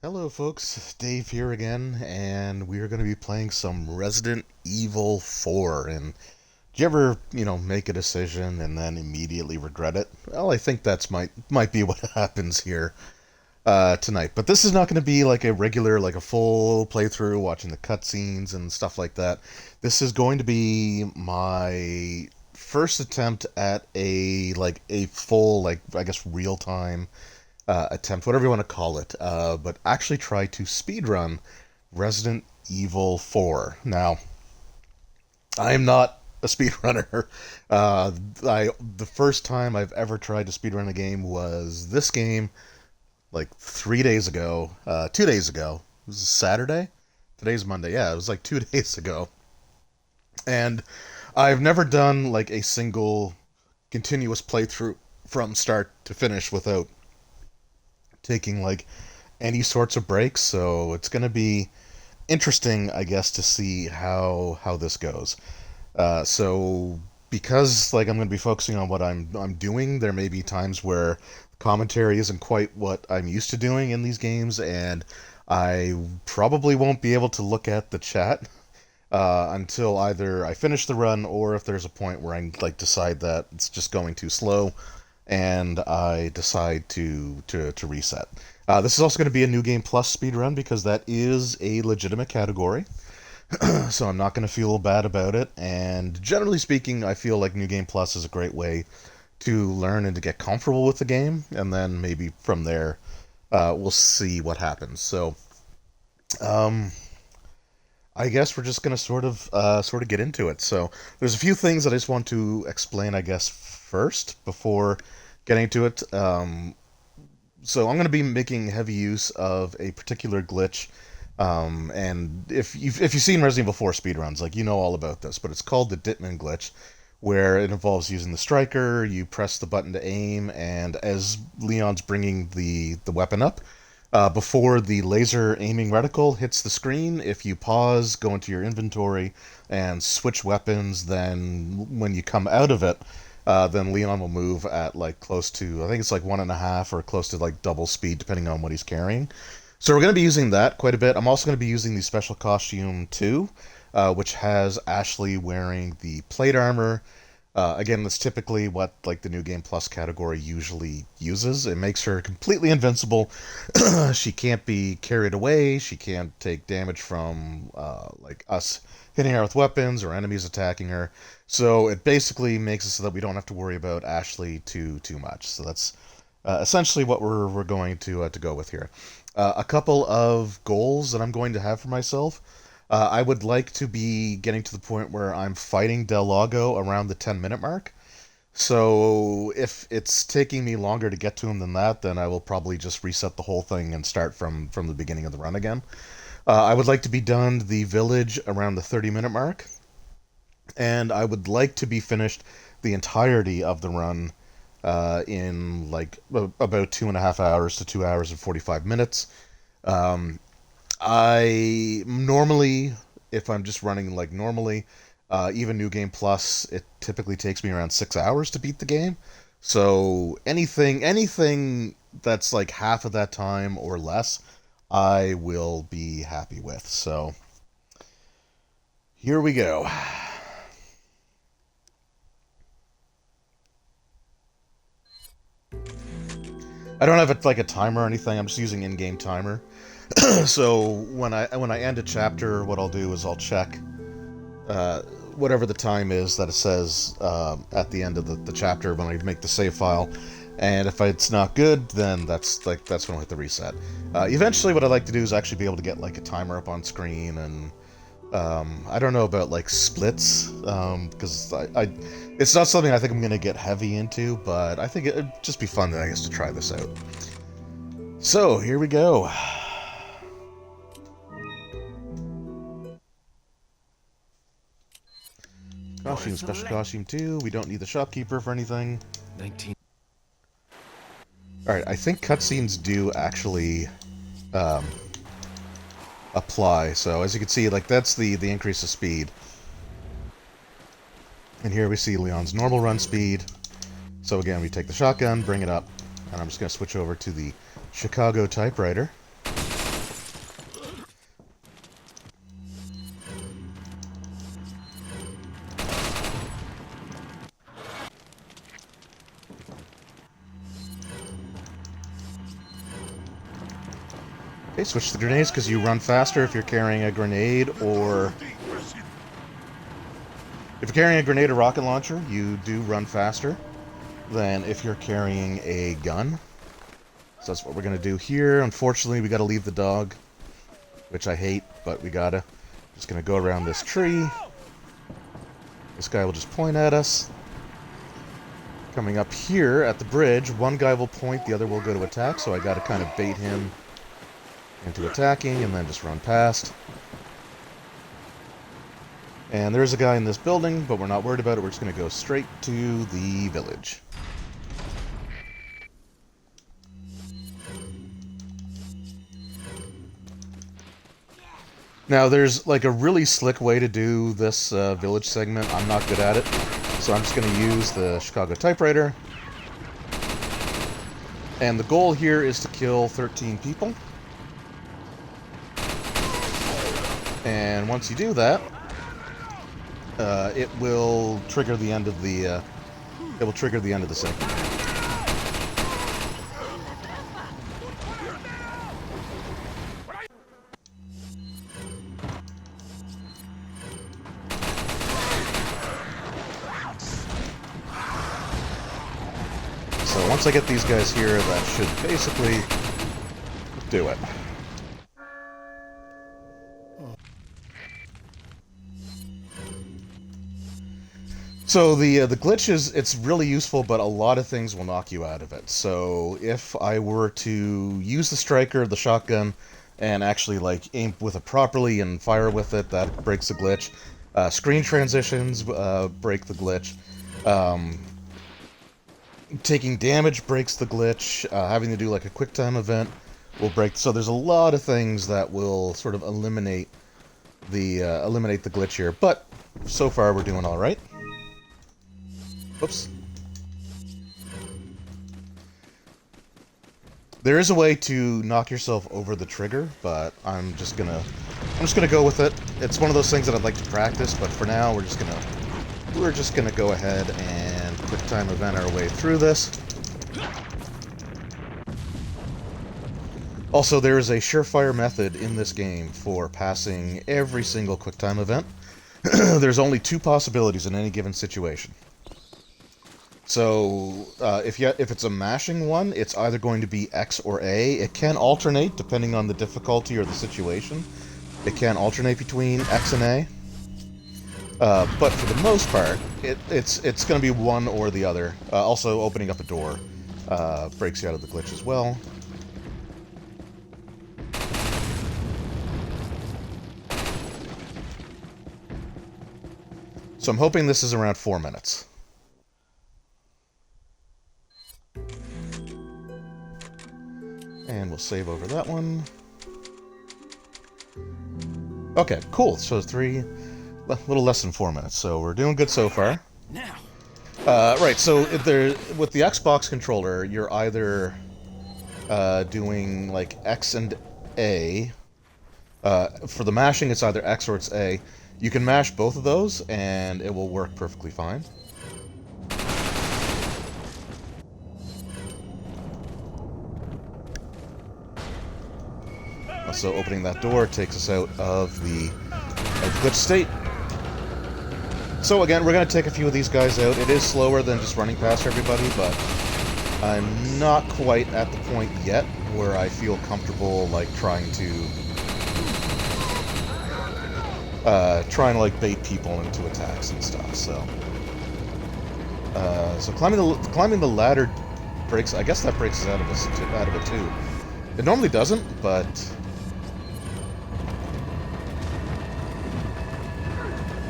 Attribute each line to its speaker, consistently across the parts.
Speaker 1: Hello folks, Dave here again, and we are going to be playing some Resident Evil 4. And do you ever, make a decision and then immediately regret it? Well, I think that's might be what happens here tonight. But this is not going to be like a regular, like a full playthrough, watching the cutscenes and stuff like that. This is going to be my first attempt at a full, like, I guess, real time attempt, whatever you want to call it, but actually try to speedrun Resident Evil 4. Now, I am not a speedrunner. The first time I've ever tried to speedrun a game was this game, like 3 days ago, 2 days ago. It was Saturday. Today's Monday. Yeah, it was like 2 days ago, and I've never done like a single continuous playthrough from start to finish without taking like any sorts of breaks, so it's going to be interesting, I guess, to see how this goes. So because like I'm going to be focusing on what I'm doing, there may be times where commentary isn't quite what I'm used to doing in these games, and I probably won't be able to look at the chat until either I finish the run or if there's a point where I like decide that it's just going too slow and I decide to reset. This is also going to be a New Game Plus speedrun because that is a legitimate category. So I'm not going to feel bad about it. And generally speaking, I feel like New Game Plus is a great way to learn and to get comfortable with the game. And then maybe from there, we'll see what happens. So um, I guess we're just going to sort of get into it. So there's a few things that I just want to explain, I guess, first before getting to it. So I'm going to be making heavy use of a particular glitch. And if you've seen Resident Evil 4 speedruns, like you know all about this, but it's called the Ditman glitch, where it involves using the striker. You press the button to aim, and as Leon's bringing the weapon up, before the laser aiming reticle hits the screen, if you pause, go into your inventory, and switch weapons, then when you come out of it, then Leon will move at like close to, I think it's like 1.5 or close to like double speed, depending on what he's carrying. So we're going to be using that quite a bit. I'm also going to be using the special costume too, which has Ashley wearing the plate armor. Again, that's typically what like the New Game Plus category usually uses. It makes her completely invincible. She can't be carried away. She can't take damage from like us hitting her with weapons or enemies attacking her. So it basically makes it so that we don't have to worry about Ashley too much. So that's essentially what we're going to go with here. A couple of goals that I'm going to have for myself. I would like to be getting to the point where I'm fighting Del Lago around the 10-minute mark. So if it's taking me longer to get to him than that, then I will probably just reset the whole thing and start from the beginning of the run again. I would like to be done the village around the 30-minute mark, and I would like to be finished the entirety of the run in like about 2.5 hours to 2 hours and 45 minutes. Um, I normally, if I'm just running like normally, even New Game Plus, it typically takes me around 6 hours to beat the game. So anything that's like half of that time or less, I will be happy with. So here we go. I don't have like a timer or anything. I'm just using in-game timer. So when I end a chapter, what I'll do is I'll check uh, whatever the time is that it says at the end of the chapter when I make the save file. And if it's not good, then that's when I'll hit the reset. Eventually, what I like to do is actually be able to get like a timer up on screen, and I don't know about like splits because I it's not something I think I'm gonna get heavy into, but I think it'd just be fun, I guess, to try this out. So here we go. Costume, special costume too. We don't need the shopkeeper for anything.
Speaker 2: 19.
Speaker 1: Alright, I think cutscenes do actually um, apply. So as you can see, like that's the increase of speed. And here we see Leon's normal run speed. So again, we take the shotgun, bring it up, and I'm just going to switch over to the Chicago typewriter. Okay, switch to the grenades because you run faster if you're carrying a grenade, or if you're carrying a grenade or rocket launcher, you do run faster than if you're carrying a gun. So that's what we're gonna do here. Unfortunately, we gotta leave the dog, which I hate, but we gotta. Just gonna go around this tree. This guy will just point at us. Coming up here at the bridge, one guy will point, the other will go to attack, so I gotta kind of bait him into attacking and then just run past. And there's a guy in this building, but we're not worried about it. We're just gonna go straight to the village. Now, there's like a really slick way to do this village segment. I'm not good at it, so I'm just going to use the Chicago typewriter. And the goal here is to kill 13 people. And once you do that, it will trigger the end of the segment. So once I get these guys here, that should basically do it. So the glitch is, it's really useful, but a lot of things will knock you out of it. So if I were to use the striker, the shotgun, and actually like aim with it properly and fire with it, that breaks the glitch. Screen transitions break the glitch. Taking damage breaks the glitch. Having to do like a quick time event will break. So there's a lot of things that will sort of eliminate the glitch here. But so far we're doing all right. Oops. There is a way to knock yourself over the trigger, but I'm just gonna go with it. It's one of those things that I'd like to practice, but for now we're just gonna go ahead and quick time event our way through this. Also, there is a surefire method in this game for passing every single quick time event. There's only two possibilities in any given situation. So, if it's a mashing one, it's either going to be X or A. It can alternate depending on the difficulty or the situation. It can alternate between X and A. But for the most part, it's going to be one or the other. Also, opening up a door breaks you out of the glitch as well. So I'm hoping this is around 4 minutes. And we'll save over that one. Okay, cool. So a little less than 4 minutes. So we're doing good so far.
Speaker 2: Now.
Speaker 1: Right. So with the Xbox controller, you're either doing like X and A. For the mashing, it's either X or it's A. You can mash both of those, and it will work perfectly fine. Also, opening that door takes us out of the glitch state. So again, we're going to take a few of these guys out. It is slower than just running past everybody, but I'm not quite at the point yet where I feel comfortable like trying to like bait people into attacks and stuff. So climbing the ladder breaks. I guess that breaks us out of it too. It normally doesn't, but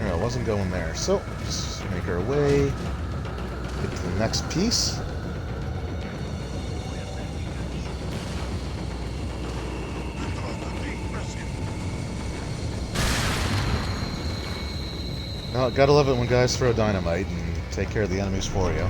Speaker 1: I wasn't going there. So just make our way, get to the next piece. Well, gotta love it when guys throw dynamite and take care of the enemies for you.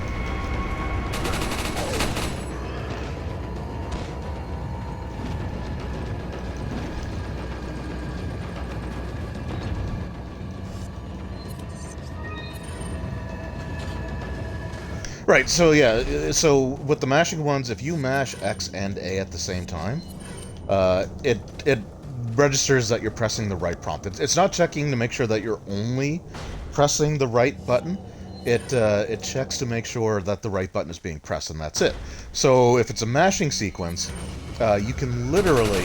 Speaker 1: Right, so yeah, so with the mashing ones, if you mash X and A at the same time, it registers that you're pressing the right prompt. It's not checking to make sure that you're only pressing the right button. It checks to make sure that the right button is being pressed, and that's it. So if it's a mashing sequence, you can literally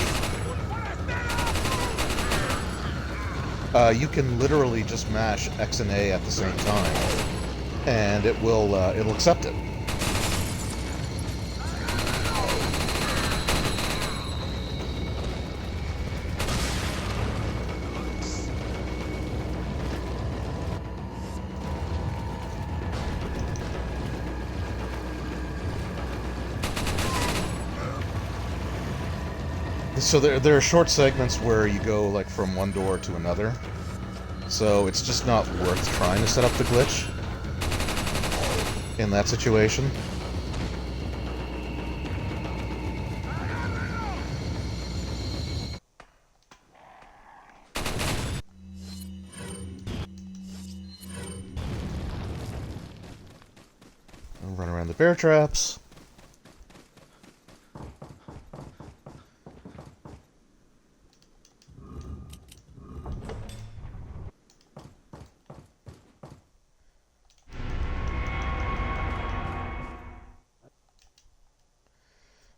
Speaker 1: just mash X and A at the same time, and it'll accept it. So there are short segments where you go like from one door to another. So it's just not worth trying to set up the glitch in that situation. I'll run around the bear traps.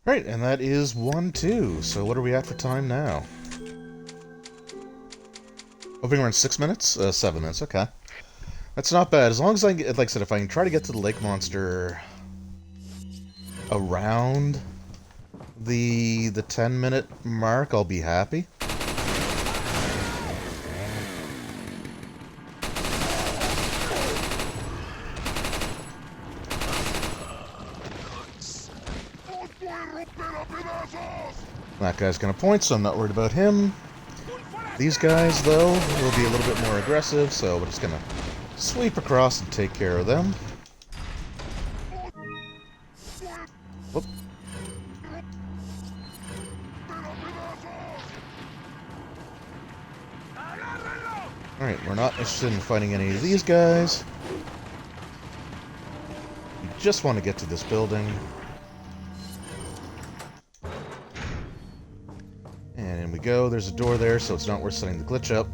Speaker 1: Right, and that is 1-2. So what are we at for time now? Hoping we're in 6 minutes? 7 minutes, okay. That's not bad. As long as I get, like I said, if I can try to get to the lake monster around the 10-minute mark, I'll be happy. That guy's gonna point, so I'm not worried about him. These guys, though, will be a little bit more aggressive, so we're just gonna sweep across and take care of them. Whoop. Alright, we're not interested in fighting any of these guys. We just want to get to this building. And in we go. There's a door there, so it's not worth setting the glitch up.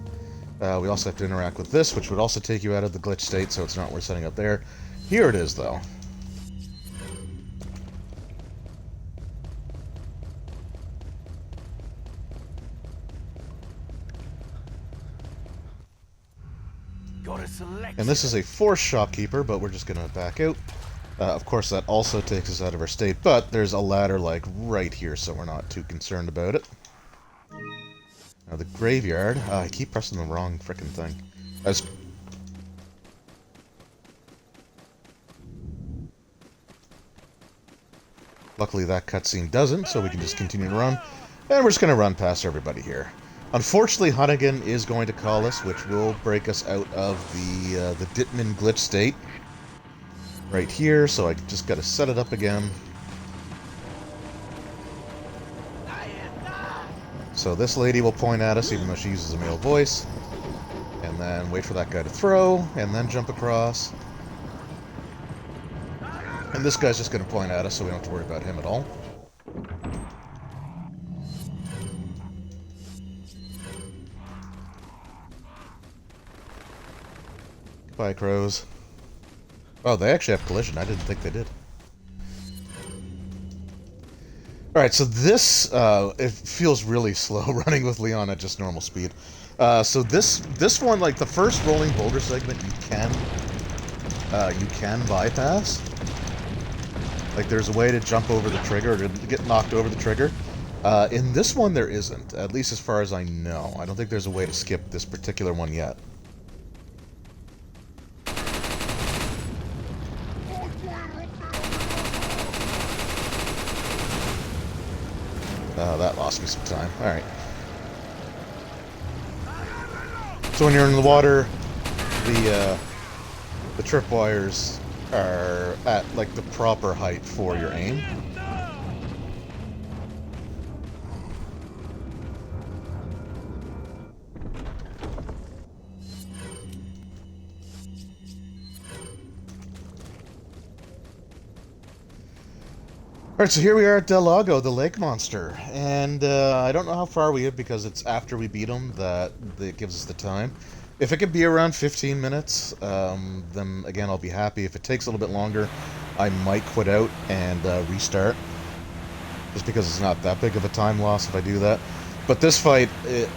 Speaker 1: We also have to interact with this, which would also take you out of the glitch state, so it's not worth setting up there. Here it is, though. And this is a force shopkeeper, but we're just going to back out. Of course, that also takes us out of our state, but there's a ladder, like, right here, so we're not too concerned about it. Now, the graveyard. I keep pressing the wrong frickin' thing. Luckily, that cutscene doesn't, so we can just continue to run. And we're just going to run past everybody here. Unfortunately, Hunnigan is going to call us, which will break us out of the Ditman glitch state. Right here, so I just got to set it up again. So this lady will point at us, even though she uses a male voice. And then wait for that guy to throw, and then jump across. And this guy's just going to point at us, so we don't have to worry about him at all. Goodbye, crows. Oh, they actually have collision. I didn't think they did. Alright, so this, it feels really slow running with Leon at just normal speed. So this one, like, the first rolling boulder segment, you can bypass. Like, there's a way to jump over the trigger, or to get knocked over the trigger. In this one, there isn't, at least as far as I know. I don't think there's a way to skip this particular one yet. That lost me some time. Alright. So when you're in the water, the tripwires are at, like, the proper height for your aim. Alright, so here we are at Del Lago, the lake monster. And I don't know how far we have because it's after we beat him that gives us the time. If it could be around 15 minutes, then again I'll be happy. If it takes a little bit longer, I might quit out and restart. Just because it's not that big of a time loss if I do that. But this fight,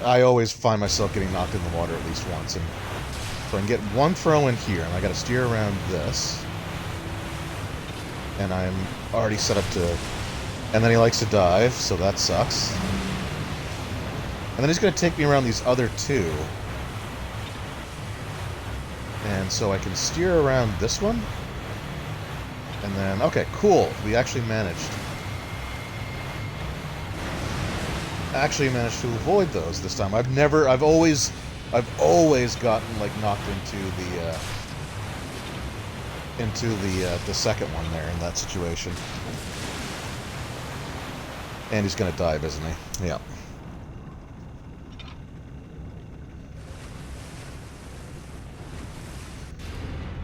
Speaker 1: I always find myself getting knocked in the water at least once. And so I can get one throw in here, and I gotta steer around this. And I'm already set up to... And then he likes to dive, so that sucks. And then he's going to take me around these other two. And so I can steer around this one. And then... Okay, cool. We actually managed. Actually managed to avoid those this time. I've always gotten, like, knocked into the second one there in that situation. And he's gonna dive, isn't he? Yeah.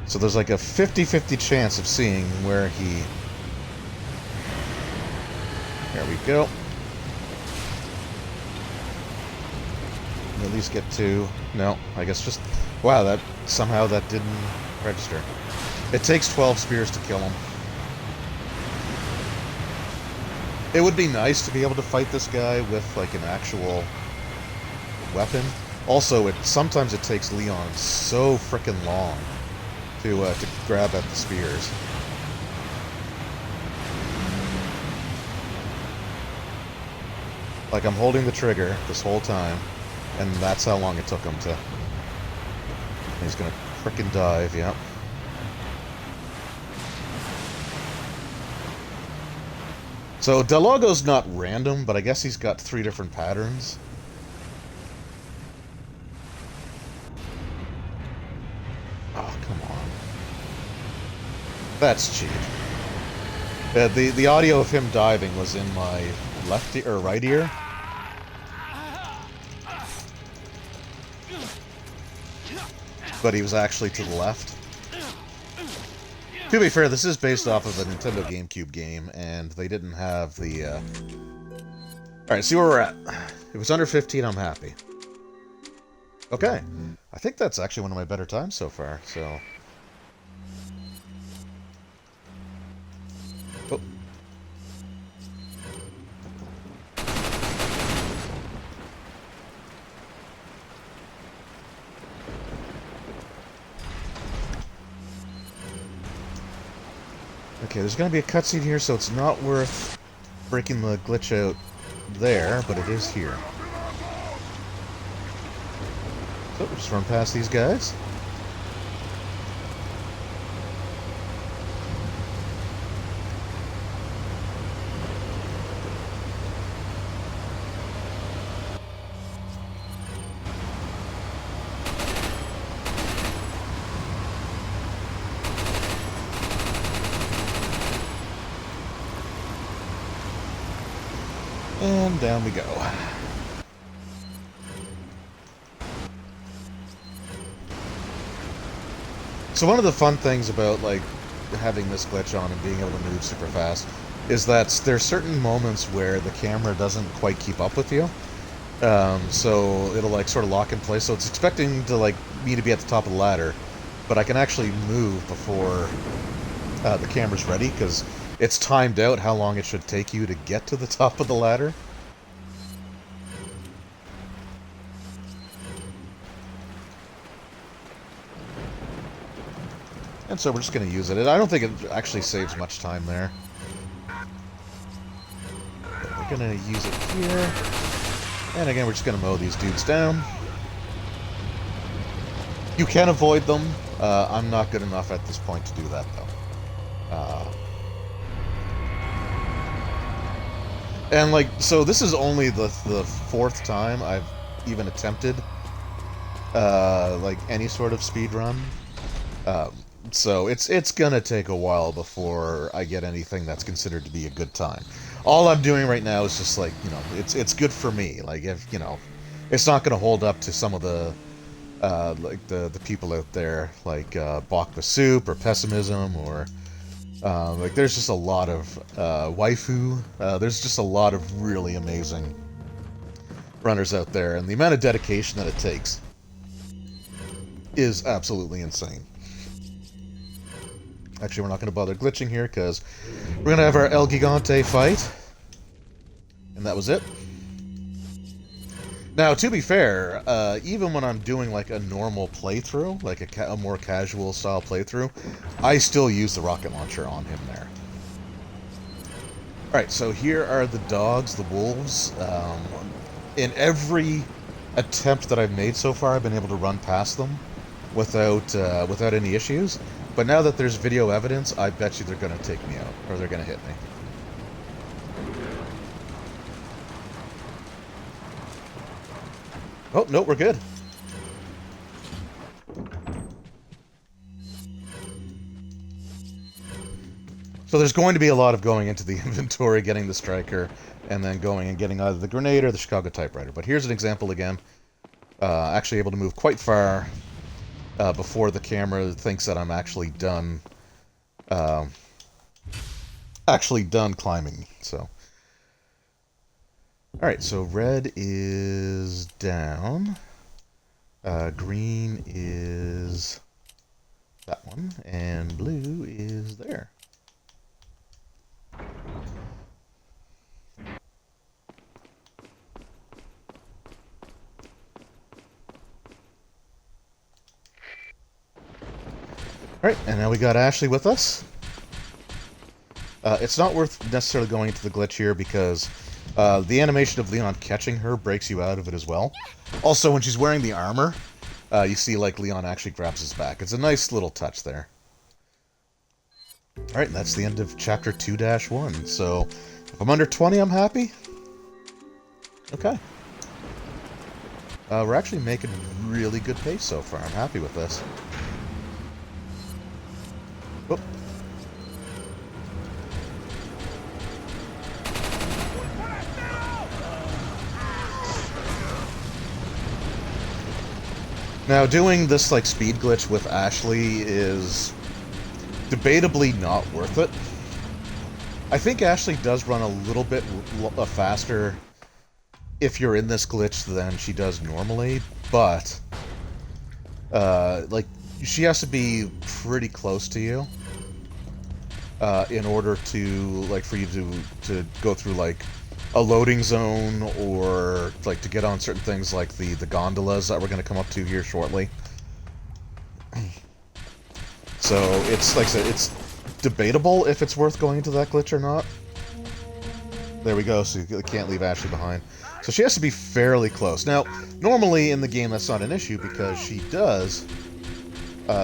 Speaker 1: So there's like a 50-50 chance of seeing where he... There we go. At least get two. No, I guess just... Wow, that somehow that didn't register. It takes 12 spears to kill him. It would be nice to be able to fight this guy with, like, an actual weapon. Also, sometimes it takes Leon so frickin' long to grab at the spears. Like, I'm holding the trigger this whole time, and that's how long it took him to... He's gonna frickin' dive, yep. So, Del Lago's not random, but I guess he's got 3 different patterns. Oh, come on. That's cheap. The audio of him diving was in my left ear, or right ear. But he was actually to the left. To be fair, this is based off of a Nintendo GameCube game, and they didn't have the, Alright, see where we're at. If it's under 15, I'm happy. Okay. I think that's actually one of my better times so far, so... Oh. Okay, there's going to be a cutscene here, so it's not worth breaking the glitch out there, but it is here. So, just run past these guys. And down we go. So one of the fun things about, like, having this glitch on and being able to move super fast is that there's certain moments where the camera doesn't quite keep up with you. So it'll, like, sort of lock in place. So it's expecting to, like, me to be at the top of the ladder, but I can actually move before the camera's ready, because it's timed out how long it should take you to get to the top of the ladder. And so we're just going to use it. I don't think it actually saves much time there. But we're going to use it here. And again, we're just going to mow these dudes down. You can avoid them. I'm not good enough at this point to do that, though. And, like, so this is only the 4th time I've even attempted, like, any sort of speedrun. So it's gonna take a while before I get anything that's considered to be a good time. All I'm doing right now is just, like, you know, it's good for me. Like, if, you know, it's not gonna hold up to some of the like the people out there, like Bach the Soup or Pessimism or Like, there's just a lot of waifu. There's just a lot of really amazing runners out there, and the amount of dedication that it takes is absolutely insane. Actually, we're not going to bother glitching here, because we're going to have our El Gigante fight. And that was it. Now, to be fair, even when I'm doing like a normal playthrough, like a more casual style playthrough, I still use the rocket launcher on him there. Alright, so here are the dogs, the wolves. In every attempt that I've made so far, I've been able to run past them without any issues. But now that there's video evidence, I bet you they're going to take me out, or they're going to hit me. Oh, no, we're good. So there's going to be a lot of going into the inventory, getting the striker, and then going and getting either the grenade or the Chicago typewriter. But here's an example again. Actually able to move quite far before the camera thinks that I'm actually done climbing. So, alright, so red is down. Green is that one, and blue is there. Alright, and now we got Ashley with us. It's not worth necessarily going into the glitch here because the animation of Leon catching her breaks you out of it as well. Also, when she's wearing the armor, you see like Leon actually grabs his back. It's a nice little touch there. Alright, and that's the end of Chapter 2-1. So, if I'm under 20, I'm happy. Okay. We're actually making really good pace so far. I'm happy with this. Oh. Now, doing this like speed glitch with Ashley is debatably not worth it. I think Ashley does run a little bit faster if you're in this glitch than she does normally, but like she has to be pretty close to you in order to like for you to go through like a loading zone or like to get on certain things like the gondolas that we're going to come up to here shortly. So it's like I said, it's debatable if it's worth going into that glitch or not. There we go, so you can't leave Ashley behind. So she has to be fairly close. Now, normally in the game that's not an issue because she does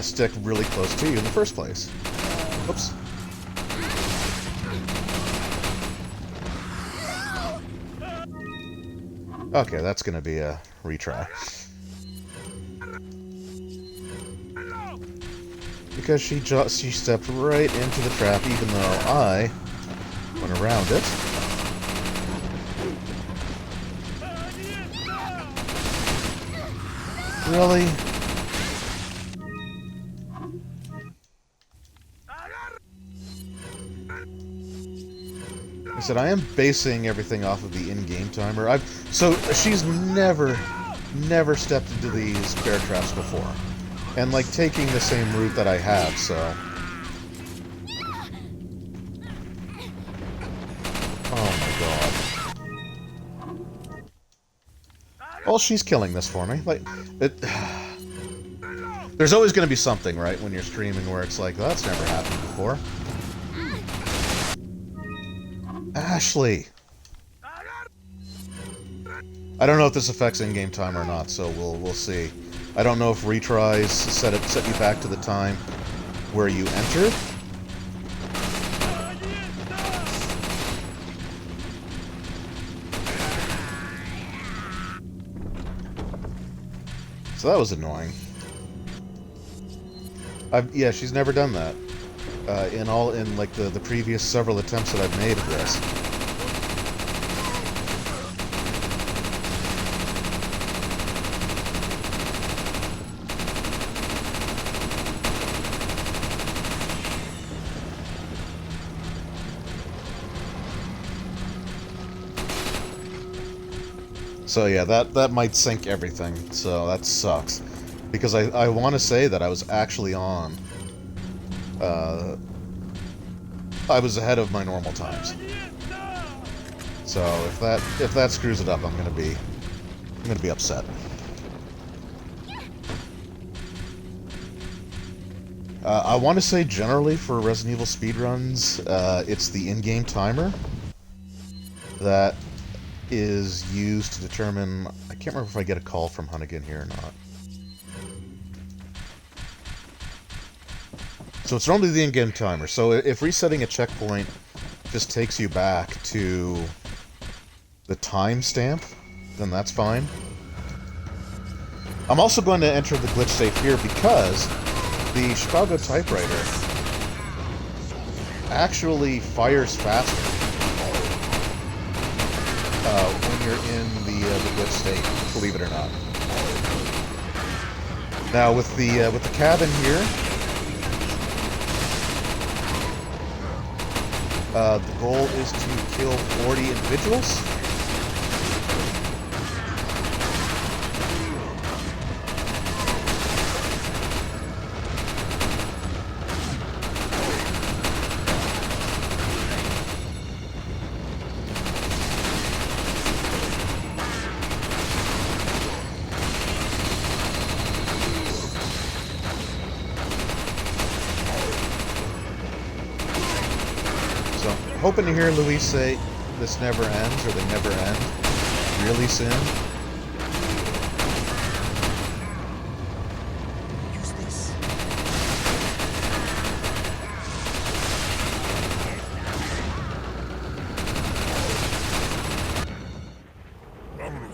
Speaker 1: stick really close to you in the first place. Oops. Okay, that's going to be a retry. Because she stepped right into the trap, even though I went around it. Really? I said I am basing everything off of the in-game timer. So she's never stepped into these bear traps before. And, like, taking the same route that I have, so... Oh my god. Well, she's killing this for me. Like, there's always going to be something, right, when you're streaming where it's like, well, that's never happened before. Ashley! I don't know if this affects in-game time or not, so we'll see. I don't know if retries set you back to the time where you entered. So that was annoying. Yeah, she's never done that. In like the previous several attempts that I've made of this. So yeah, that might sink everything, so that sucks. Because I want to say that I was actually on. I was ahead of my normal times. So if that screws it up, I'm gonna be upset. I want to say generally for Resident Evil speedruns, it's the in-game timer that is used to determine... I can't remember if I get a call from Hunnigan here or not. So it's normally the in-game timer. So if resetting a checkpoint just takes you back to the timestamp, then that's fine. I'm also going to enter the glitch safe here because the Chicago typewriter actually fires faster when you're in the glitch state, believe it or not. Now with the cabin here, the goal is to kill 40 individuals. Hoping to hear Luis say, "This never ends," or "They never end," really soon.
Speaker 2: Use this.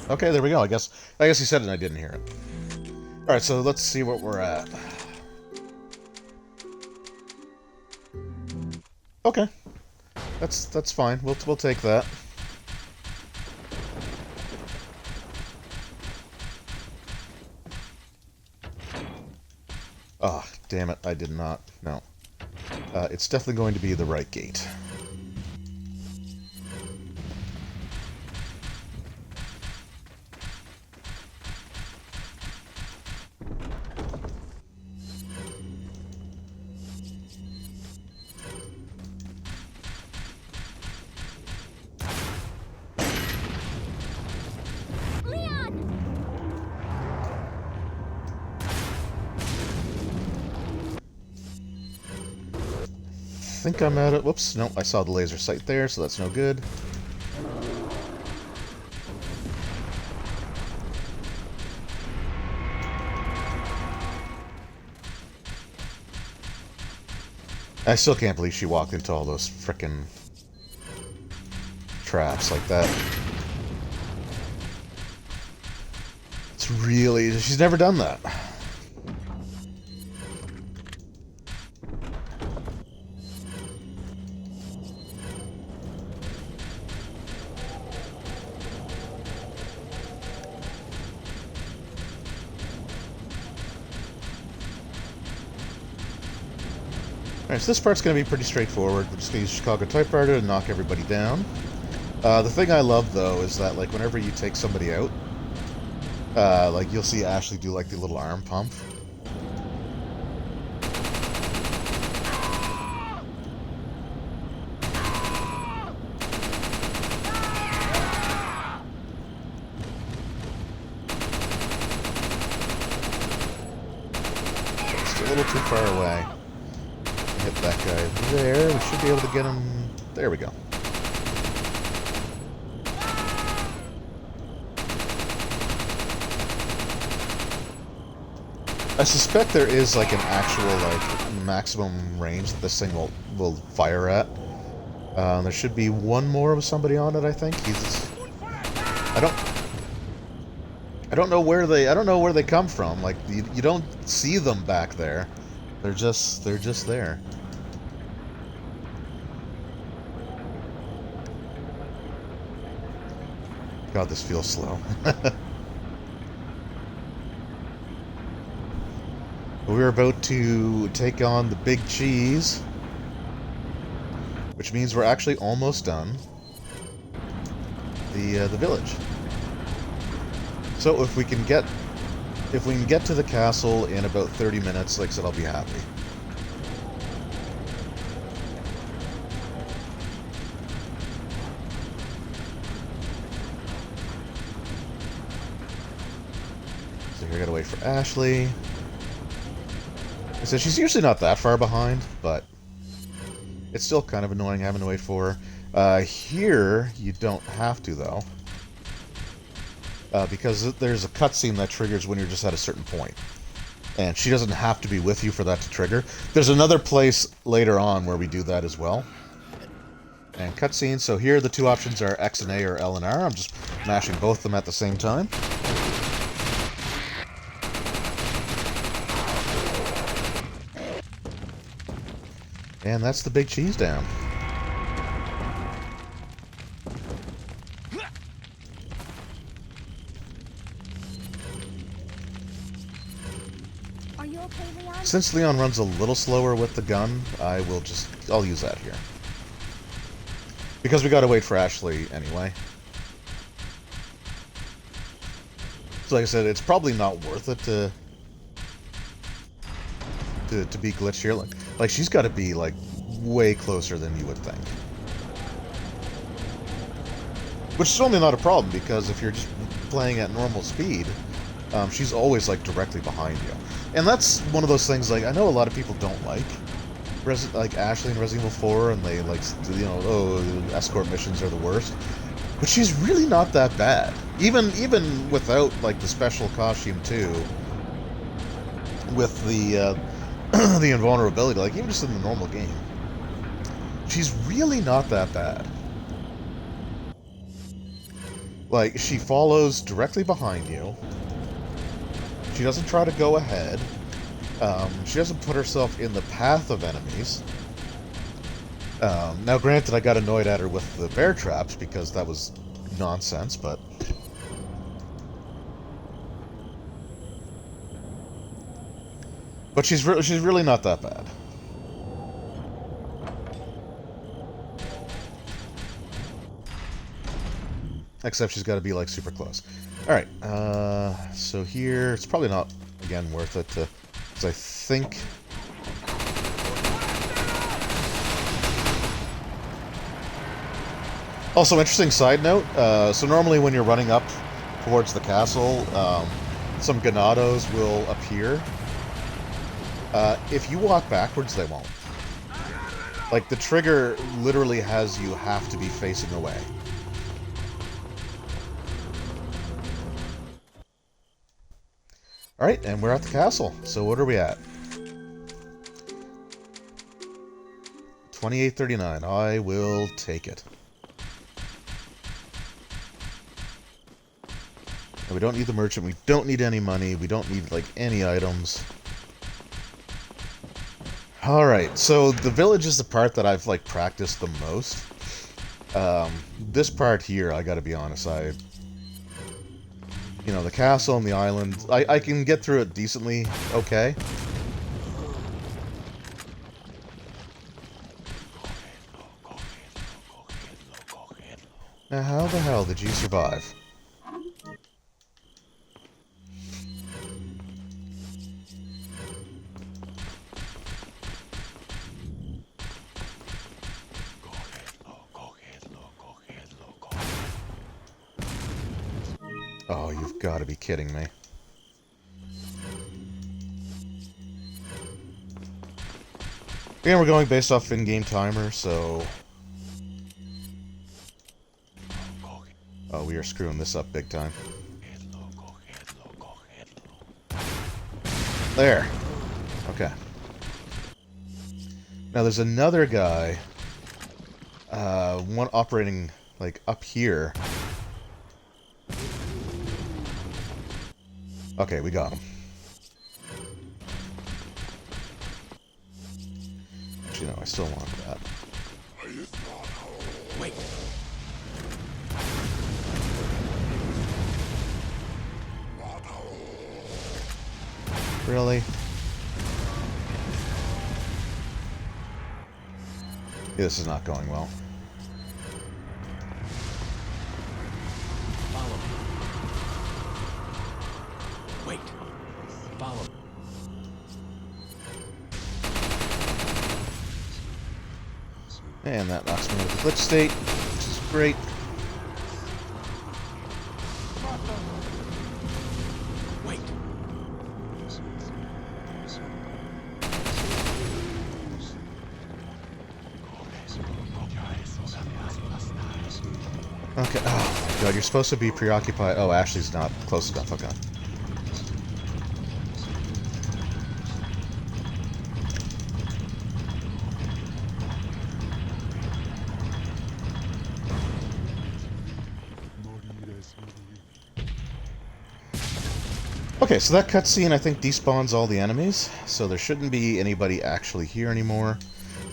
Speaker 1: Okay, there we go. I guess he said it and I didn't hear it. All right, so let's see what we're at. Okay. That's fine. We'll take that. Ah, oh, damn it! I did not. No. It's definitely going to be the right gate. I think I'm at it. Whoops, nope, I saw the laser sight there, so that's no good. I still can't believe she walked into all those frickin' traps like that. It's really... she's never done that. Alright, so this part's going to be pretty straightforward. We're just going to use Chicago typewriter to knock everybody down. The thing I love, though, is that, like, whenever you take somebody out, like, you'll see Ashley do, like, the little arm pump. Just a little too far away. Hit that guy there. We should be able to get him... there we go. I suspect there is like an actual like maximum range that this thing will fire at. There should be one more of somebody on it, I think. I don't know where they come from. Like you don't see them back there. They're just there. God, this feels slow. We're about to take on the big cheese, which means we're actually almost done the village. So if we can get to the castle in about 30 minutes, like I said, I'll be happy. So here I gotta wait for Ashley. So she's usually not that far behind, but it's still kind of annoying having to wait for her. Here, you don't have to, though. Because there's a cutscene that triggers when you're just at a certain point. And she doesn't have to be with you for that to trigger. There's another place later on where we do that as well. And cutscene, so here the two options are X and A or L and R. I'm just mashing both of them at the same time. And that's the big cheese dam.
Speaker 2: Are you okay, Leon?
Speaker 1: Since Leon runs a little slower with the gun, I'll use that here. Because we gotta wait for Ashley anyway. So like I said, it's probably not worth it to be glitched here. Like she's gotta be like way closer than you would think. Which is only not a problem, because if you're just playing at normal speed, she's always like directly behind you. And that's one of those things, like, I know a lot of people don't like Ashley in Resident Evil 4, and they like, you know, oh, escort missions are the worst. But she's really not that bad. Even without like the special costume too, with the the invulnerability, like even just in the normal game, she's really not that bad. Like, she follows directly behind you. She doesn't try to go ahead. She doesn't put herself in the path of enemies. Now, granted, I got annoyed at her with the bear traps because that was nonsense, but... But she's really not that bad. Except she's got to be, like, super close. Alright, so here, it's probably not, again, worth it to... Because I think... Also, interesting side note, so normally when you're running up towards the castle, some ganados will appear. If you walk backwards, they won't. Like, the trigger literally has you have to be facing away. Alright, and we're at the castle. So what are we at? 2839. I will take it. And we don't need the merchant. We don't need any money. We don't need, like, any items. Alright, so the village is the part that I've, like, practiced the most. This part here, I gotta be honest, you know, the castle and the island, I can get through it decently okay. Now, how the hell did you survive? Oh, you've got to be kidding me. Again, we're going based off in-game timer, so... Oh, we are screwing this up big time. There. Okay. Now, there's another guy, one operating, like, up here. Okay, we got him. Actually, no, I still want that. Wait. Really? Yeah, this is not going well. And that knocks me into the glitch state, which is great.
Speaker 2: Wait.
Speaker 1: Okay, oh my god, you're supposed to be preoccupied. Oh, Ashley's not close enough, okay. Okay, so that cutscene, I think, despawns all the enemies, so there shouldn't be anybody actually here anymore.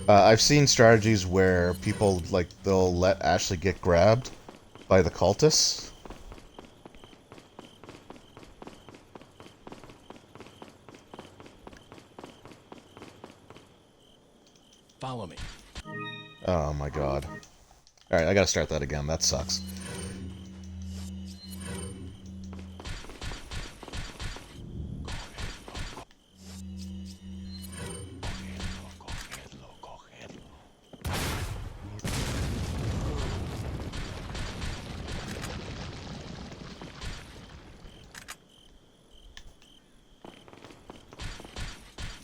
Speaker 1: I've seen strategies where people, like, they'll let Ashley get grabbed by the cultists.
Speaker 2: Follow me.
Speaker 1: Oh my god. Alright, I gotta start that again, that sucks.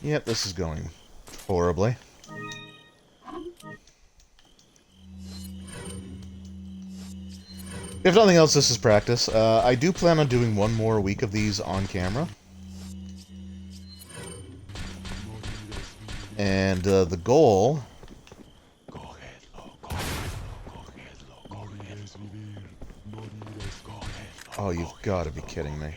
Speaker 1: Yep, this is going horribly. If nothing else, this is practice. I do plan on doing one more week of these on camera. And the goal... Oh, you've got to be kidding me.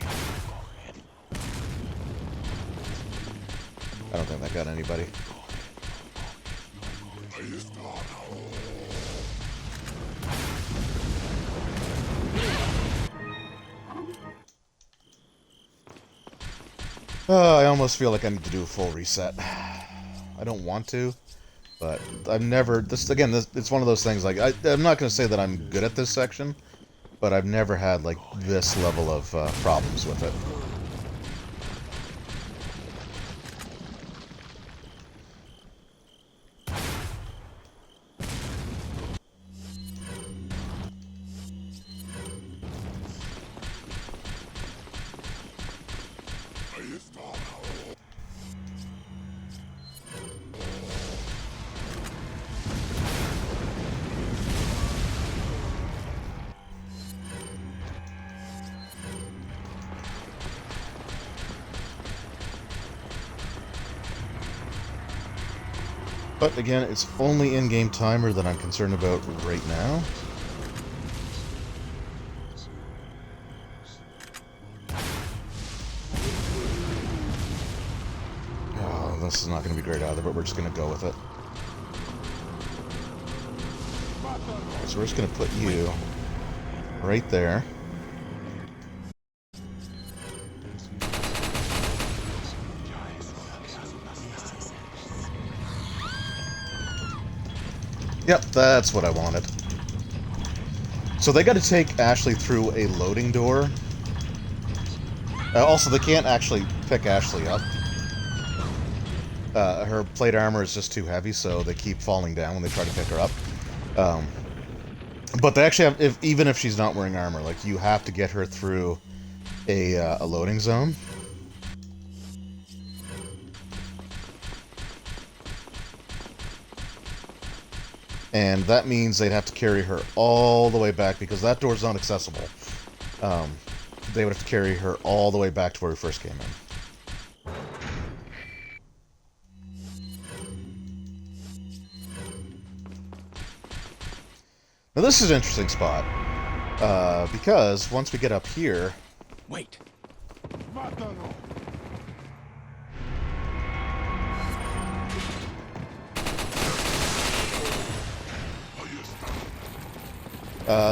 Speaker 1: I don't think that got anybody. I almost feel like I need to do a full reset. I don't want to, but I've never... This again, it's one of those things, like, I'm not going to say that I'm good at this section, but I've never had, like, this level of problems with it. But again, it's only in-game timer that I'm concerned about right now. Oh, this is not going to be great either, but we're just going to go with it. Okay, so we're just going to put you right there. Yep, that's what I wanted. So they got to take Ashley through a loading door. Also, they can't actually pick Ashley up. Her plate armor is just too heavy, so they keep falling down when they try to pick her up. But they actually have, even if she's not wearing armor, like, you have to get her through a loading zone. And that means they'd have to carry her all the way back, because that door's not accessible. They would have to carry her all the way back to where we first came in. Now this is an interesting spot, because once we get up here...
Speaker 2: Wait.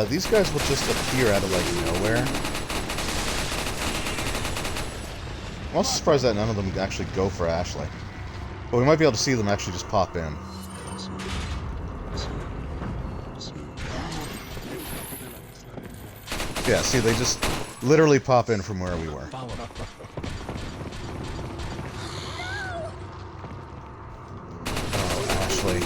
Speaker 1: These guys will just appear out of, like, nowhere. I'm also surprised that none of them actually go for Ashley. But we might be able to see them actually just pop in. Yeah, see, they just literally pop in from where we were. Oh, Ashley.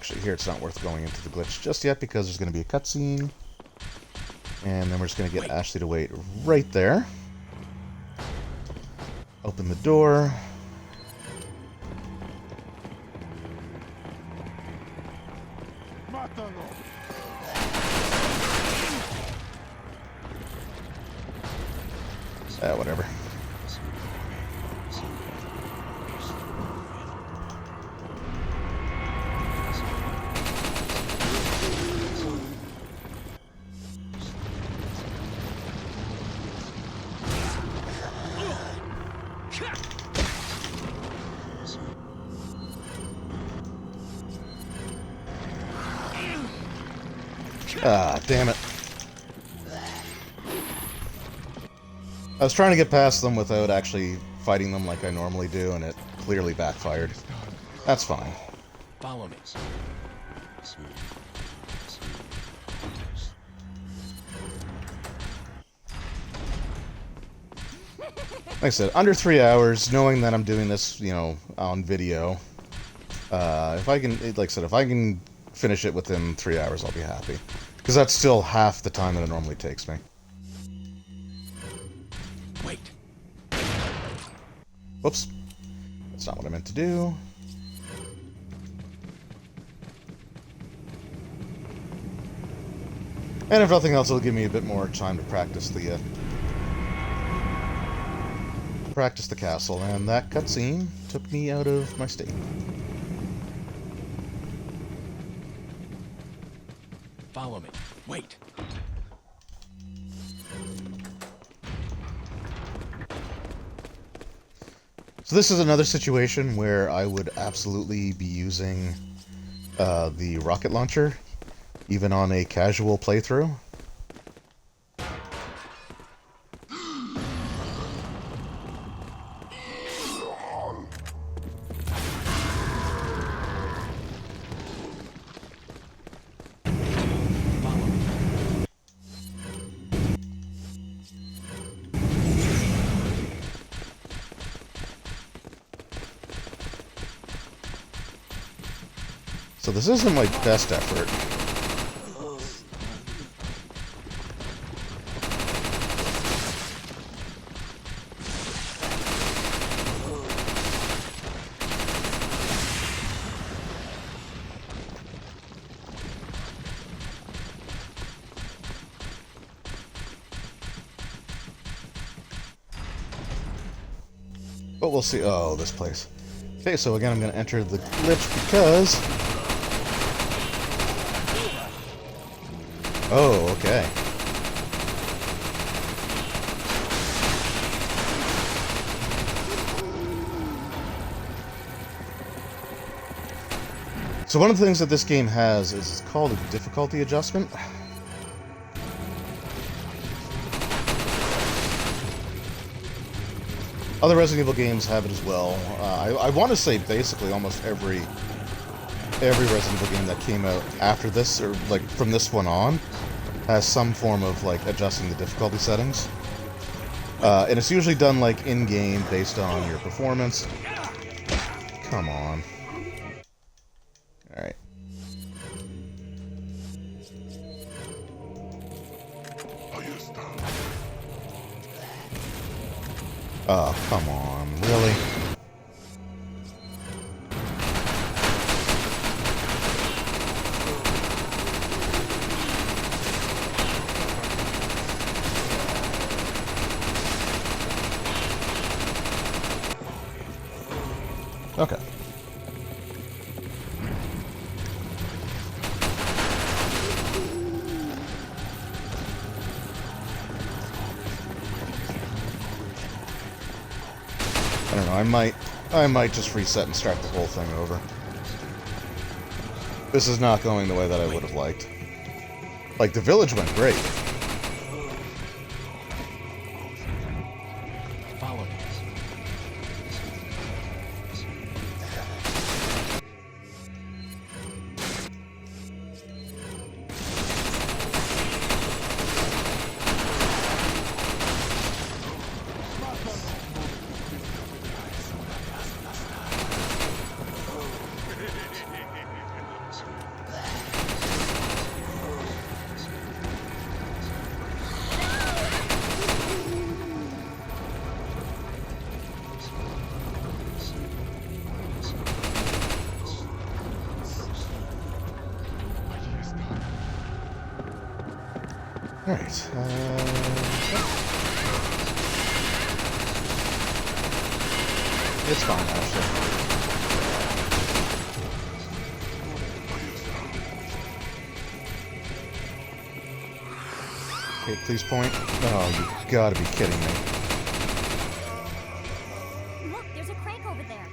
Speaker 1: actually, here it's not worth going into the glitch just yet because there's going to be a cutscene. And then we're just going to get Ashley to wait right there. Open the door. Whatever. Ah, damn it. I was trying to get past them without actually fighting them like I normally do, and it clearly backfired. That's fine.
Speaker 2: Follow me.
Speaker 1: Like I said, under 3 hours, knowing that I'm doing this, you know, on video. If I can, like I said, if I can finish it within 3 hours, I'll be happy. Because that's still half the time that it normally takes me.
Speaker 2: Wait.
Speaker 1: Whoops. That's not what I meant to do. And if nothing else, it'll give me a bit more time to practice the castle. And that cutscene took me out of my state.
Speaker 2: Follow me. Wait.
Speaker 1: So this is another situation where I would absolutely be using the rocket launcher, even on a casual playthrough. So this isn't my best effort. But we'll see. Oh, this place. Okay, so again, I'm going to enter the glitch because... Oh, okay. So one of the things that this game has is it's called a difficulty adjustment. Other Resident Evil games have it as well. I want to say basically almost every Resident Evil game that came out after this, or like from this one on, has some form of like adjusting the difficulty settings. And it's usually done like in-game based on your performance. Come on. Alright. Oh, come on. Really? Okay. I don't know, I might just reset and start the whole thing over. This is not going the way that I would have liked. Like, the village went great.
Speaker 2: Follow me.
Speaker 1: Alright. It's fine, actually. Okay, please point. Oh, you gotta be kidding me.
Speaker 3: Look, there's a crank over there.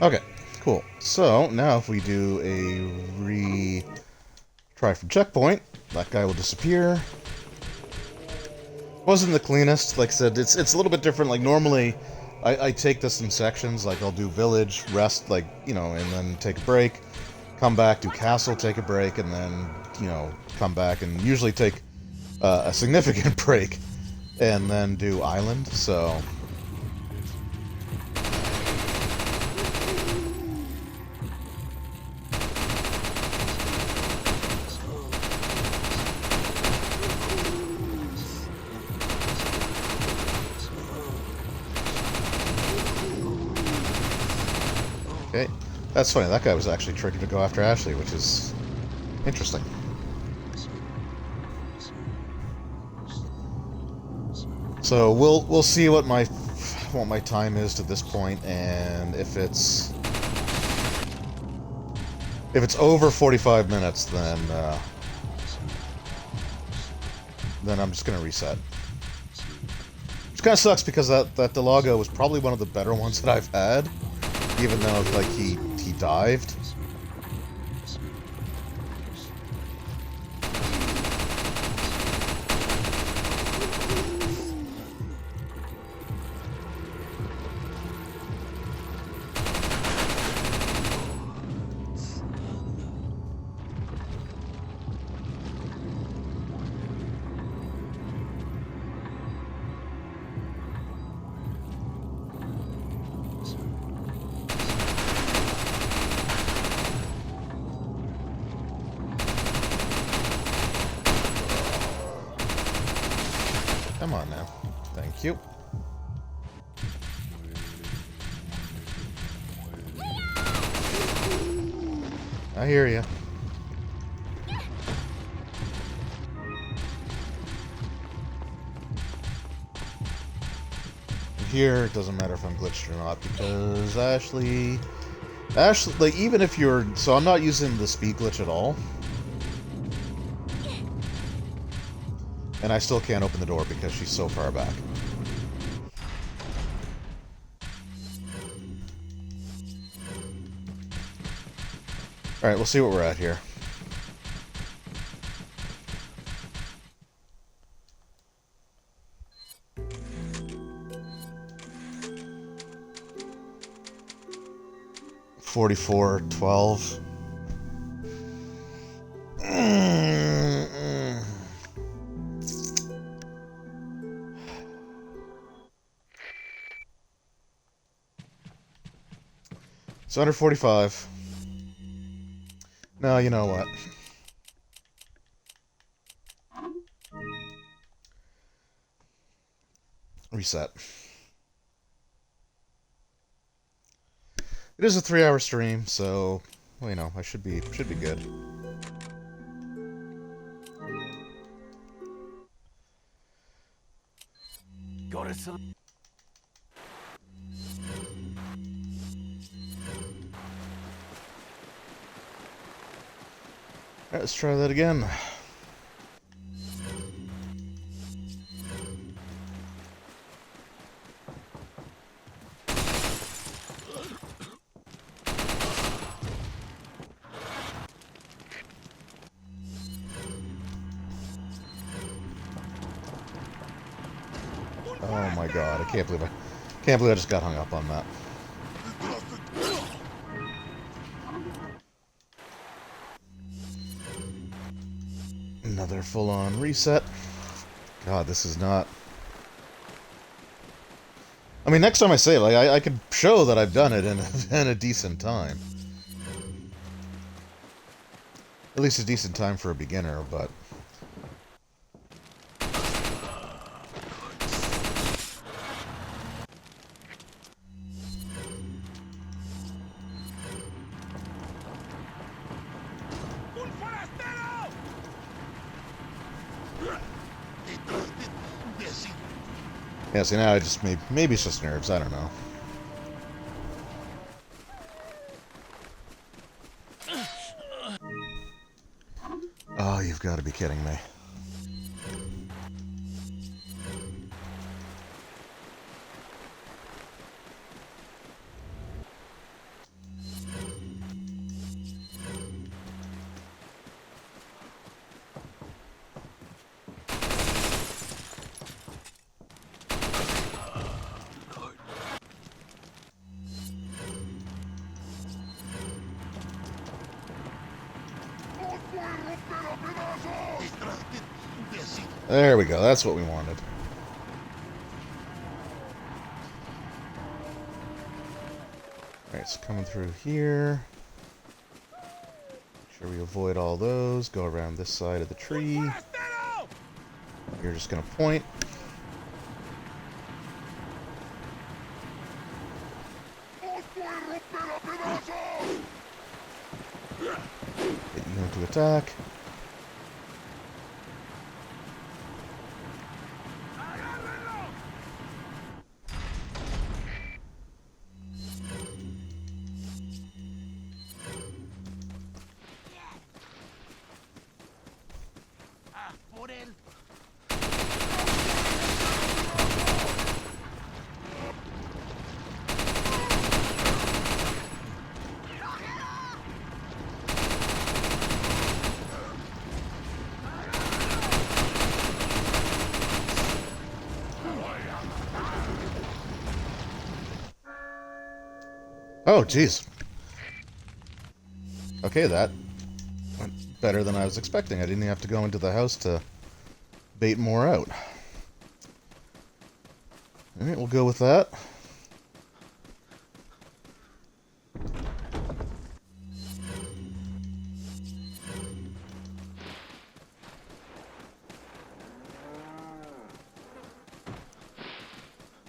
Speaker 1: Okay, cool. So, now if we do a retry from checkpoint, that guy will disappear. Wasn't the cleanest, like I said, it's a little bit different. Like, normally, I take this in sections, like I'll do village, rest, like, you know, and then take a break, come back, do castle, take a break, and then, you know, come back, and usually take a significant break, and then do island, so... Okay, that's funny. That guy was actually triggered to go after Ashley, which is interesting. So we'll see what my time is to this point, and if it's over 45 minutes, then I'm just gonna reset. Which kind of sucks because that Delago was probably one of the better ones that I've had. Even though, like, he dived. Come on now. Thank you. I hear you. Here, it doesn't matter if I'm glitched or not, because Ashley, like, even if you're... So I'm not using the speed glitch at all. And I still can't open the door because she's so far back. Alright, we'll see what we're at here. $44.12. It's under 45. No, you know what? Reset. It is a 3-hour stream, so, well, you know, I should be good.
Speaker 2: Go to some.
Speaker 1: Alright, let's try that again. Oh my god, I can't believe I just got hung up on that. Another full-on reset. God, this is not... I mean, next time I say it, like, I could show that I've done it in a decent time. At least a decent time for a beginner, but... Yeah, see, now I just maybe it's just nerves. I don't know. Oh, you've got to be kidding me. There we go. That's what we wanted. Alright, so coming through here. Make sure we avoid all those. Go around this side of the tree. You're just going to point. Get you into attack. Oh, jeez. Okay, that went better than I was expecting. I didn't even have to go into the house to bait more out. Alright, we'll go with that.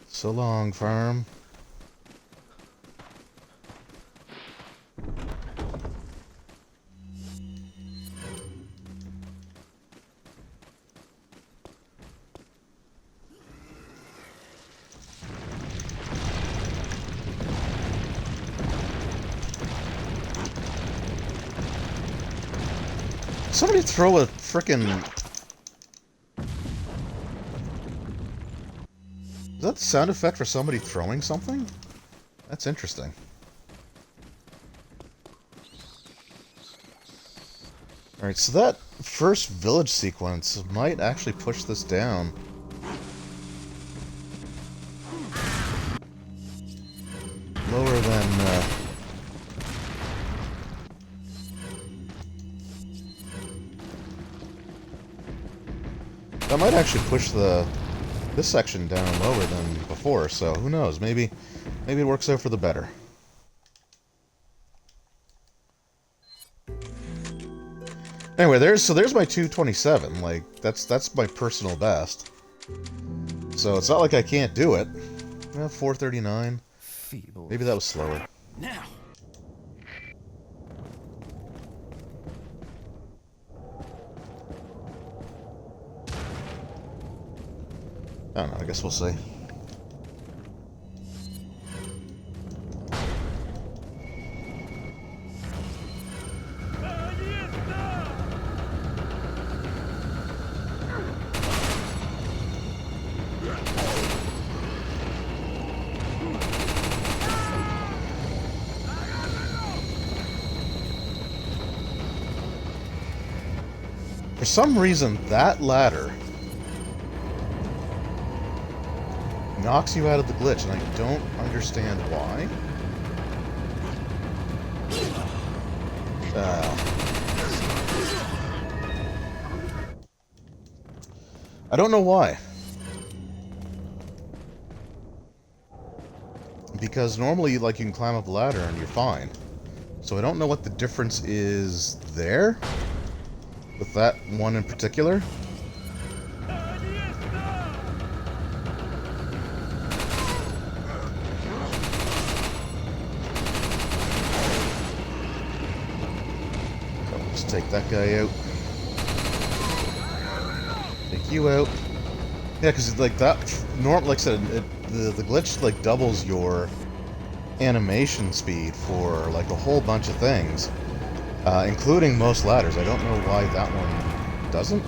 Speaker 1: So long, farm. Somebody throw a frickin'... Is that the sound effect for somebody throwing something? That's interesting. Alright, so that first village sequence might actually push this down. Lower than... That might actually push this section down lower than before, so who knows? Maybe it works out for the better. Anyway, there's my 227. Like that's my personal best. So it's not like I can't do it. 439.
Speaker 2: Feeble.
Speaker 1: Maybe that was slower.
Speaker 2: Now.
Speaker 1: I don't know, I guess we'll see. For some reason, that ladder knocks you out of the glitch, and I don't understand why. I don't know why. Because normally, like, you can climb up the ladder and you're fine. So I don't know what the difference is there with that one in particular. Take that guy out. Take you out. Yeah, because like that, like I said, the glitch like doubles your animation speed for like a whole bunch of things, including most ladders. I don't know why that one doesn't.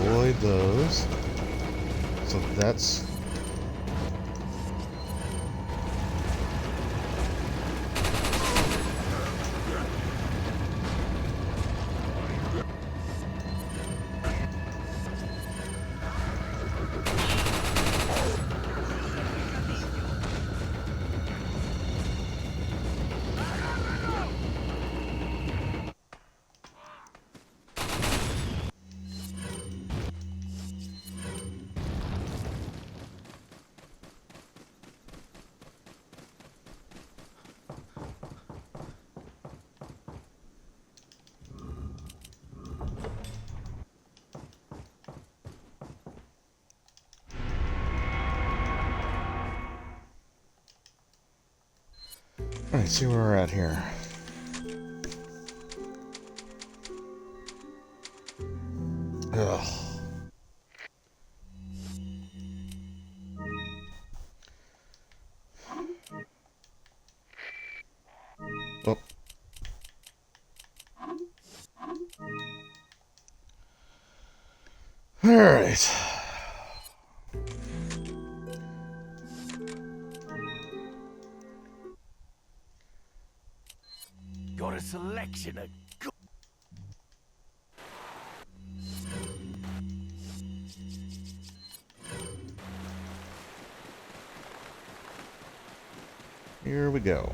Speaker 1: Avoid those. So that's... Alright, see where we're at here. Ugh. Oh. Alright.
Speaker 2: Got a selection of good.
Speaker 1: Here we go.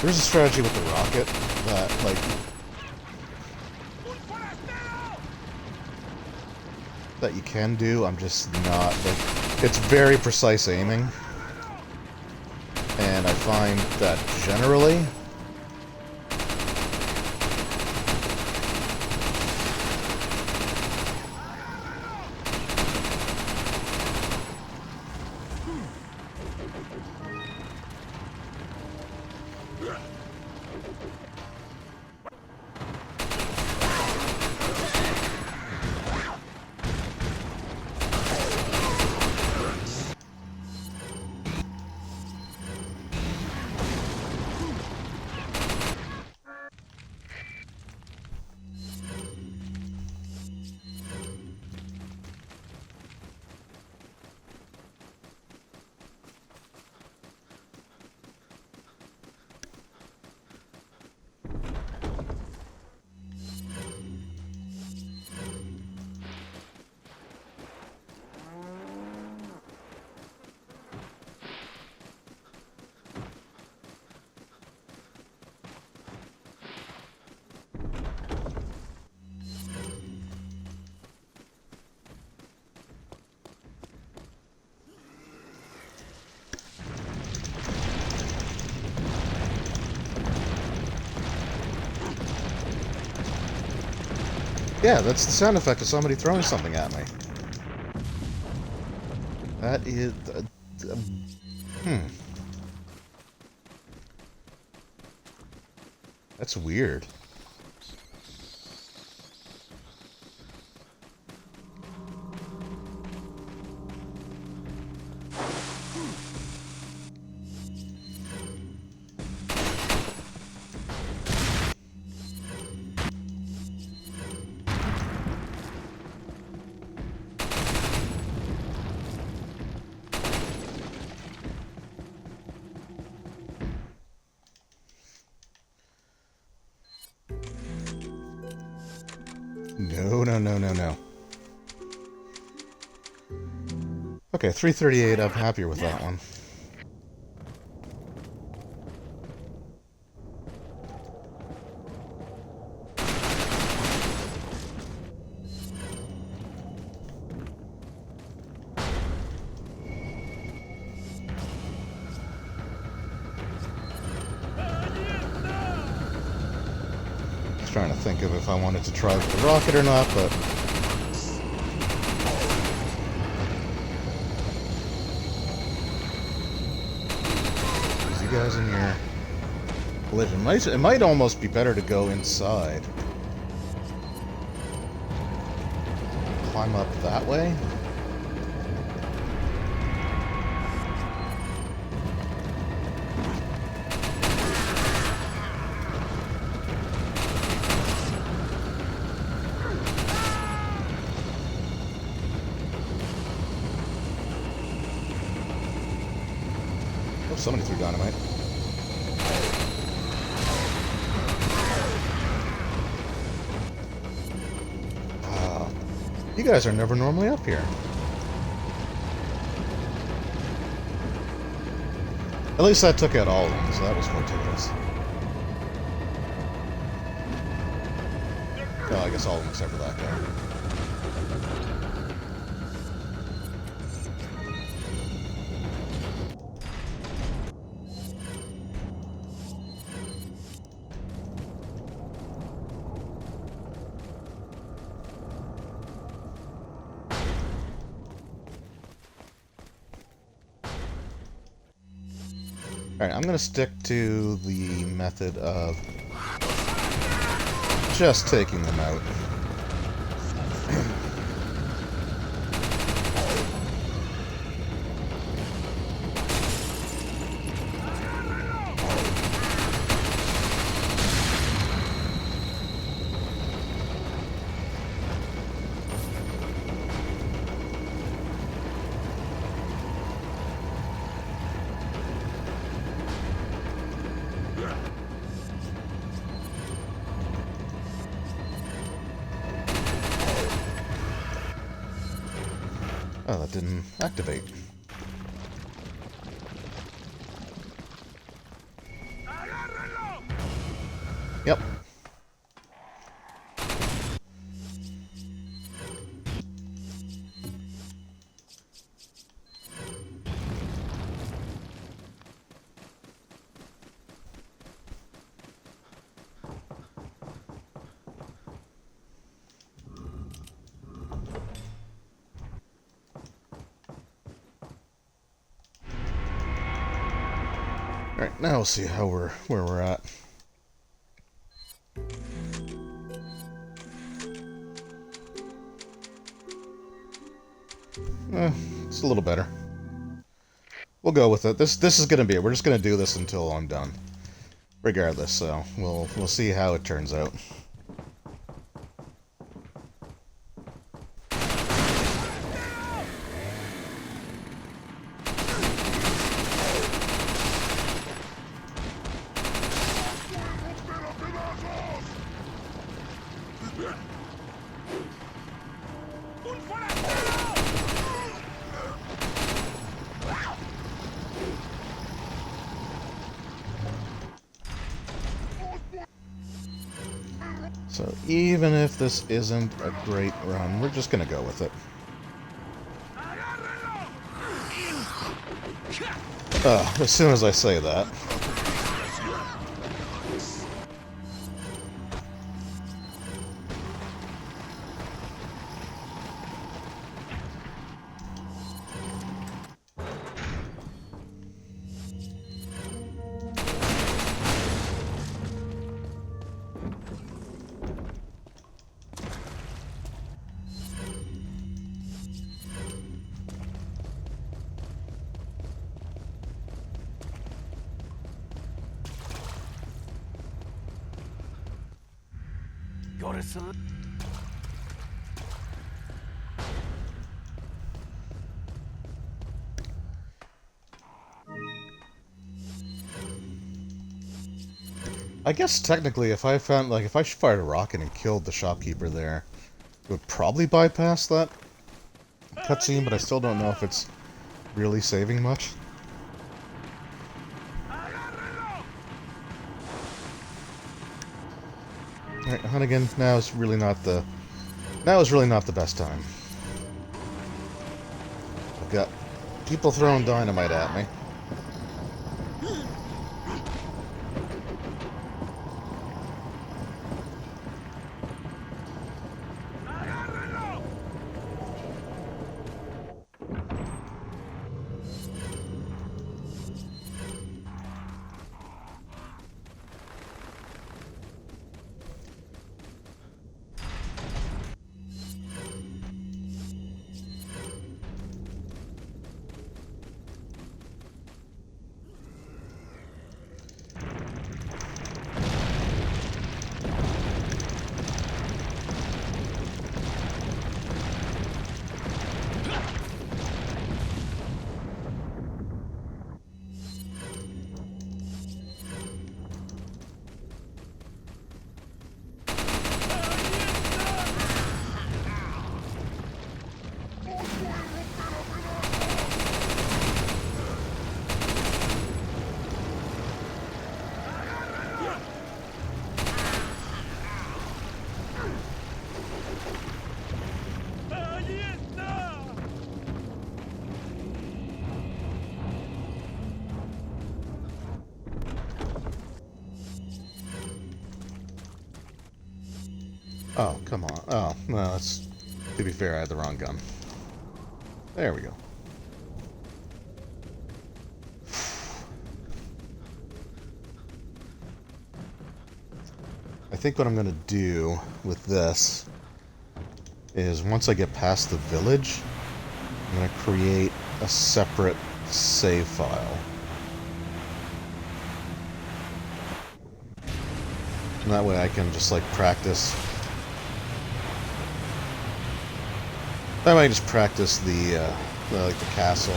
Speaker 1: There's a strategy with the rocket that, like, that you can do. I'm just not, like, it's very precise aiming, and I find that generally Yeah, that's the sound effect of somebody throwing something at me. That is... That's weird. No, no, no, no, no. Okay, 338, I'm happier with that one. Trying to think of if I wanted to try with the rocket or not, but... You guys in your collision. It might almost be better to go inside. Climb up that way? Oh, somebody threw dynamite. You guys are never normally up here. At least that took out all of them, so that was fortuitous. Well, I guess all of them except for that guy. Alright, I'm gonna stick to the method of just taking them out. Oh, that didn't activate. Yep. Alright, now we'll see how where we're at. It's a little better. We'll go with it. This is gonna be it. We're just gonna do this until I'm done. Regardless, so we'll see how it turns out. So even if this isn't a great run, we're just gonna go with it. As soon as I say that.
Speaker 2: Gotta select.
Speaker 1: I guess technically, if I found, like, if I fired a rocket and killed the shopkeeper there, it would probably bypass that cutscene, but I still don't know if it's really saving much. Alright, Hunnigan, now is really not the best time. I've got people throwing dynamite at me. Oh, come on. Oh, well, that's... To be fair, I had the wrong gun. There we go. I think what I'm going to do with this is once I get past the village, I'm going to create a separate save file. And that way I can just, like, practice... That way I just practice the like, the castle.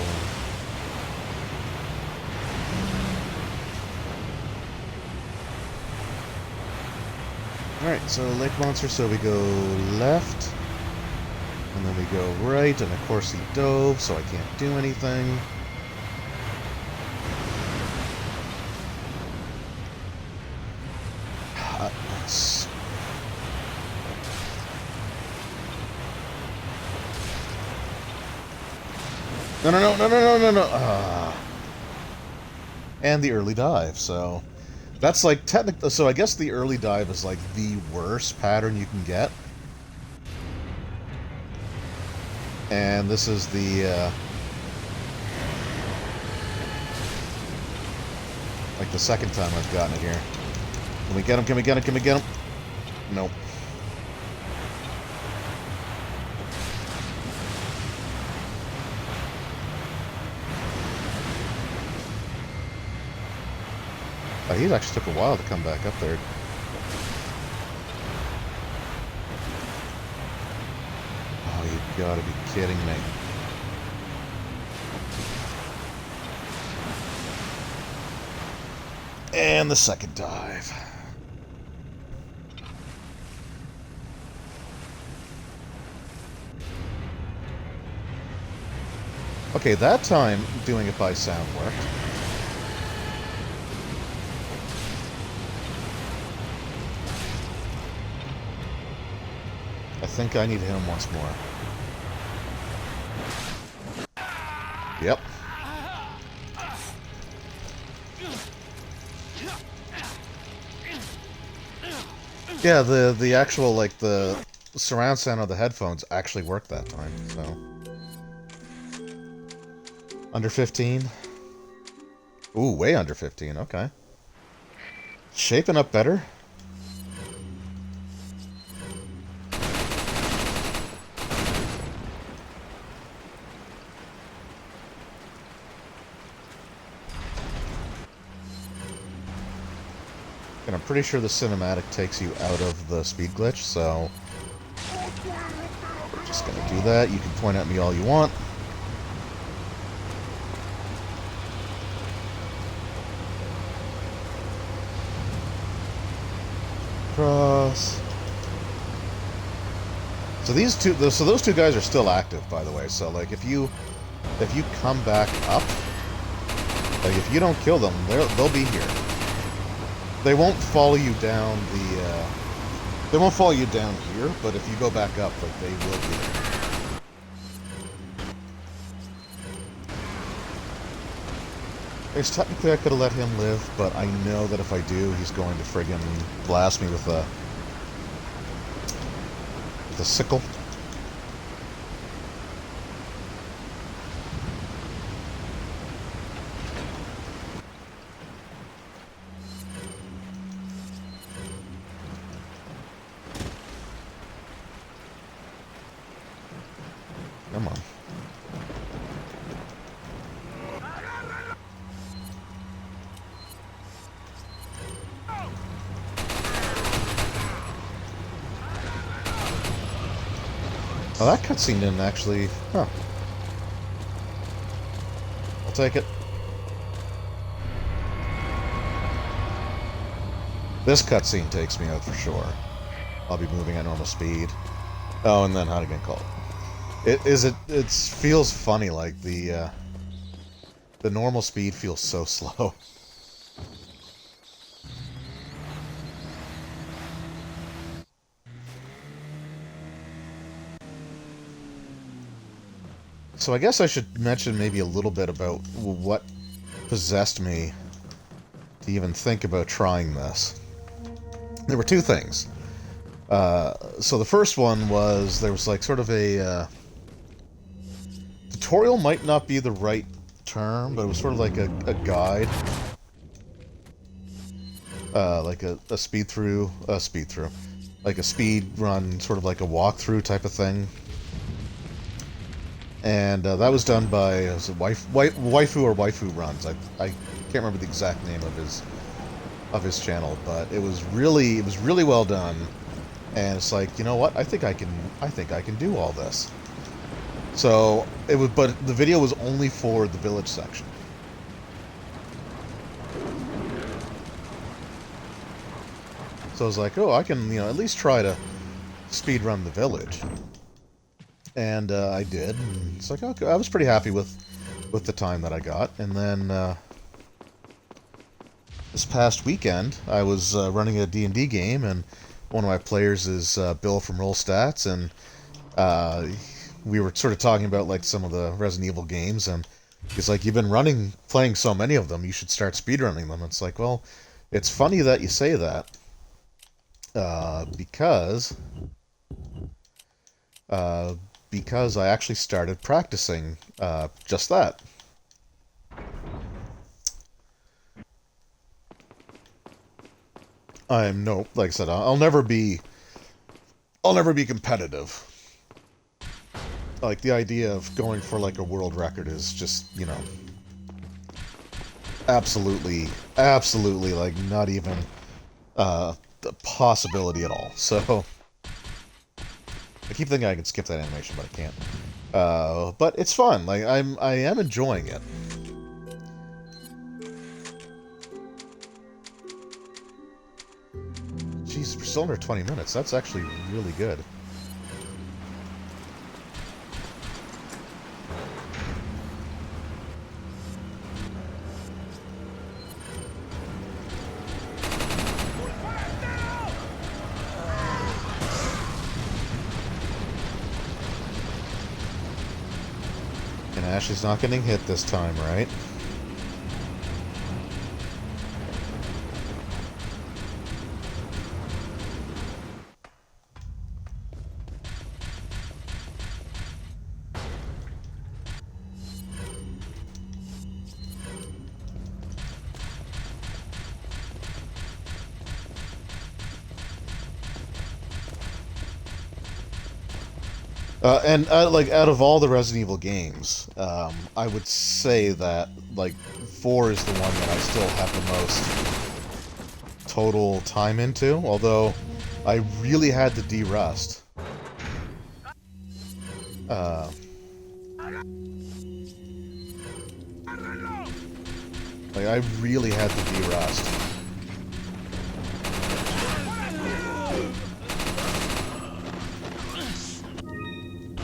Speaker 1: Alright, so lake monster, so we go left, and then we go right, and of course he dove, so I can't do anything. Hotness. No, no, no, no, no, no, no, no. And the early dive, so... That's like technically... So I guess the early dive is like the worst pattern you can get. And this is the... like the second time I've gotten it here. Can we get him? Can we get him? Can we get him? Nope. Oh, he actually took a while to come back up there. Oh, you gotta be kidding me. And the second dive. Okay, that time doing it by sound worked. I think I need to hit him once more. Yep. Yeah, the actual, like, the surround sound of the headphones actually worked that time, so... Under 15? Ooh, way under 15, okay. Shaping up better. And I'm pretty sure the cinematic takes you out of the speed glitch, so... Just gonna do that. You can point at me all you want. Cross. So those two guys are still active, by the way. So like, if you come back up, like if you don't kill them, they'll be here. They won't follow you down they won't follow you down here, but if you go back up, like they will be there. I guess technically I could have let him live, but I know that if I do, he's going to friggin' blast me with a sickle. Come on. Oh, that cutscene didn't actually... Huh. I'll take it. This cutscene takes me out for sure. I'll be moving at normal speed. Oh, and then how to get called. It feels funny, like the normal speed feels so slow. So I guess I should mention maybe a little bit about what possessed me to even think about trying this. There were two things. So the first one was, there was like sort of a... tutorial might not be the right term, but it was sort of like a guide. Like a speed through, like a speed run, sort of like a walkthrough type of thing. And that was done by was it Waifu or Waifu Runs. I can't remember the exact name of his channel, but it was really well done. And it's like, you know what? I think I can do all this. So it was, but the video was only for the village section. So I was like, oh, I can, at least try to speedrun the village. And I did. And it's like, okay, I was pretty happy with the time that I got. And then this past weekend, I was running a D&D game, and one of my players is Bill from Roll Stats, and we were sort of talking about like some of the Resident Evil games, and he's like, you've been playing so many of them, you should start speedrunning them. It's like, well, it's funny that you say that, because I actually started practicing just that. Like I said, I'll never be competitive. Like, the idea of going for like a world record is just, absolutely like not even the possibility at all. So I keep thinking I can skip that animation, but I can't. But it's fun. Like, I am enjoying it. Jeez, we're still under 20 minutes. That's actually really good. Ashley's not getting hit this time, right? And like, out of all the Resident Evil games, I would say that like 4 is the one that I still have the most total time into, although I really had to de-rust. Like, I really had to de-rust.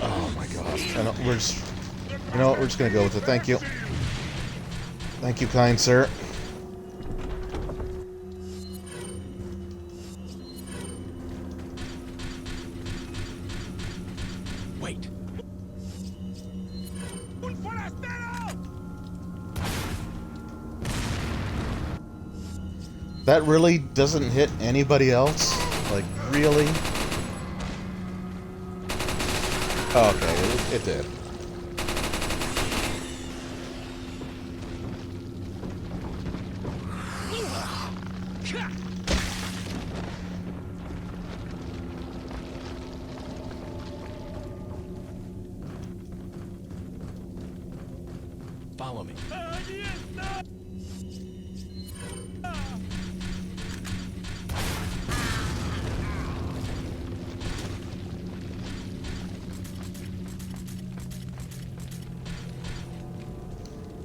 Speaker 1: Oh my gosh. I know, we're just... You know what, we're just gonna go with it. Thank you. Thank you, kind sir.
Speaker 2: Wait.
Speaker 1: That really doesn't hit anybody else? Like, really? Oh, okay, it did.
Speaker 2: Follow me.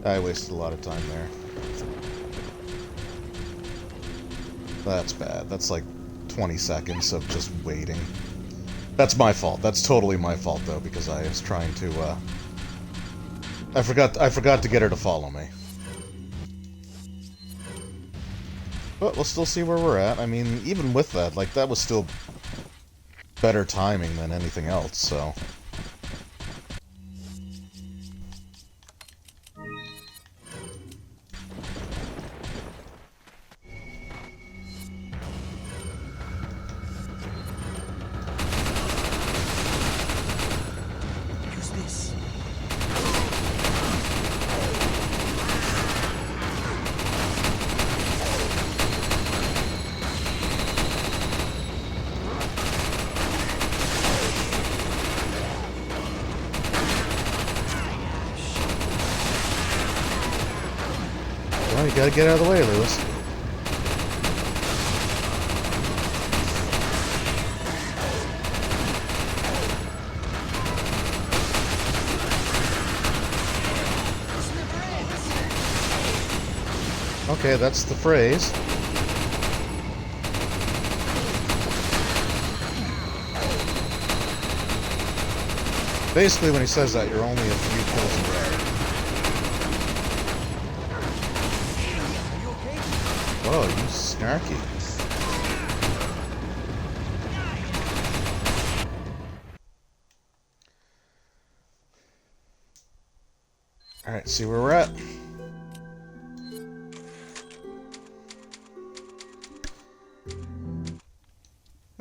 Speaker 1: I wasted a lot of time there. That's bad. That's like 20 seconds of just waiting. That's my fault. That's totally my fault, though, because I was trying to, I forgot to get her to follow me. But we'll still see where we're at. I mean, even with that, like, that was still better timing than anything else, so...
Speaker 2: Use this.
Speaker 1: Well, you gotta get out of the way, Lewis. Okay, that's the phrase. Basically, when he says that, you're only a few kills away. Whoa, you snarky. Alright, see where we're at.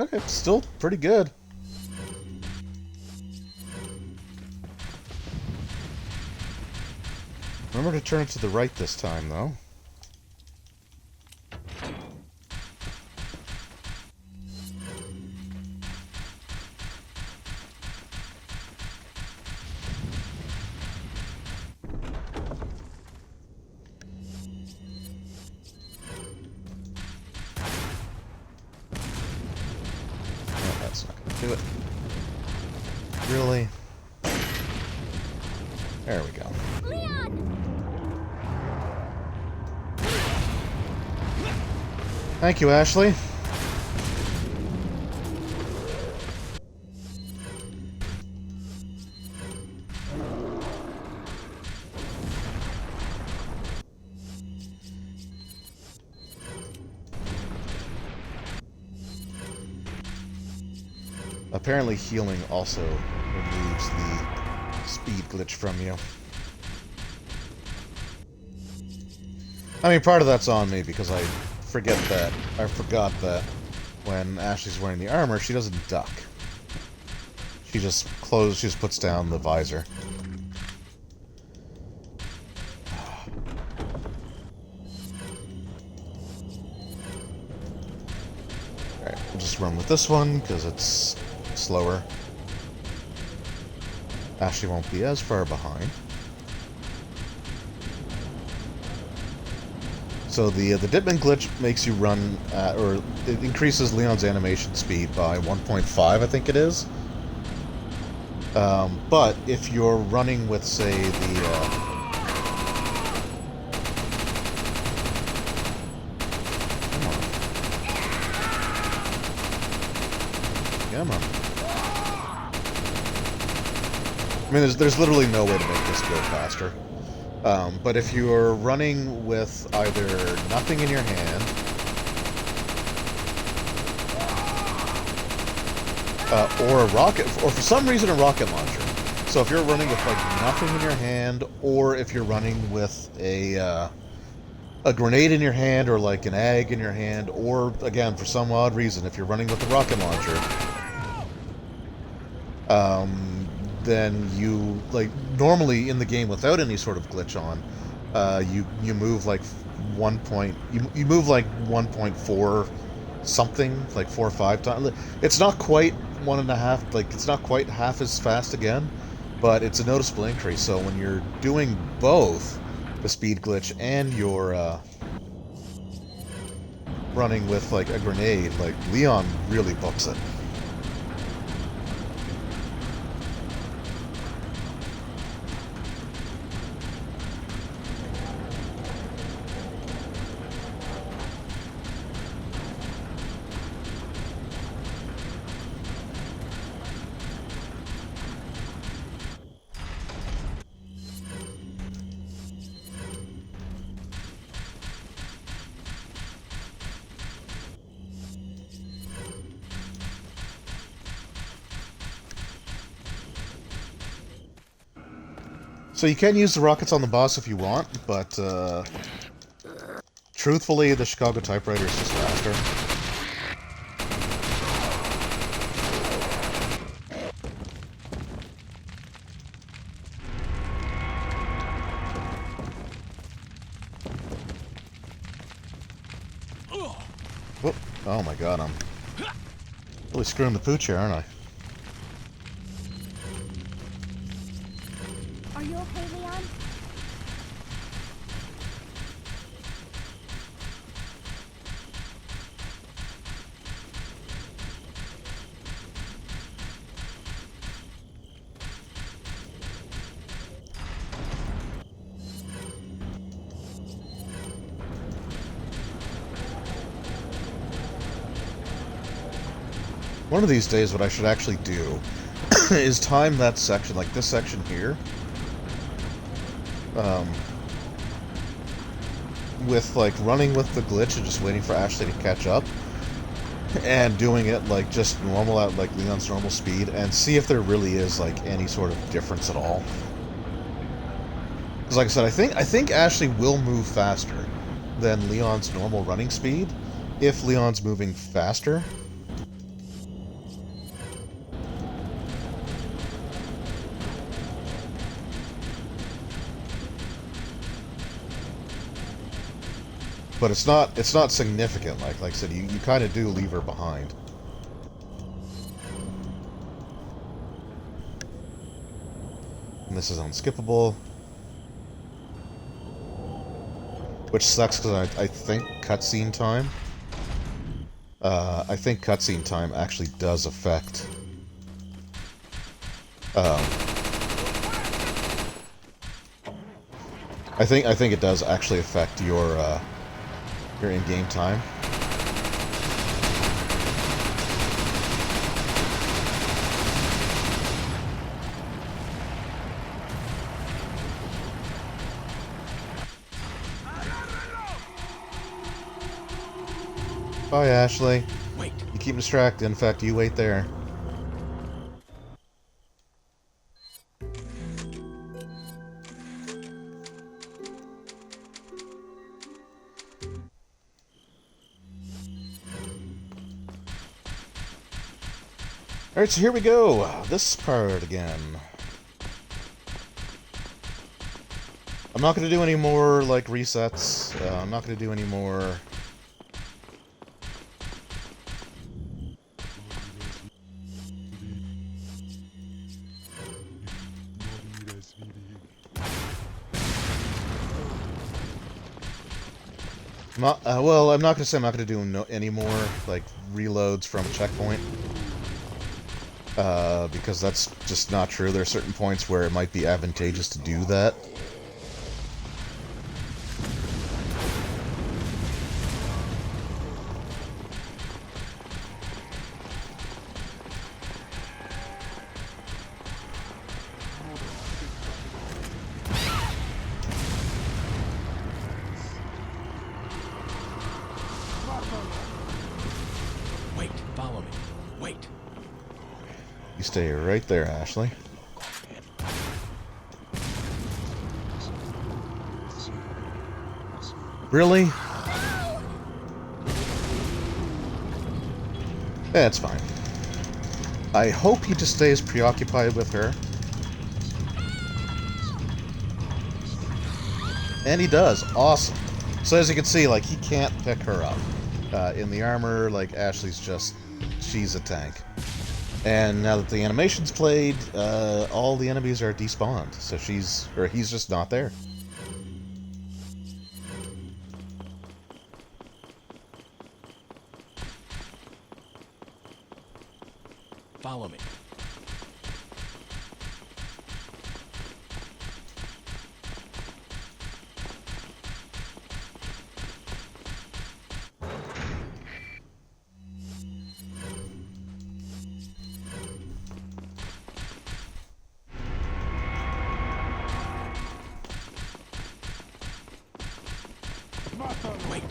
Speaker 1: Okay, still pretty good. Remember to turn it to the right this time, though. No, that's not gonna do it. Really? There we go. Thank you, Ashley. Apparently healing also removes the speed glitch from you. I mean, part of that's on me because I forgot that when Ashley's wearing the armor, she doesn't duck. She just puts down the visor. Alright, we'll just run with this one because it's slower. Ashley won't be as far behind. So the Ditman glitch makes you run, or it increases Leon's animation speed by 1.5, I think it is. But if you're running with, say, the... Come on. I mean, there's literally no way to make this go faster. But if you're running with either nothing in your hand, or a rocket, or for some reason a rocket launcher. So if you're running with like nothing in your hand, or if you're running with a grenade in your hand, or like an egg in your hand, or again for some odd reason if you're running with a rocket launcher, then you, like, normally in the game without any sort of glitch on, you move like you move like 1.4 something, like 4 or 5 times. It's not quite 1.5, like it's not quite half as fast again, but it's a noticeable increase. So when you're doing both the speed glitch and you're running with like a grenade, like Leon really books it. So you can use the rockets on the boss if you want, but truthfully, the Chicago typewriter is just faster. Whoop. Oh my god, I'm really screwing the pooch here, aren't I?
Speaker 3: Are you okay, Leon?
Speaker 1: One of these days, what I should actually do is time that section, like this section here, with like running with the glitch and just waiting for Ashley to catch up, and doing it like just normal at like Leon's normal speed, and see if there really is like any sort of difference at all. Because like I said, I think Ashley will move faster than Leon's normal running speed if Leon's moving faster. But it's not significant. Like I said, you kind of do leave her behind. And this is unskippable, which sucks because I think cutscene time. I think cutscene time actually does affect. I think it does actually affect your in-game time. Bye, Ashley.
Speaker 2: Wait.
Speaker 1: You keep distracted. In fact, you wait there. Alright, so here we go. This part again. I'm not going to do any more, like, resets. I'm not going to do any more... Well, I'm not gonna say I'm not gonna do any more like reloads from checkpoint, because that's just not true. There are certain points where it might be advantageous to do that.
Speaker 2: Wait, follow me. Wait.
Speaker 1: You stay right there, Ashley. Really? That's fine. I hope he just stays preoccupied with her. And he does. Awesome. So as you can see, like, he can't pick her up. In the armor, like, Ashley's just... she's a tank. And now that the animation's played, all the enemies are despawned. So he's just not there.
Speaker 2: Follow me. Wait.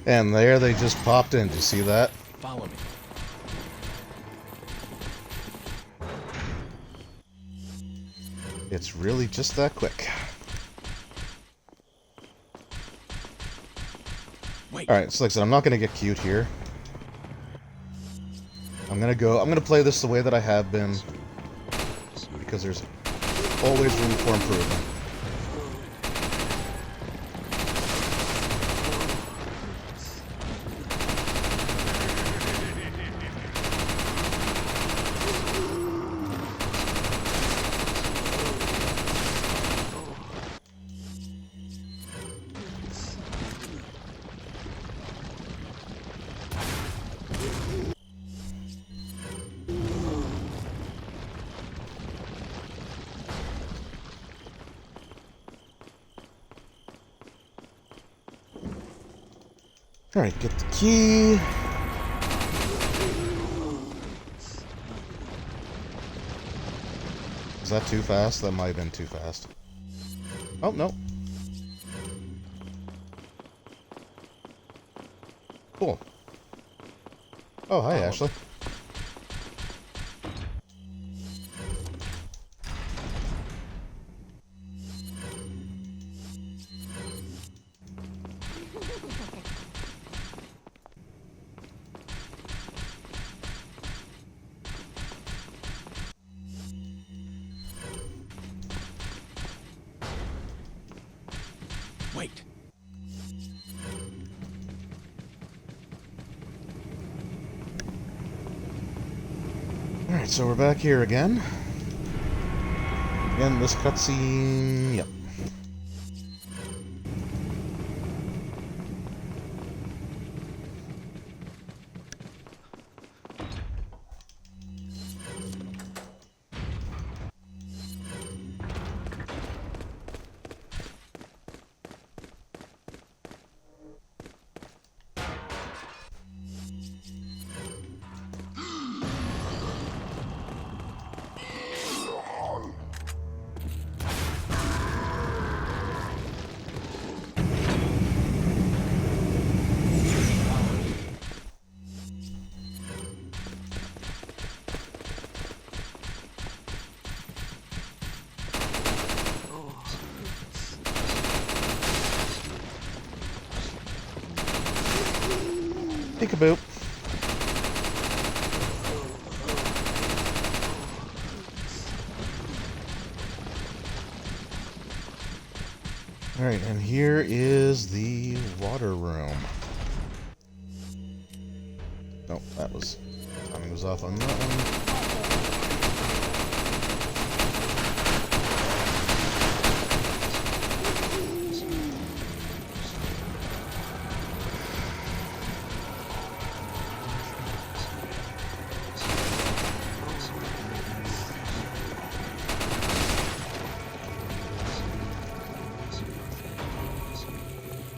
Speaker 1: And there they just popped in. Did you see that?
Speaker 2: Follow me.
Speaker 1: It's really just that quick.
Speaker 2: Wait.
Speaker 1: Alright, so like I said, I'm not going to get cute here. I'm going to play this the way that I have been. Because there's always room for improvement. Alright, get the key. Is that too fast? That might have been too fast. Oh, no. Cool. Oh, hi, Ashley.
Speaker 2: Wait.
Speaker 1: Alright, so we're back here again. Again, this cutscene... Yep. Peekaboo. Alright, and here is the water room. Nope, that was... timing was off on that one.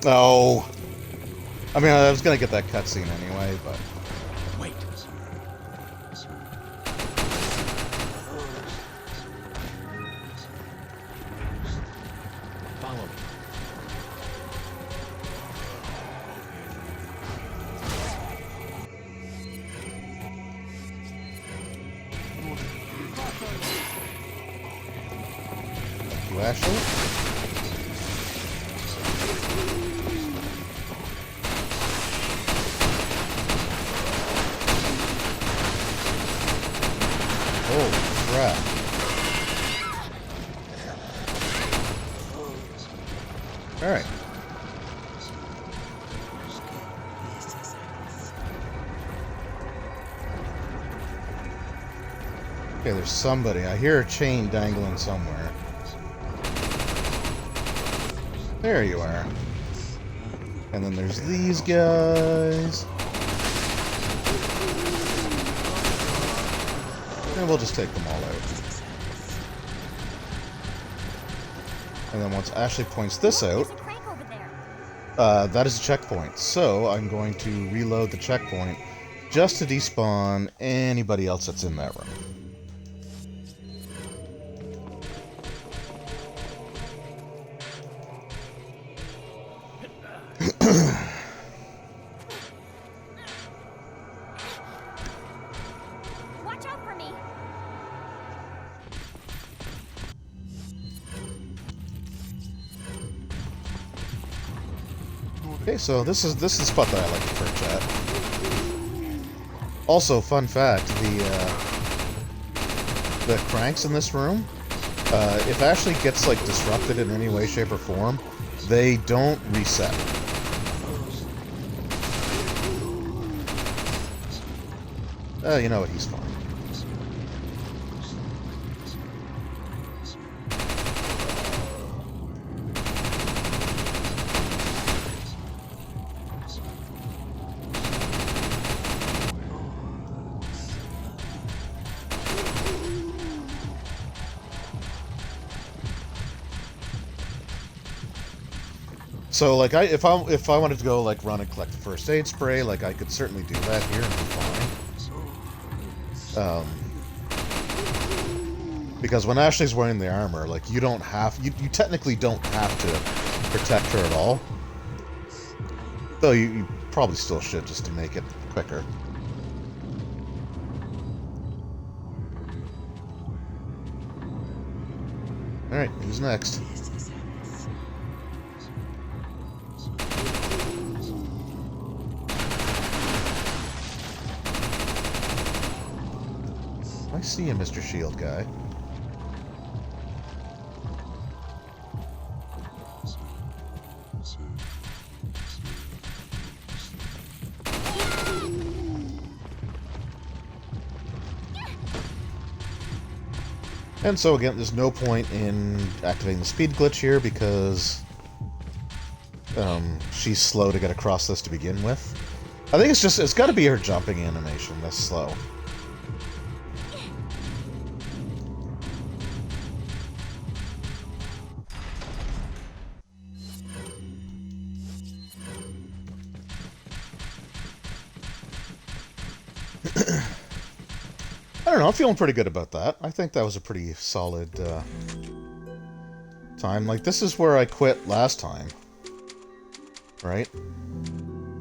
Speaker 1: Oh! I mean, I was gonna get that cutscene anyway, but...
Speaker 2: Wait. Follow me.
Speaker 1: You Ashley? Holy crap. Alright. Okay, there's somebody. I hear a chain dangling somewhere. There you are. And then there's these guys. And we'll just take them all out. And then once Ashley points this out,
Speaker 3: There's a crank over there.
Speaker 1: that is a checkpoint. So I'm going to reload the checkpoint just to despawn anybody else that's in that room.
Speaker 3: Watch out for me.
Speaker 1: Okay, so this is the spot that I like to perch at. Also, fun fact: the cranks in this room, if Ashley gets like disrupted in any way, shape, or form, they don't reset. You know what? He's fine. So, like, if I wanted to go like run and collect the first aid spray, like I could certainly do that here and be fine. Because when Ashley's wearing the armor, like you technically don't have to protect her at all. Though you probably still should, just to make it quicker. Alright, who's next? I see you, Mr. Shield guy. And so again, there's no point in activating the speed glitch here because she's slow to get across this to begin with. I think it's got to be her jumping animation that's slow. I don't know, I'm feeling pretty good about that. I think that was a pretty solid time. Like, this is where I quit last time. Right?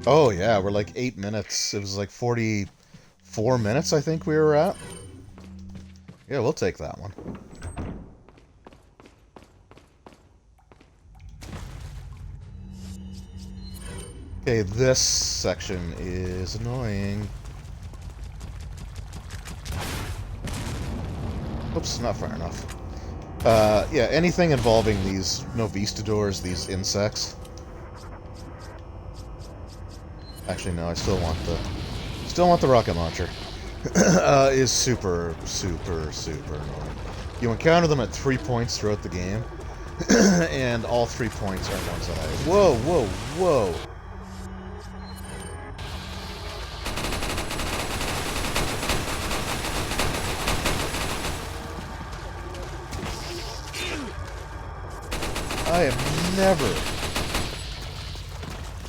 Speaker 1: Oh, yeah, we're like 8 minutes. It was like 44 minutes, I think we were at. Yeah, we'll take that one. Okay, this section is annoying. Oops, not far enough. Yeah, anything involving these Novistadors, these insects. Actually, no, I still want the rocket launcher. Is super, super, super annoying. You encounter them at 3 points throughout the game, and all 3 points are ones that I... Whoa, whoa, whoa!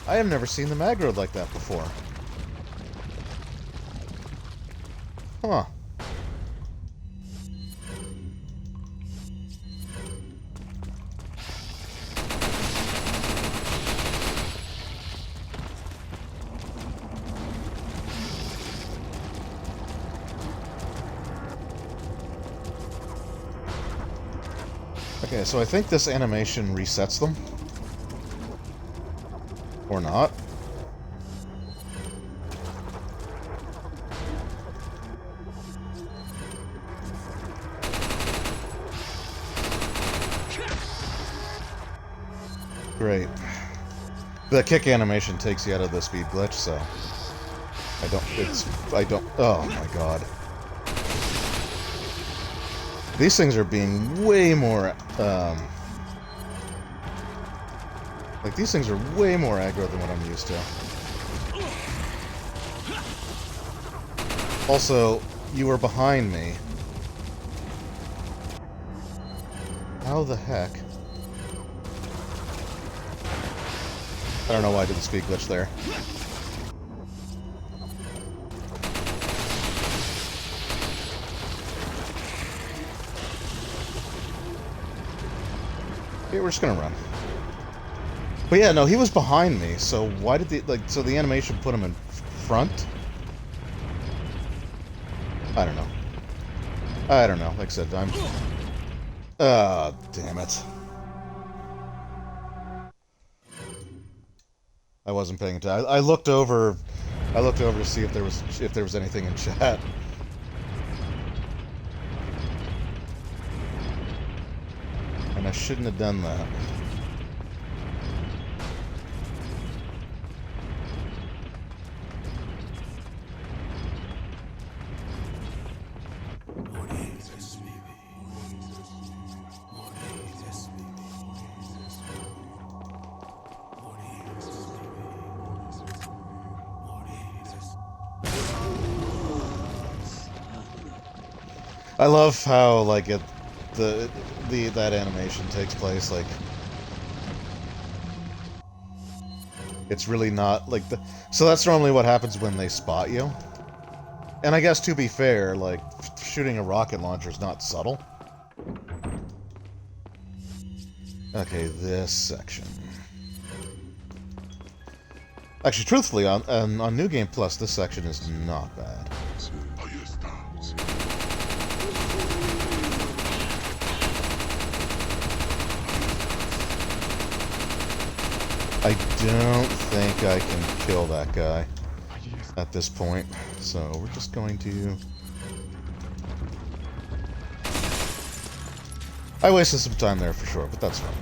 Speaker 1: I have never seen them aggroed like that before. Huh. Okay, so I think this animation resets them. Or not. Great. The kick animation takes you out of the speed glitch, so... oh my god. These things are being way more, like, these things are way more aggro than what I'm used to. Also, you were behind me. How the heck? I don't know why I did the speed glitch there. Okay, we're just gonna run. But yeah, no, he was behind me, so why did so the animation put him in front? I don't know. I don't know. Like I said, damn it. I wasn't paying attention. I looked over to see if there was anything in chat. And I shouldn't have done that. I love how, like, that animation takes place, like, it's really not, like, so that's normally what happens when they spot you. And I guess, to be fair, like, shooting a rocket launcher is not subtle. Okay, this section. Actually, truthfully, on New Game Plus, this section is not bad. I don't think I can kill that guy at this point, so we're just going to... I wasted some time there for sure, but that's fine.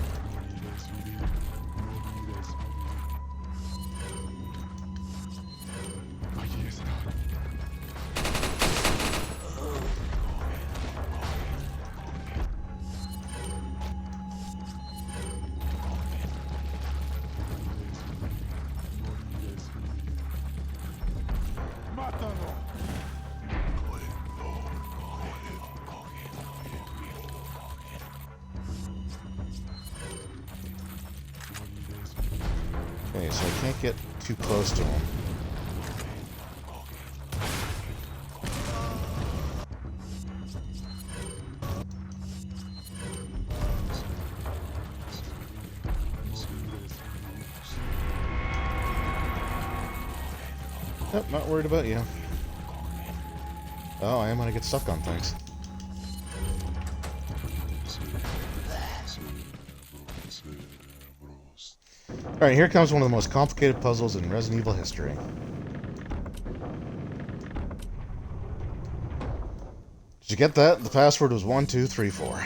Speaker 1: Okay, so I can't get too close to him. Nope, not worried about you. Oh, I am gonna get stuck on things. Alright, here comes one of the most complicated puzzles in Resident Evil history. Did you get that? The password was 1234.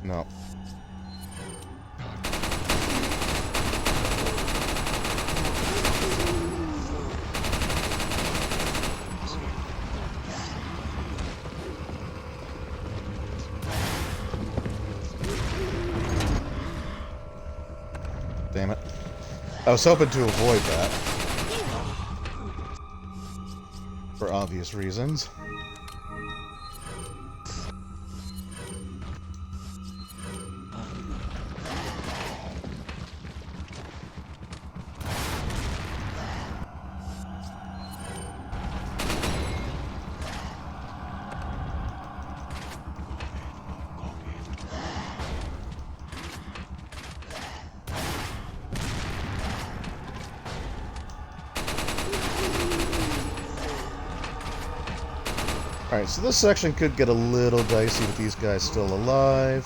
Speaker 1: No. Damn it. I was hoping to avoid that. For obvious reasons. Alright, so this section could get a little dicey with these guys still alive.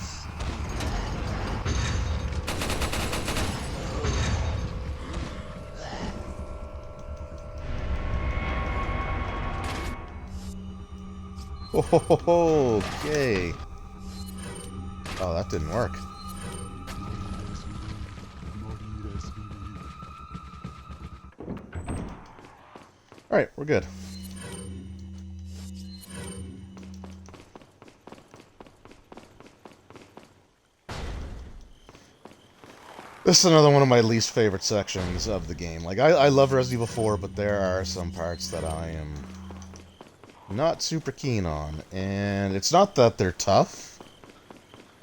Speaker 1: Oh, okay. Oh, that didn't work. Alright, we're good. This is another one of my least favorite sections of the game. Like, I love Resident Evil 4, but there are some parts that I am not super keen on. And it's not that they're tough.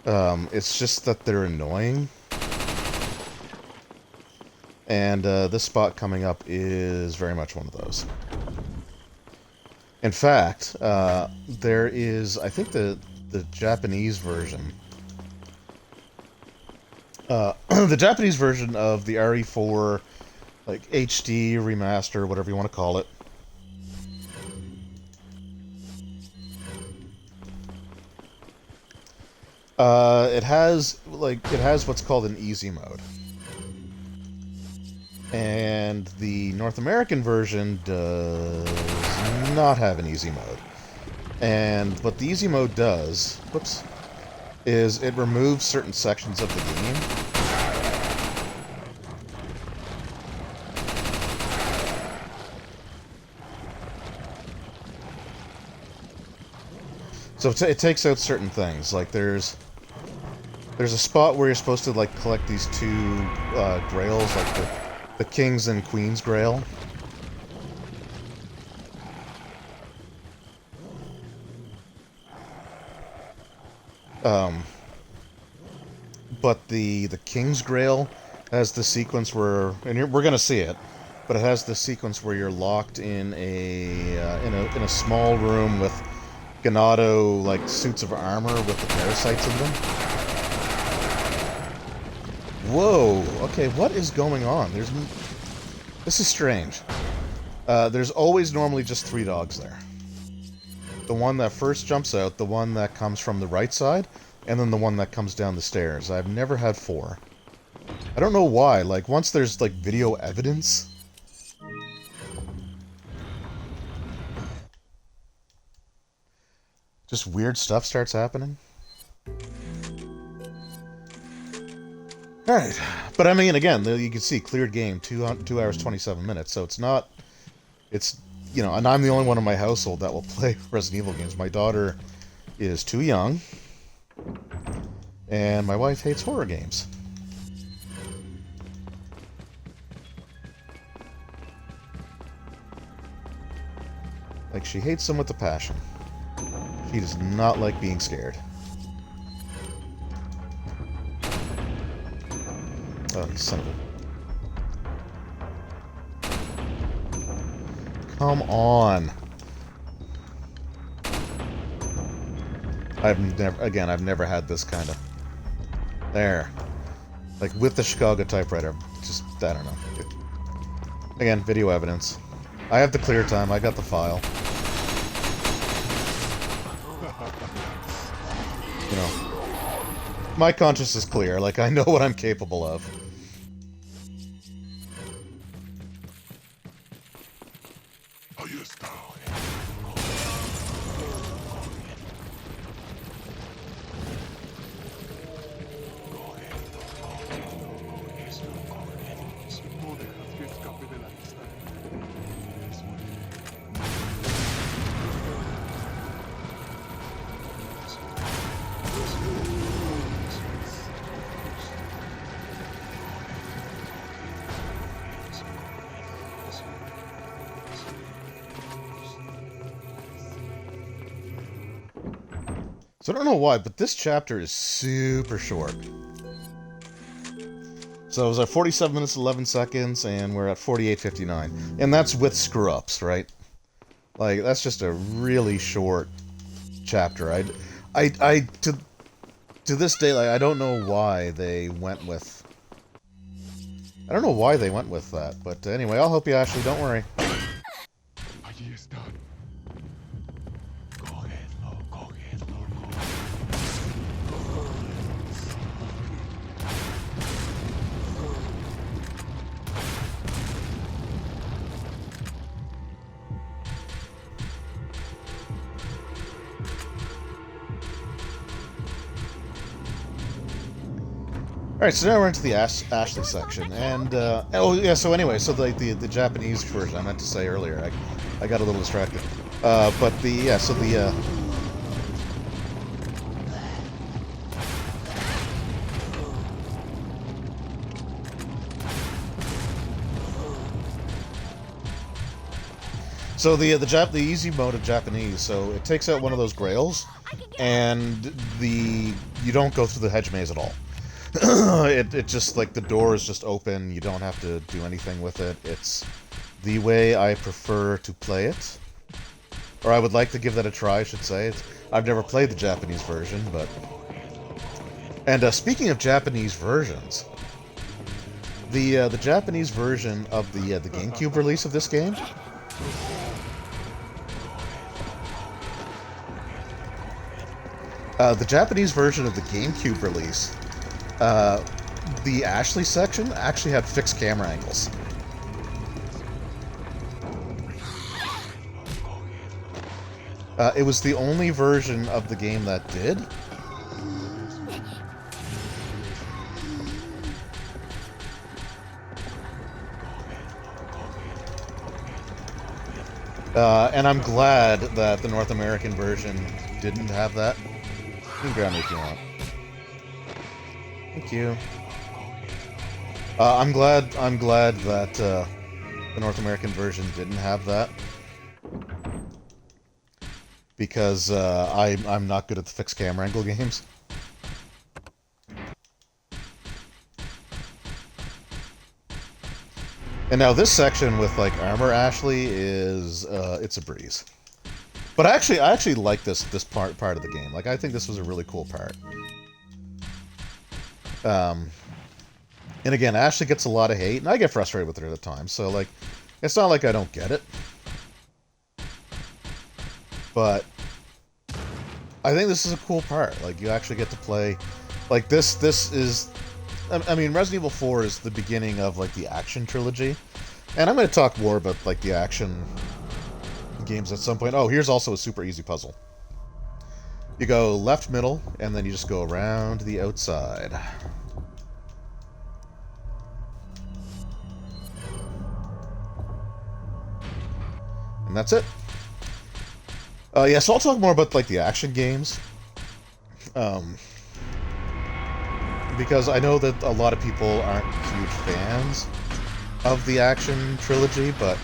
Speaker 1: It's just that they're annoying. And this spot coming up is very much one of those. In fact, there is, I think the Japanese version. The Japanese version of the RE4, like, HD, remaster, whatever you want to call it. It has what's called an easy mode. And the North American version does not have an easy mode. And what the easy mode does, whoops, is it removes certain sections of the game. So it takes out certain things, like there's a spot where you're supposed to like collect these two grails, like the King's and Queen's Grail. But the King's Grail has the sequence where, and we're gonna see it, but it has the sequence where you're locked in a small room with Ganado like suits of armor with the parasites in them. Whoa. Okay, what is going on? This is strange. There's always normally just 3 dogs there. The one that first jumps out, the one that comes from the right side, and then the one that comes down the stairs. I've never had 4. I don't know why. Like, once there's, like, video evidence, just weird stuff starts happening. Alright. But, I mean, again, you can see, cleared game, 2 hours, 27 minutes, so it's not... It's, you know, and I'm the only one in my household that will play Resident Evil games. My daughter is too young, and my wife hates horror games. Like, she hates them with a passion. She does not like being scared. Oh, you son of a... Come on. I've never had this kind of... There. Like, with the Chicago typewriter. Just, I don't know. Again, video evidence. I have the clear time. I got the file. you know, my conscience is clear. Like, I know what I'm capable of. So I don't know why, but this chapter is super short. So it was at 47 minutes 11 seconds, and we're at 48:59, and that's with screw-ups, right? Like, that's just a really short chapter. To this day, like, I don't know why they went with. I don't know why they went with that, but anyway, I'll help you, Ashley. Don't worry. Alright, so now we're into the Ashley section, and, oh yeah, so anyway, so the Japanese version, I meant to say earlier, I got a little distracted. But the, yeah, so the, So the easy mode of Japanese, so it takes out one of those grails, and you don't go through the hedge maze at all. It just, like, the door is just open, you don't have to do anything with it. It's the way I prefer to play it. Or I would like to give that a try, I should say. I've never played the Japanese version, but... And speaking of Japanese versions, the Japanese version of the GameCube release of this game... the Japanese version of the GameCube release... the Ashley section actually had fixed camera angles. It was the only version of the game that did. And I'm glad that the North American version didn't have that. You can grab me if you want. Thank you. I'm glad that the North American version didn't have that, because I'm not good at the fixed camera angle games. And now this section with, like, armor Ashley is it's a breeze. But I actually like this part of the game. Like, I think this was a really cool part. And again, Ashley gets a lot of hate, and I get frustrated with her at times, so, like, it's not like I don't get it. But I think this is a cool part. Like, you actually get to play... Like, this is... I mean, Resident Evil 4 is the beginning of, like, the action trilogy. And I'm going to talk more about, like, the action games at some point. Oh, here's also a super easy puzzle. You go left, middle, and then you just go around the outside. And that's it. Yeah, so I'll talk more about, like, the action games. Because I know that a lot of people aren't huge fans of the action trilogy, but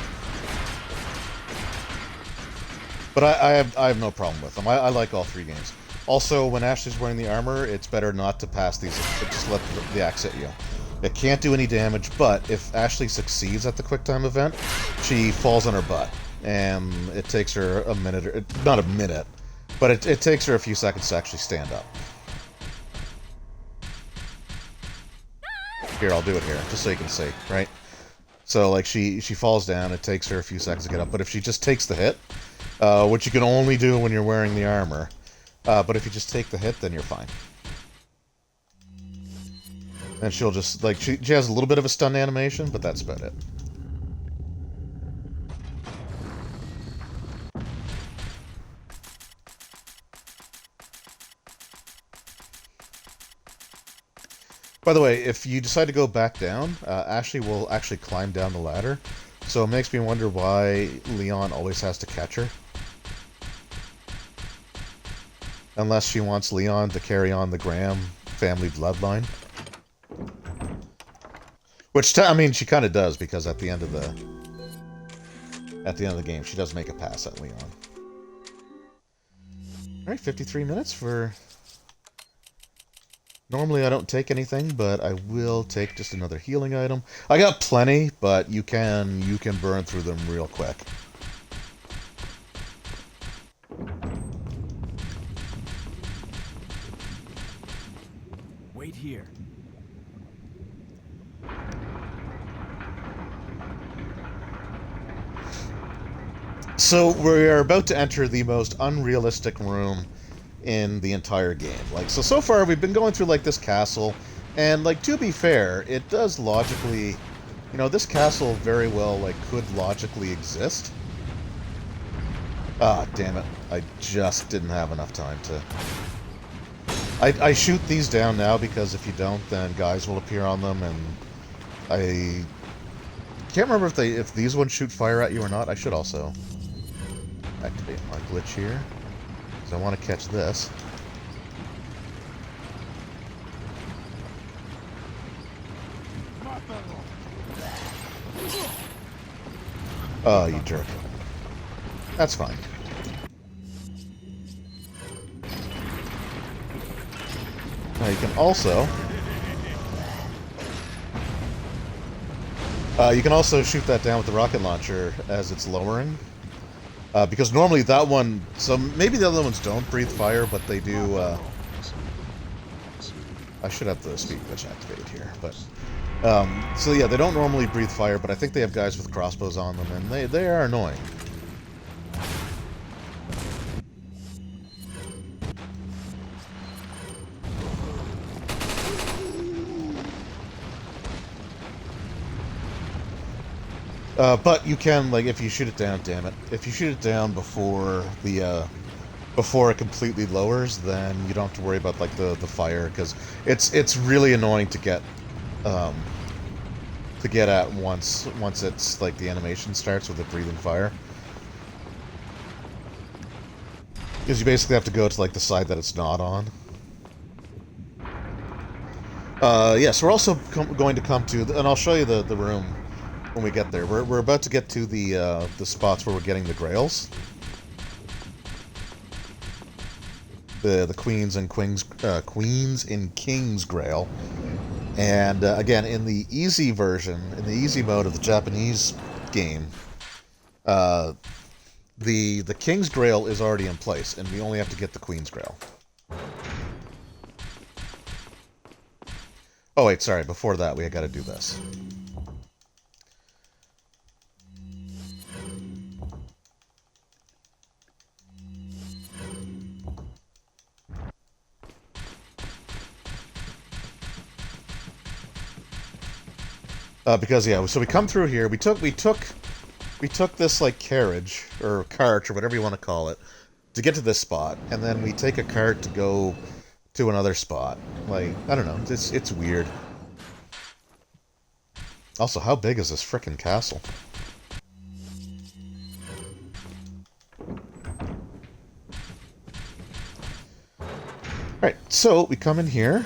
Speaker 1: I have no problem with them. I like all three games. Also, when Ashley's wearing the armor, it's better not to pass these. Just let the axe hit you. It can't do any damage, but if Ashley succeeds at the QuickTime event, she falls on her butt. And it takes her a minute, or not a minute, but it takes her a few seconds to actually stand up. Here, I'll do it here, just so you can see, right? So, like, she falls down, it takes her a few seconds to get up, but if she just takes the hit, which you can only do when you're wearing the armor, But if you just take the hit, then you're fine. And she'll just, like, she has a little bit of a stun animation, but that's about it. By the way, if you decide to go back down, Ashley will actually climb down the ladder. So it makes me wonder why Leon always has to catch her. Unless she wants Leon to carry on the Graham family bloodline. Which, I mean, she kind of does, because at the end of the game, she does make a pass at Leon. Alright, 53 minutes for... Normally I don't take anything, but I will take just another healing item. I got plenty, but you can burn through them real quick.
Speaker 2: Wait here.
Speaker 1: So we are about to enter the most unrealistic room in the entire game. Like, so far we've been going through, like, this castle, and, like, to be fair, it does logically, you know, this castle very well, like, could logically exist. Ah, damn it. I just didn't have enough time to... I shoot these down now, because if you don't, then guys will appear on them, and I can't remember if these ones shoot fire at you or not. I should also activate my glitch here. So I want to catch this. Oh, you jerk. That's fine. Now you can also shoot that down with the rocket launcher as it's lowering. Because normally that one... So maybe the other ones don't breathe fire, but they do... I should have the speed glitch activated here, but... so yeah, they don't normally breathe fire, but I think they have guys with crossbows on them, and they are annoying. But you can, like, if you shoot it down, damn it. If you shoot it down before it completely lowers, then you don't have to worry about, like, the fire, because it's really annoying to get at once it's, like, the animation starts with it breathing fire. Because you basically have to go to, like, the side that it's not on. Yes, we're also going to come to, and I'll show you the room when we get there. We're about to get to the spots where we're getting the grails. The Queens and Kings Grail. And again, in the easy version, in the easy mode of the Japanese game, the King's Grail is already in place, and we only have to get the Queen's Grail. Oh wait, sorry, before that we gotta do this. Because yeah, so we come through here. We took this, like, carriage or cart or whatever you want to call it to get to this spot, and then we take a cart to go to another spot. Like, I don't know, it's weird. Also, how big is this frickin' castle? Right, so we come in here.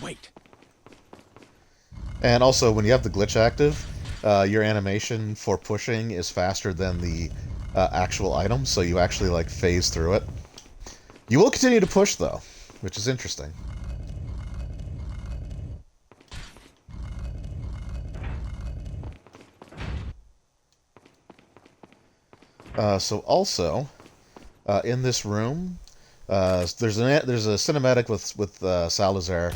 Speaker 2: Wait.
Speaker 1: And also, when you have the glitch active, your animation for pushing is faster than the actual item, so you actually, like, phase through it. You will continue to push, though, which is interesting. So also, in this room, there's a cinematic with Salazar,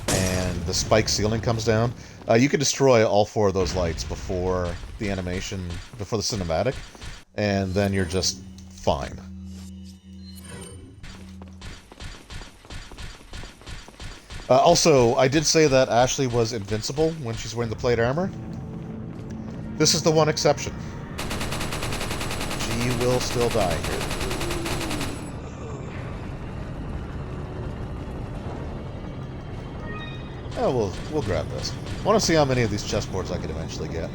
Speaker 1: and the spike ceiling comes down, you can destroy all 4 of those lights before the animation, before the cinematic, and then you're just fine. Also, I did say that Ashley was invincible when she's wearing the plate armor. This is the one exception. She will still die here. Oh, we'll grab this. I want to see how many of these chessboards I can eventually get.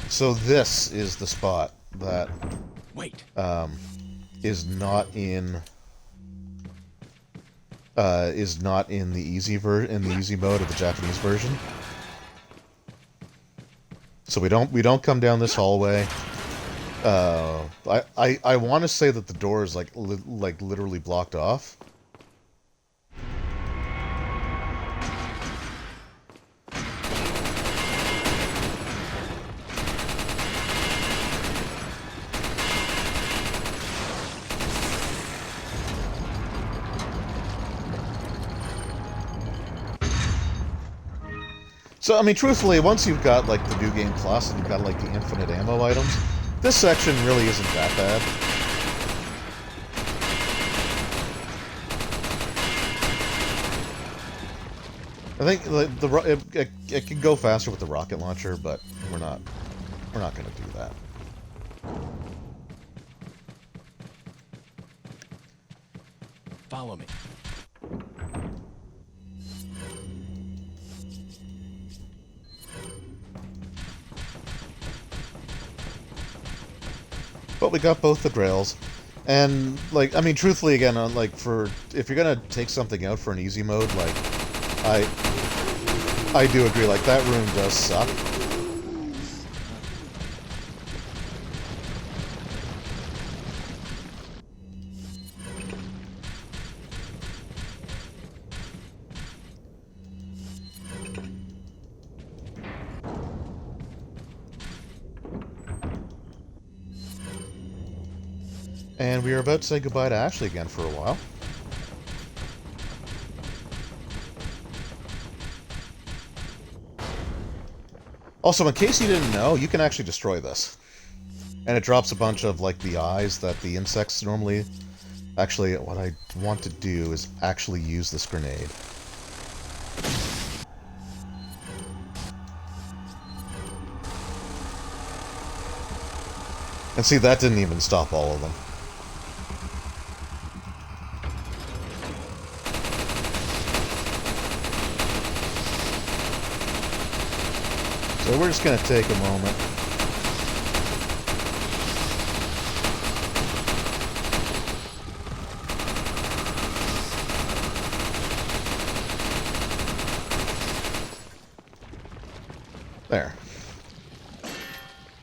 Speaker 1: So this is the spot that
Speaker 2: Wait.
Speaker 1: is not in the easy mode of the Japanese version. So we don't come down this hallway. I want to say that the door is like literally blocked off. So, I mean, truthfully, once you've got, like, the New Game Plus and you've got, like, the infinite ammo items, this section really isn't that bad. I think like, it can go faster with the rocket launcher, but we're not going to do that.
Speaker 2: Follow me.
Speaker 1: But we got both the grails, and like, I mean, truthfully, again, like, if you're gonna take something out for an easy mode, like, I do agree, like, that room does suck. And we are about to say goodbye to Ashley again for a while. Also, in case you didn't know, you can actually destroy this. And it drops a bunch of, like, the eyes that the insects normally... Actually, what I want to do is actually use this grenade. And see, that didn't even stop all of them. So we're just going to take a moment. There.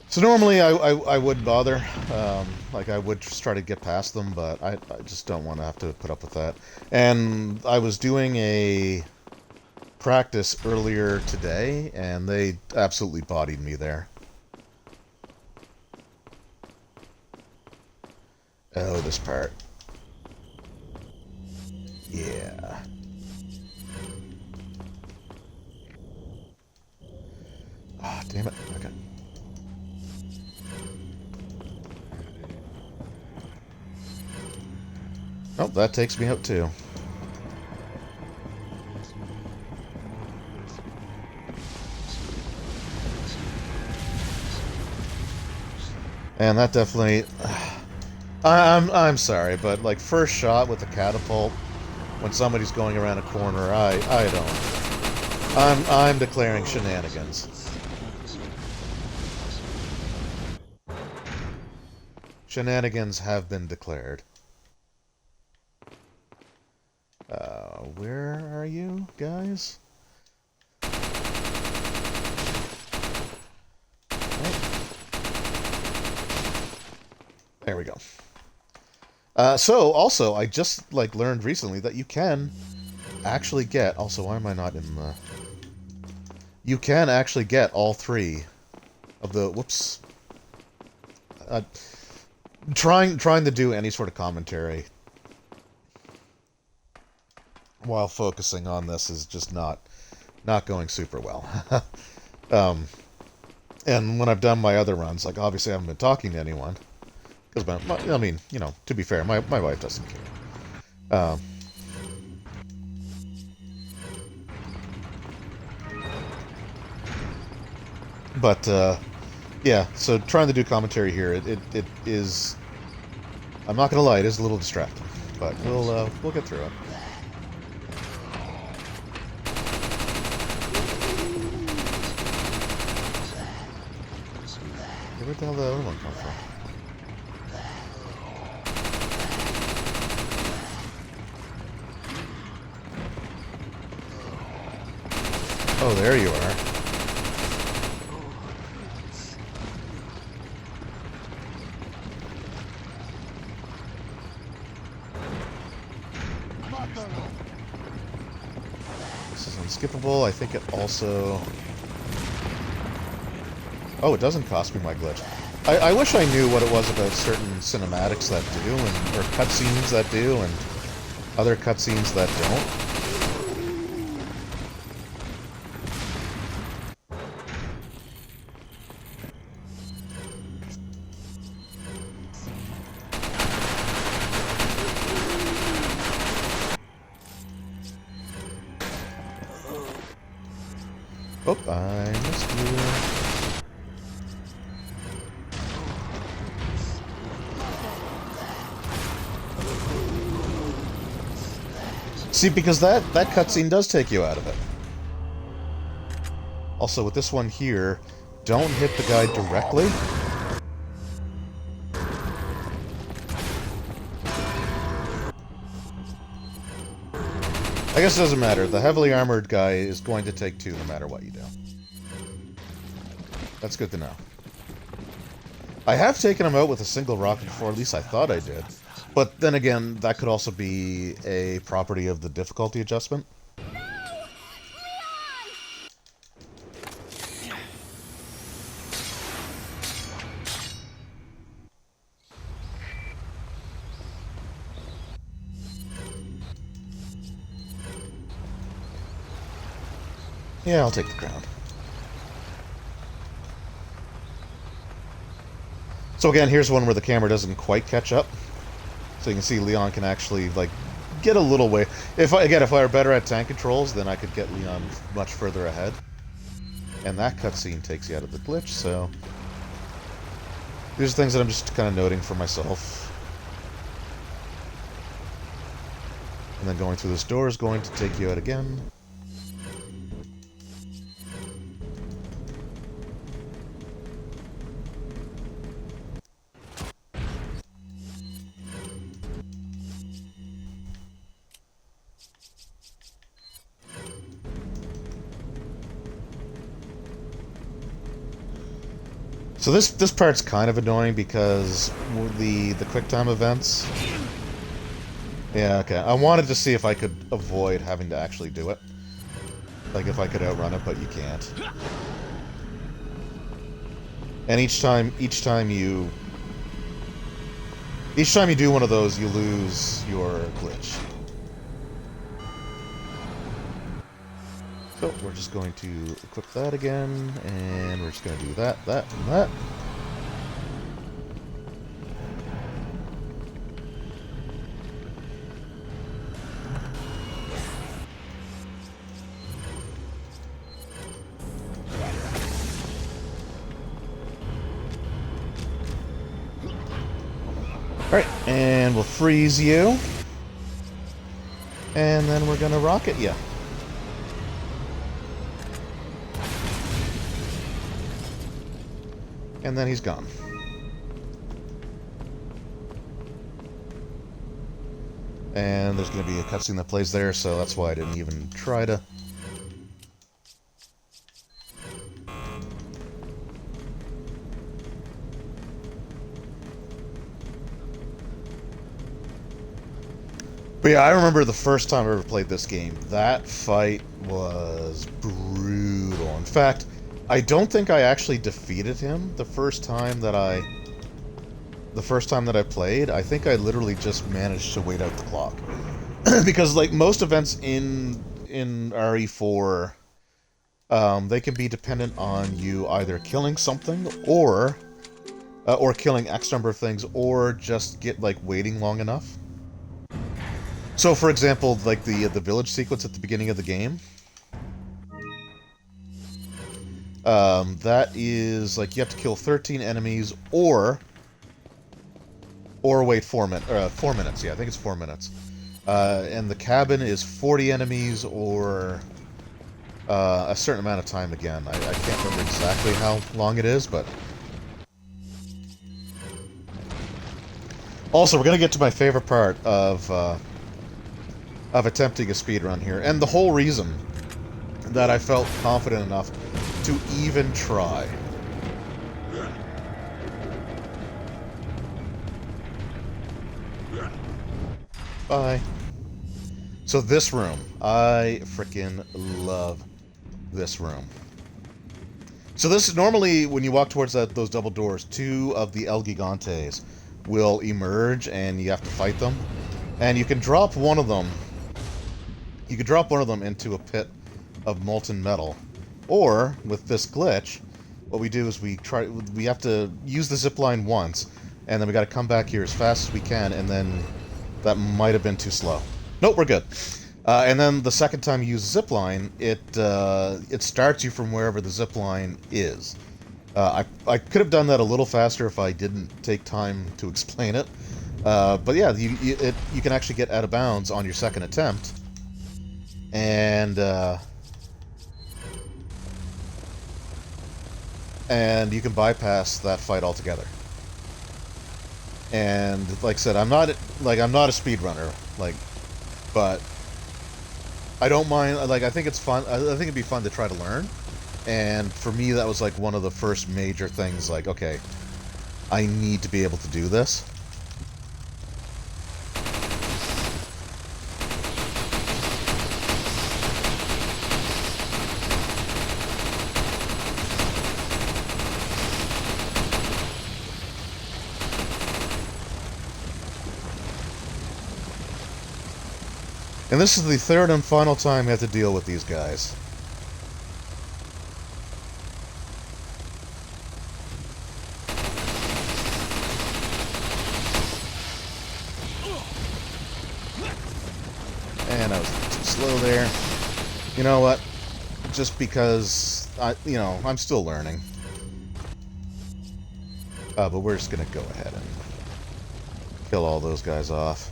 Speaker 1: So normally I would bother, like I would just try to get past them, but I just don't want to have to put up with that. And I was doing a practice earlier today, and they absolutely bodied me there. Oh, this part. Yeah. Ah, oh, damn it. Okay. Oh, that takes me out too. And that definitely... I'm sorry, but like first shot with a catapult when somebody's going around a corner, I don't. I'm declaring shenanigans. Shenanigans have been declared. Where are you guys? Right. There we go. So also, I just learned recently that you can actually get. Also, why am I not in the? You can actually get all three of the. Whoops. Uh, trying to do any sort of commentary while focusing on this is just not going super well. um, and when I've done my other runs, obviously I haven't been talking to anyone because I mean, to be fair, my wife doesn't care. But yeah, so trying to do commentary here, it is. I'm not gonna lie, it is a little distracting, but we'll get through it. Where the hell did the other one come from? Oh, there you are. This is unskippable. I think it also... Oh, it doesn't cost me my glitch. I wish I knew what it was about certain cinematics that do, or cutscenes that do, and other cutscenes that don't. Oh, I missed you. See, because that cutscene does take you out of it. Also, with this one here, don't hit the guy directly. I guess it doesn't matter. The heavily armored guy is going to take two no matter what you do. That's good to know. I have taken him out with a single rocket before, at least I thought I did. But then again, that could also be a property of the difficulty adjustment. Yeah, I'll take the crown. So again, here's one where the camera doesn't quite catch up. So you can see Leon can actually, get a little way. If I were better at tank controls, then I could get Leon much further ahead. And that cutscene takes you out of the glitch, so... These are things that I'm just kind of noting for myself. And then going through this door is going to take you out again. So this part's kind of annoying because the QuickTime events. Yeah, okay. I wanted to see if I could avoid having to actually do it. If I could outrun it, but you can't. And each time you do one of those, you lose your glitch. So we're just going to equip that again, and we're just going to do that, and that. Alright, and we'll freeze you. And then we're going to rocket you. And then he's gone. And there's going to be a cutscene that plays there, so that's why I didn't even try to... But yeah, I remember the first time I ever played this game. That fight was brutal. In fact, I don't think I actually defeated him the first time that I played. I think I literally just managed to wait out the clock. Because like most events in RE4, they can be dependent on you either killing something or killing X number of things, or just get like waiting long enough. So, for example, like the village sequence at the beginning of the game, that is like you have to kill 13 enemies or wait 4 minutes. Yeah, I think it's 4 minutes. And the cabin is 40 enemies or a certain amount of time again. I can't remember exactly how long it is, but... Also, we're going to get to my favorite part of attempting a speedrun here, and the whole reason that I felt confident enough to even try. Bye. So this room, I freaking love this room. So this is normally, when you walk towards those double doors, two of the El Gigantes will emerge and you have to fight them. And you can drop one of them. You can drop one of them into a pit of molten metal. Or, with this glitch, what we do is we have to use the zipline once, and then we gotta come back here as fast as we can, and then that might have been too slow. Nope, we're good. And then the second time you use the zipline, it starts you from wherever the zipline is. I could have done that a little faster if I didn't take time to explain it. But yeah, you can actually get out of bounds on your second attempt. And you can bypass that fight altogether. And like I said, I'm not a speedrunner, but I don't mind. I think it's fun. I think it'd be fun to try to learn. And for me, that was like one of the first major things. Like, okay, I need to be able to do this. And this is the third and final time I have to deal with these guys. And I was too slow there. You know what? Just because I'm still learning. But we're just gonna go ahead and kill all those guys off.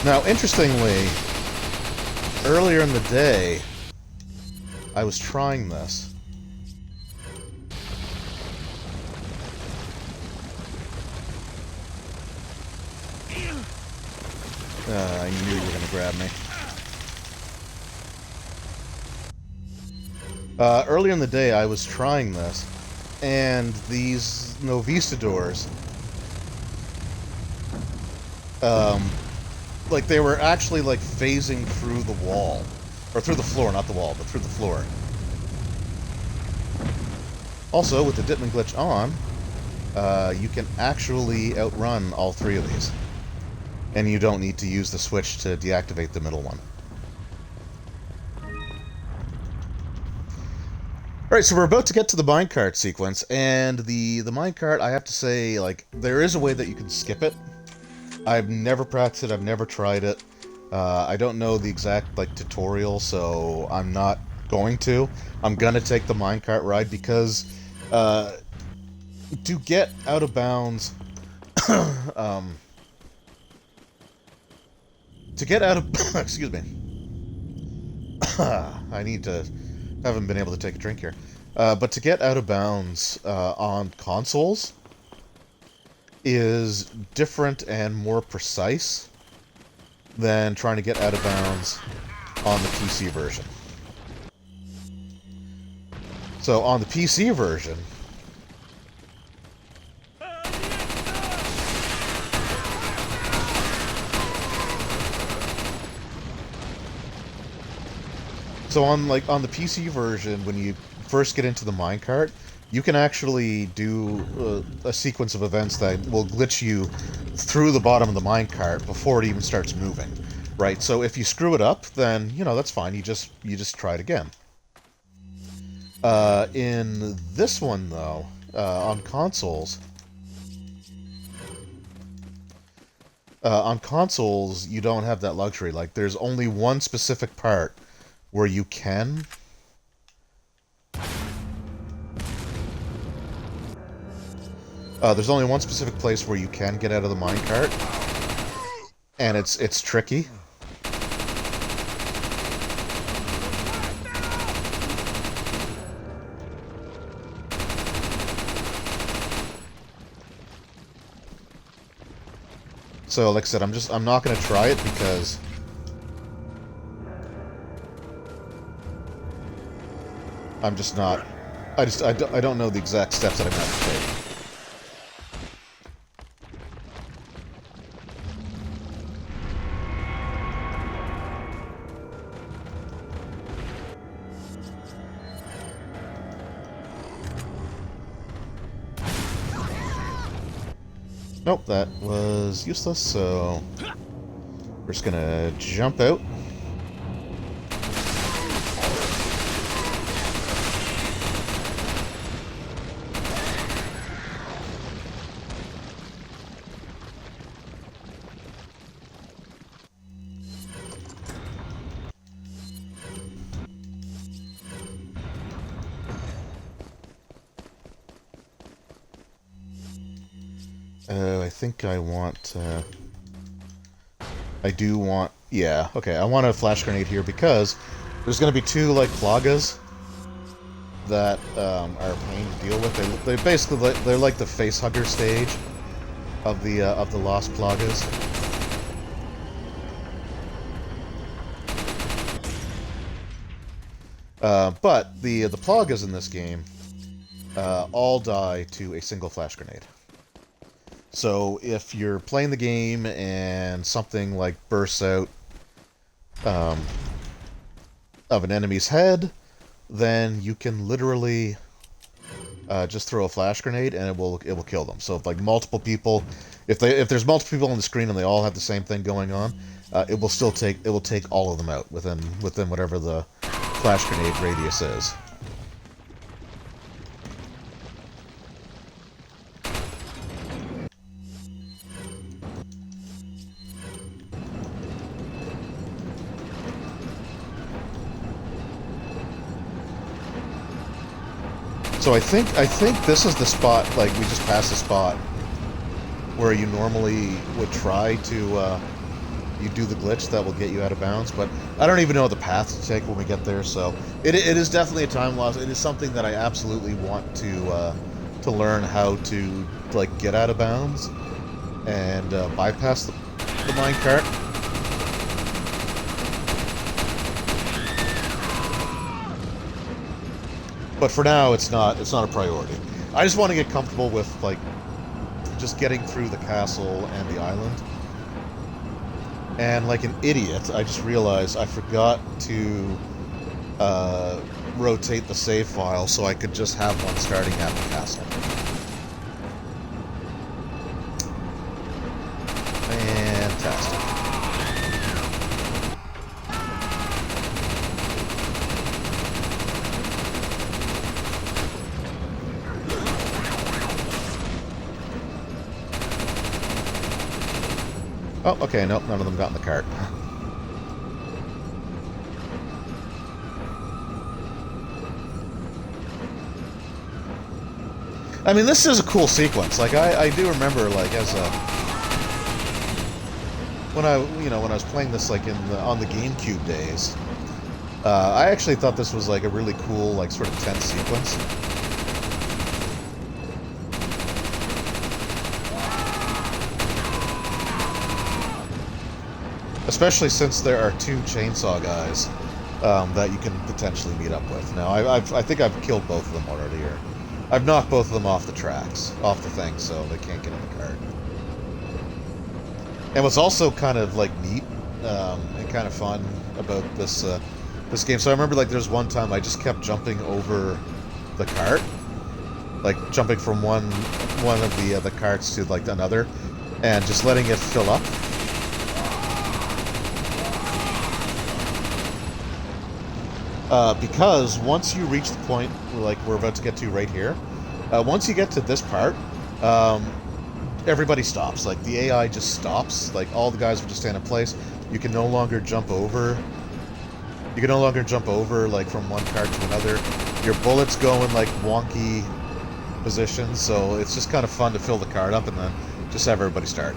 Speaker 1: Now, interestingly, earlier in the day, I was trying this. I knew you were going to grab me. Earlier in the day, I was trying this, and these Novistadors, they were actually, phasing through the wall. Or through the floor, not the wall, but through the floor. Also, with the Ditman glitch on, you can actually outrun all three of these. And you don't need to use the switch to deactivate the middle one. Alright, so we're about to get to the minecart sequence, and the minecart, I have to say, there is a way that you can skip it. I've never practiced it, I've never tried it. I don't know the exact, tutorial, so I'm not going to. I'm gonna take the minecart ride because, to get out of bounds, to get out of... excuse me. Haven't been able to take a drink here. But to get out of bounds on consoles is different and more precise than trying to get out of bounds on the PC version. So on the PC version, on the PC version, when you first get into the minecart, you can actually do a sequence of events that will glitch you through the bottom of the minecart before it even starts moving, right? So if you screw it up, then that's fine. You just try it again. In this one though, on consoles, you don't have that luxury. Like, there's only one specific part where you can. There's only one specific place where you can get out of the minecart, and it's tricky. So, like I said, I'm not gonna try it because I'm just not. I don't know the exact steps that I'm gonna have to take. Nope, that was useless, so we're just gonna jump out. I think I want, I do want, yeah, okay, I want a flash grenade here because there's going to be two, like, plagas that are a pain to deal with. They basically, they're like the facehugger stage of the lost plagas. But the plagas in this game all die to a single flash grenade. So if you're playing the game and something like bursts out of an enemy's head, then you can literally just throw a flash grenade and it will kill them. So if like multiple people, if there's multiple people on the screen and they all have the same thing going on, it will take all of them out within whatever the flash grenade radius is. So I think this is the spot, like, we just passed the spot where you normally would try to, you do the glitch that will get you out of bounds, but I don't even know the path to take when we get there, so it is definitely a time loss. It is something that I absolutely want to learn how to, like, get out of bounds and bypass the minecart. But for now, it's not a priority. I just want to get comfortable with, like, just getting through the castle and the island. And like an idiot, I just realized I forgot to rotate the save file so I could just have one starting at the castle. Fantastic. Oh, okay, nope, none of them got in the cart. I mean, this is a cool sequence. Like, I do remember, like, as a... when I was playing this, like, on the GameCube days, I actually thought this was, like, a really cool, like, sort of tense sequence. Especially since there are 2 chainsaw guys that you can potentially meet up with. Now, I think I've killed both of them already, or I've knocked both of them off the tracks, off the thing, so they can't get in the cart. And what's also kind of like neat and kind of fun about this this game. So I remember like there's one time I just kept jumping over the cart, like jumping from one of the carts to like another, and just letting it fill up. Because once you reach the point like we're about to get to right here, once you get to this part, everybody stops. Like, the AI just stops. Like, all the guys will just stand in place. You can no longer jump over. You can no longer jump over, like, from one cart to another. Your bullets go in, like, wonky positions, so it's just kind of fun to fill the cart up and then just have everybody stop.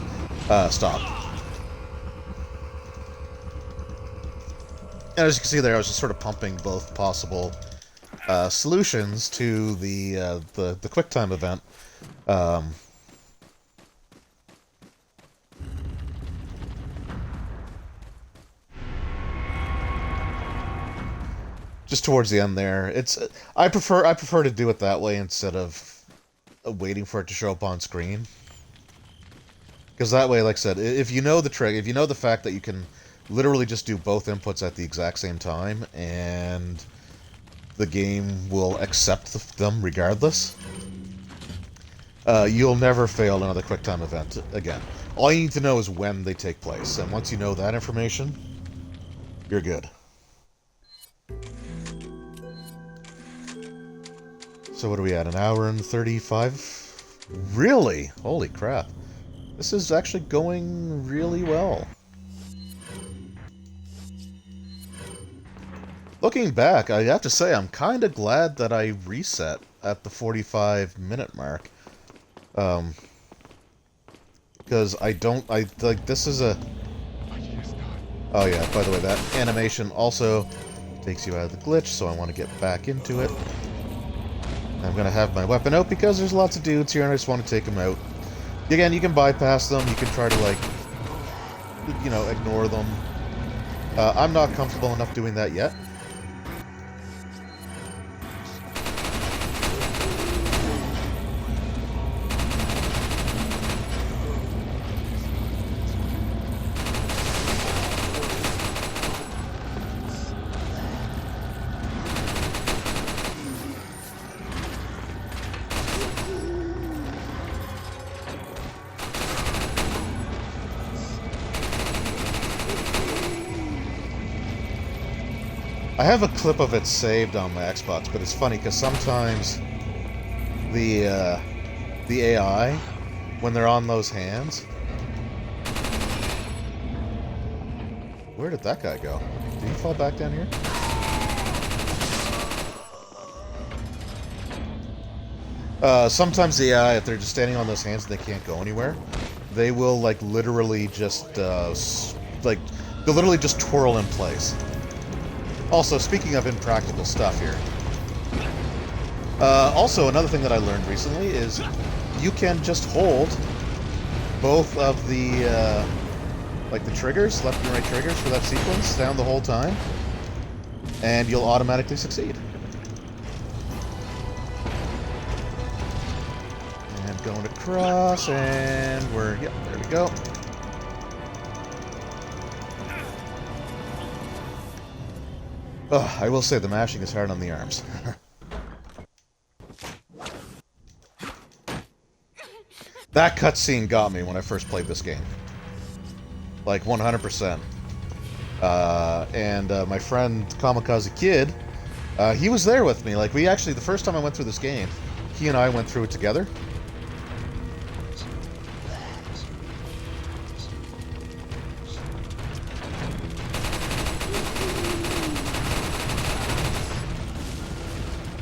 Speaker 1: And as you can see there, I was just sort of pumping both possible solutions to the QuickTime event. Just towards the end there, I prefer to do it that way instead of waiting for it to show up on screen. Because that way, like I said, if you know the trick, if you know the fact that you can literally just do both inputs at the exact same time, and the game will accept them regardless, you'll never fail another QuickTime event again. All you need to know is when they take place, and once you know that information, you're good. So what are we at? 1 hour and 35? Really? Holy crap. This is actually going really well. Looking back, I have to say I'm kind of glad that I reset at the 45-minute mark. Because like, this is a... Oh yeah, by the way, that animation also takes you out of the glitch, so I want to get back into it. I'm going to have my weapon out because there's lots of dudes here and I just want to take them out. Again, you can bypass them, you can try to, like, you know, ignore them. I'm not comfortable enough doing that yet. I have a clip of it saved on my Xbox, but it's funny because sometimes the AI, when they're on those hands... Where did that guy go? Did he fall back down here? Sometimes the AI, if they're just standing on those hands and they can't go anywhere, they will, like, literally just, they'll literally just twirl in place. Also, speaking of impractical stuff here, also another thing that I learned recently is you can just hold both of the, like the triggers, left and right triggers for that sequence down the whole time, and you'll automatically succeed. And going across, and yep, there we go. Oh, I will say the mashing is hard on the arms. That cutscene got me when I first played this game. Like, 100%. And my friend Kamikaze Kid, he was there with me. Like, we actually, the first time I went through this game, he and I went through it together.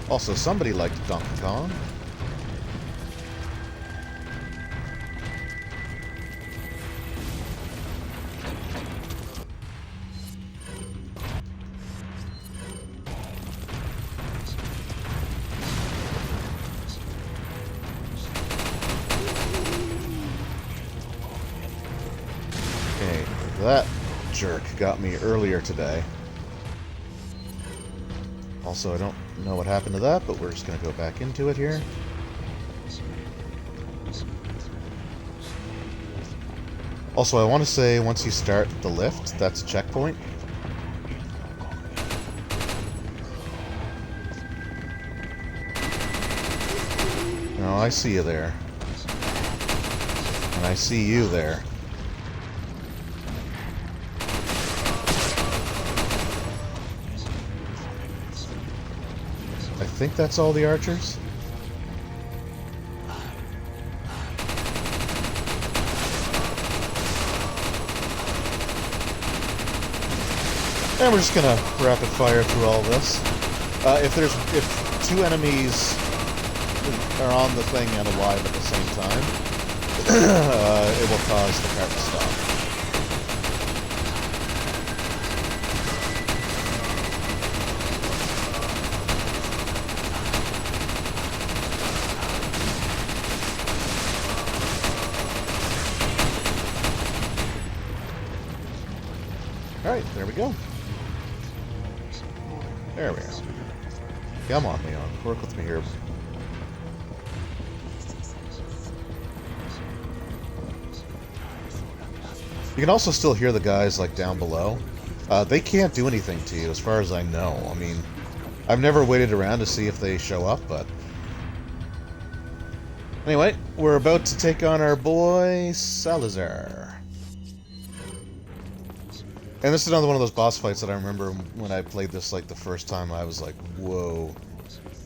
Speaker 1: Also, somebody liked Donkey Kong. Okay, that. jerk got me earlier today. Also, I don't know what happened to that, but we're just going to go back into it here. Also, I want to say, once you start the lift, that's a checkpoint. No, I see you there. And I see you there. I think that's all the archers. And we're just gonna rapid fire through all this. If two enemies are on the thing and alive at the same time, it will cause the cart to stop. Alright, there we go. There we are. Come on, Leon. Work with me here. You can also still hear the guys, like, down below. They can't do anything to you, as far as I know. I mean, I've never waited around to see if they show up, but... Anyway, we're about to take on our boy, Salazar. And this is another one of those boss fights that I remember when I played this, like, the first time. I was like, whoa.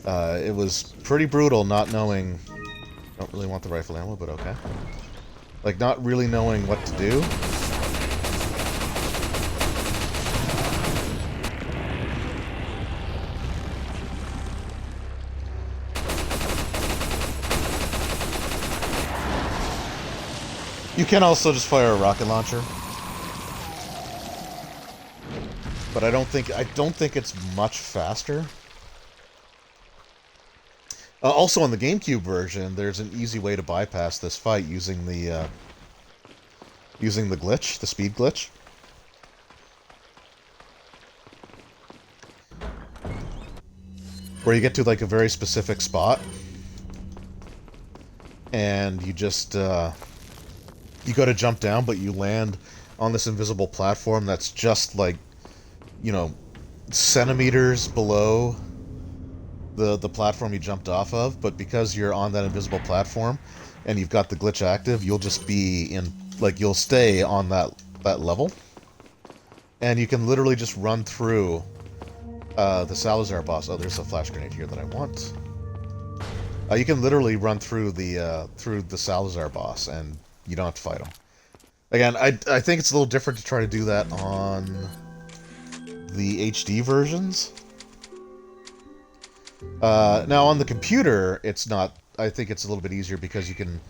Speaker 1: It was pretty brutal not knowing... Don't really want the rifle ammo, but okay. Like, not really knowing what to do. You can also just fire a rocket launcher. But I don't think it's much faster. Also on the GameCube version, there's an easy way to bypass this fight using the glitch, the speed glitch. Where you get to like a very specific spot, and you just you go to jump down, but you land on this invisible platform that's just like, you know, centimeters below the platform you jumped off of, but because you're on that invisible platform and you've got the glitch active, you'll just be in, like, you'll stay on that level, and you can literally just run through the Salazar boss. Oh, there's a flash grenade here that I want. You can literally run through the Salazar boss, and you don't have to fight him. Again, I think it's a little different to try to do that on the HD versions. Now on the computer, it's not. I think it's a little bit easier because you can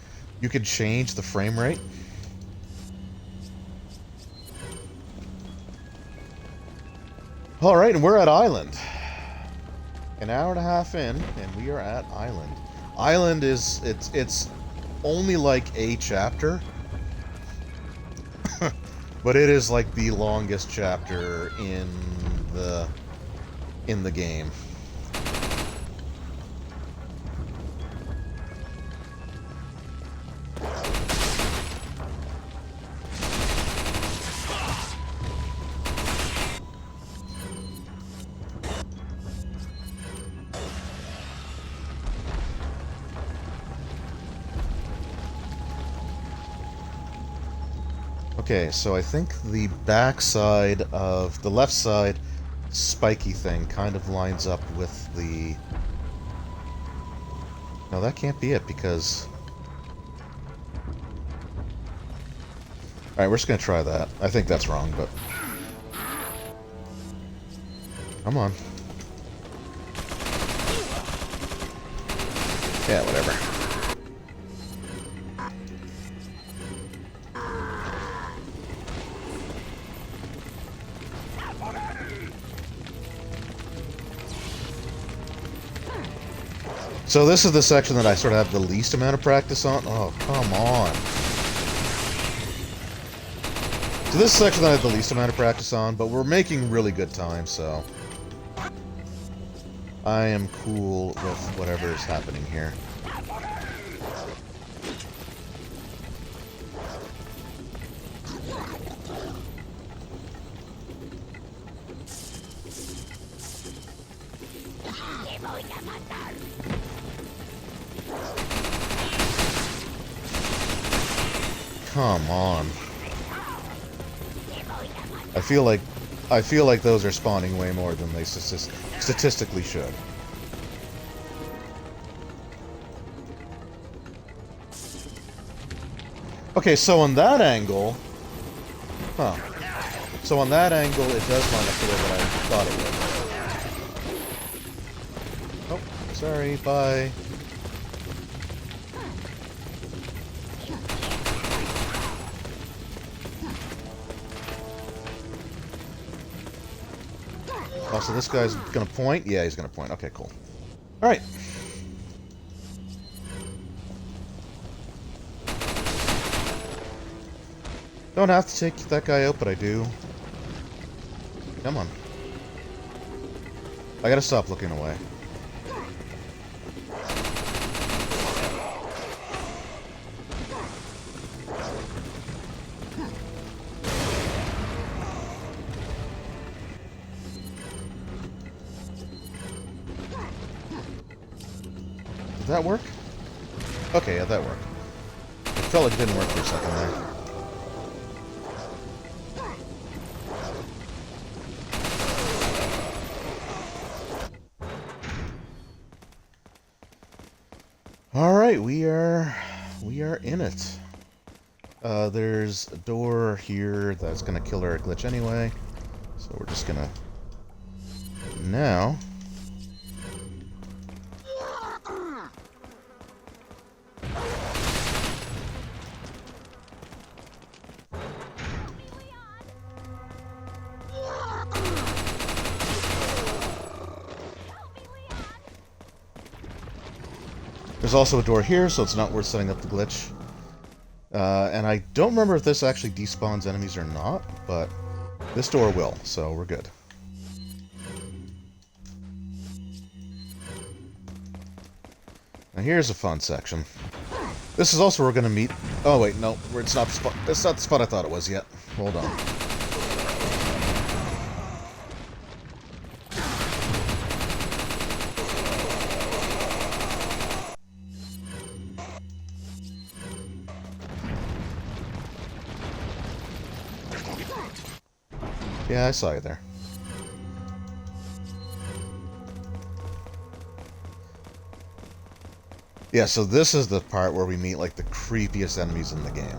Speaker 1: change the frame rate. All right, and we're at Island. An hour and a half in, and we are at Island. Island is it's only like a chapter, but it is like the longest chapter in the game. Okay, so I think the backside of the left side spiky thing kind of lines up with the... No, that can't be it because... Alright, we're just gonna try that. I think that's wrong, but... Come on. Yeah, whatever. So this is the section that I sort of have the least amount of practice on. Oh, come on. So this section I had the least amount of practice on, but we're making really good time, so I am cool with whatever is happening here. Come on. I feel like those are spawning way more than they statistically should. Okay, so on that angle, huh? So on that angle, it does line up the way that I thought it would. Oh, sorry. Bye. Oh, so this guy's gonna point? Yeah, he's gonna point. Okay, cool. Alright. Don't have to take that guy out, but I do. Come on. I gotta stop looking away. Did that work? Okay, yeah, that worked. It felt like it didn't work for a second there. Alright, we are in it. There's a door here that's gonna kill our glitch anyway. So we're just gonna... Now... There's also a door here, so it's not worth setting up the glitch. And I don't remember if this actually despawns enemies or not, but this door will, so we're good. Now here's a fun section. This is also where we're going to meet... Oh wait, no, it's not the spot. That's not the spot I thought it was yet. Hold on. Yeah, I saw you there. Yeah, so this is the part where we meet, like, the creepiest enemies in the game.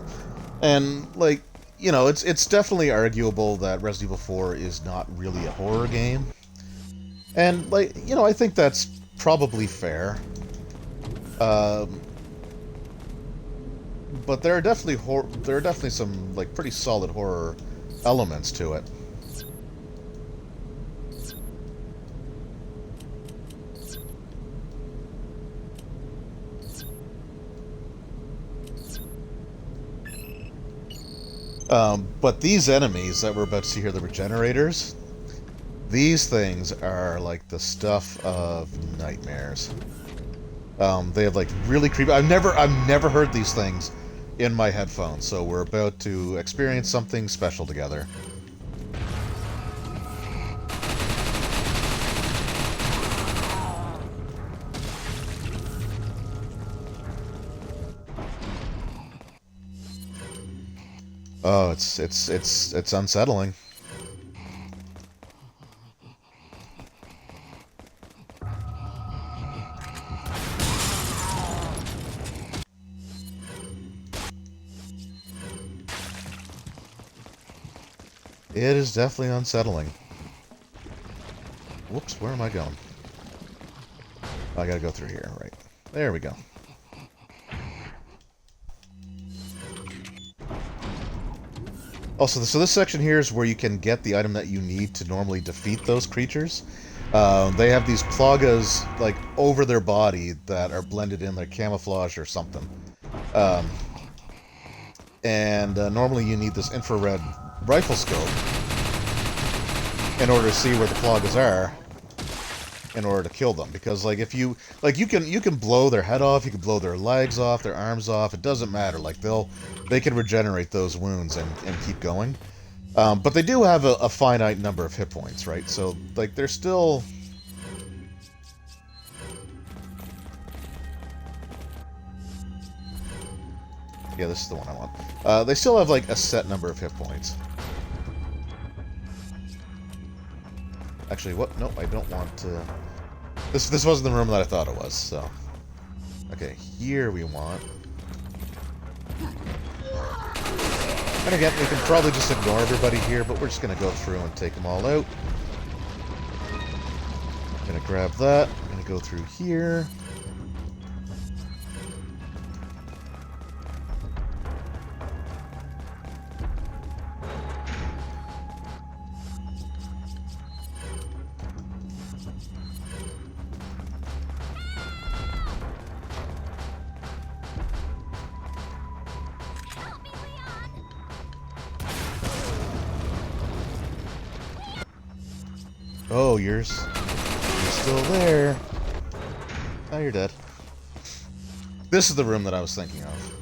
Speaker 1: And, like, you know, it's definitely arguable that Resident Evil 4 is not really a horror game. And, like, you know, I think that's probably fair. But there are definitely some, like, pretty solid horror elements to it. But these enemies that we're about to see here, the regenerators, these things are like the stuff of nightmares. They have like really creepy. I've never heard these things in my headphones, so we're about to experience something special together. Oh, it's unsettling. It is definitely unsettling. Whoops, where am I going? I gotta go through here, right. There we go. Also, so this section here is where you can get the item that you need to normally defeat those creatures. They have these plagas, like, over their body that are blended in, like camouflage or something. Normally you need this infrared rifle scope in order to see where the Cloggers are in order to kill them. Because, like, if you... Like, you can blow their head off, you can blow their legs off, their arms off, it doesn't matter. Like, they can regenerate those wounds and keep going. But they do have a finite number of hit points, right? So, like, they're still... Yeah, this is the one I want. They still have, like, a set number of hit points. Actually, what? Nope, I don't want to... This wasn't the room that I thought it was, so... Okay, here we want... And again, we can probably just ignore everybody here, but we're just going to go through and take them all out. I'm going to grab that. I'm going to go through here. Oh, you're still there. Oh, you're dead. This is the room that I was thinking of.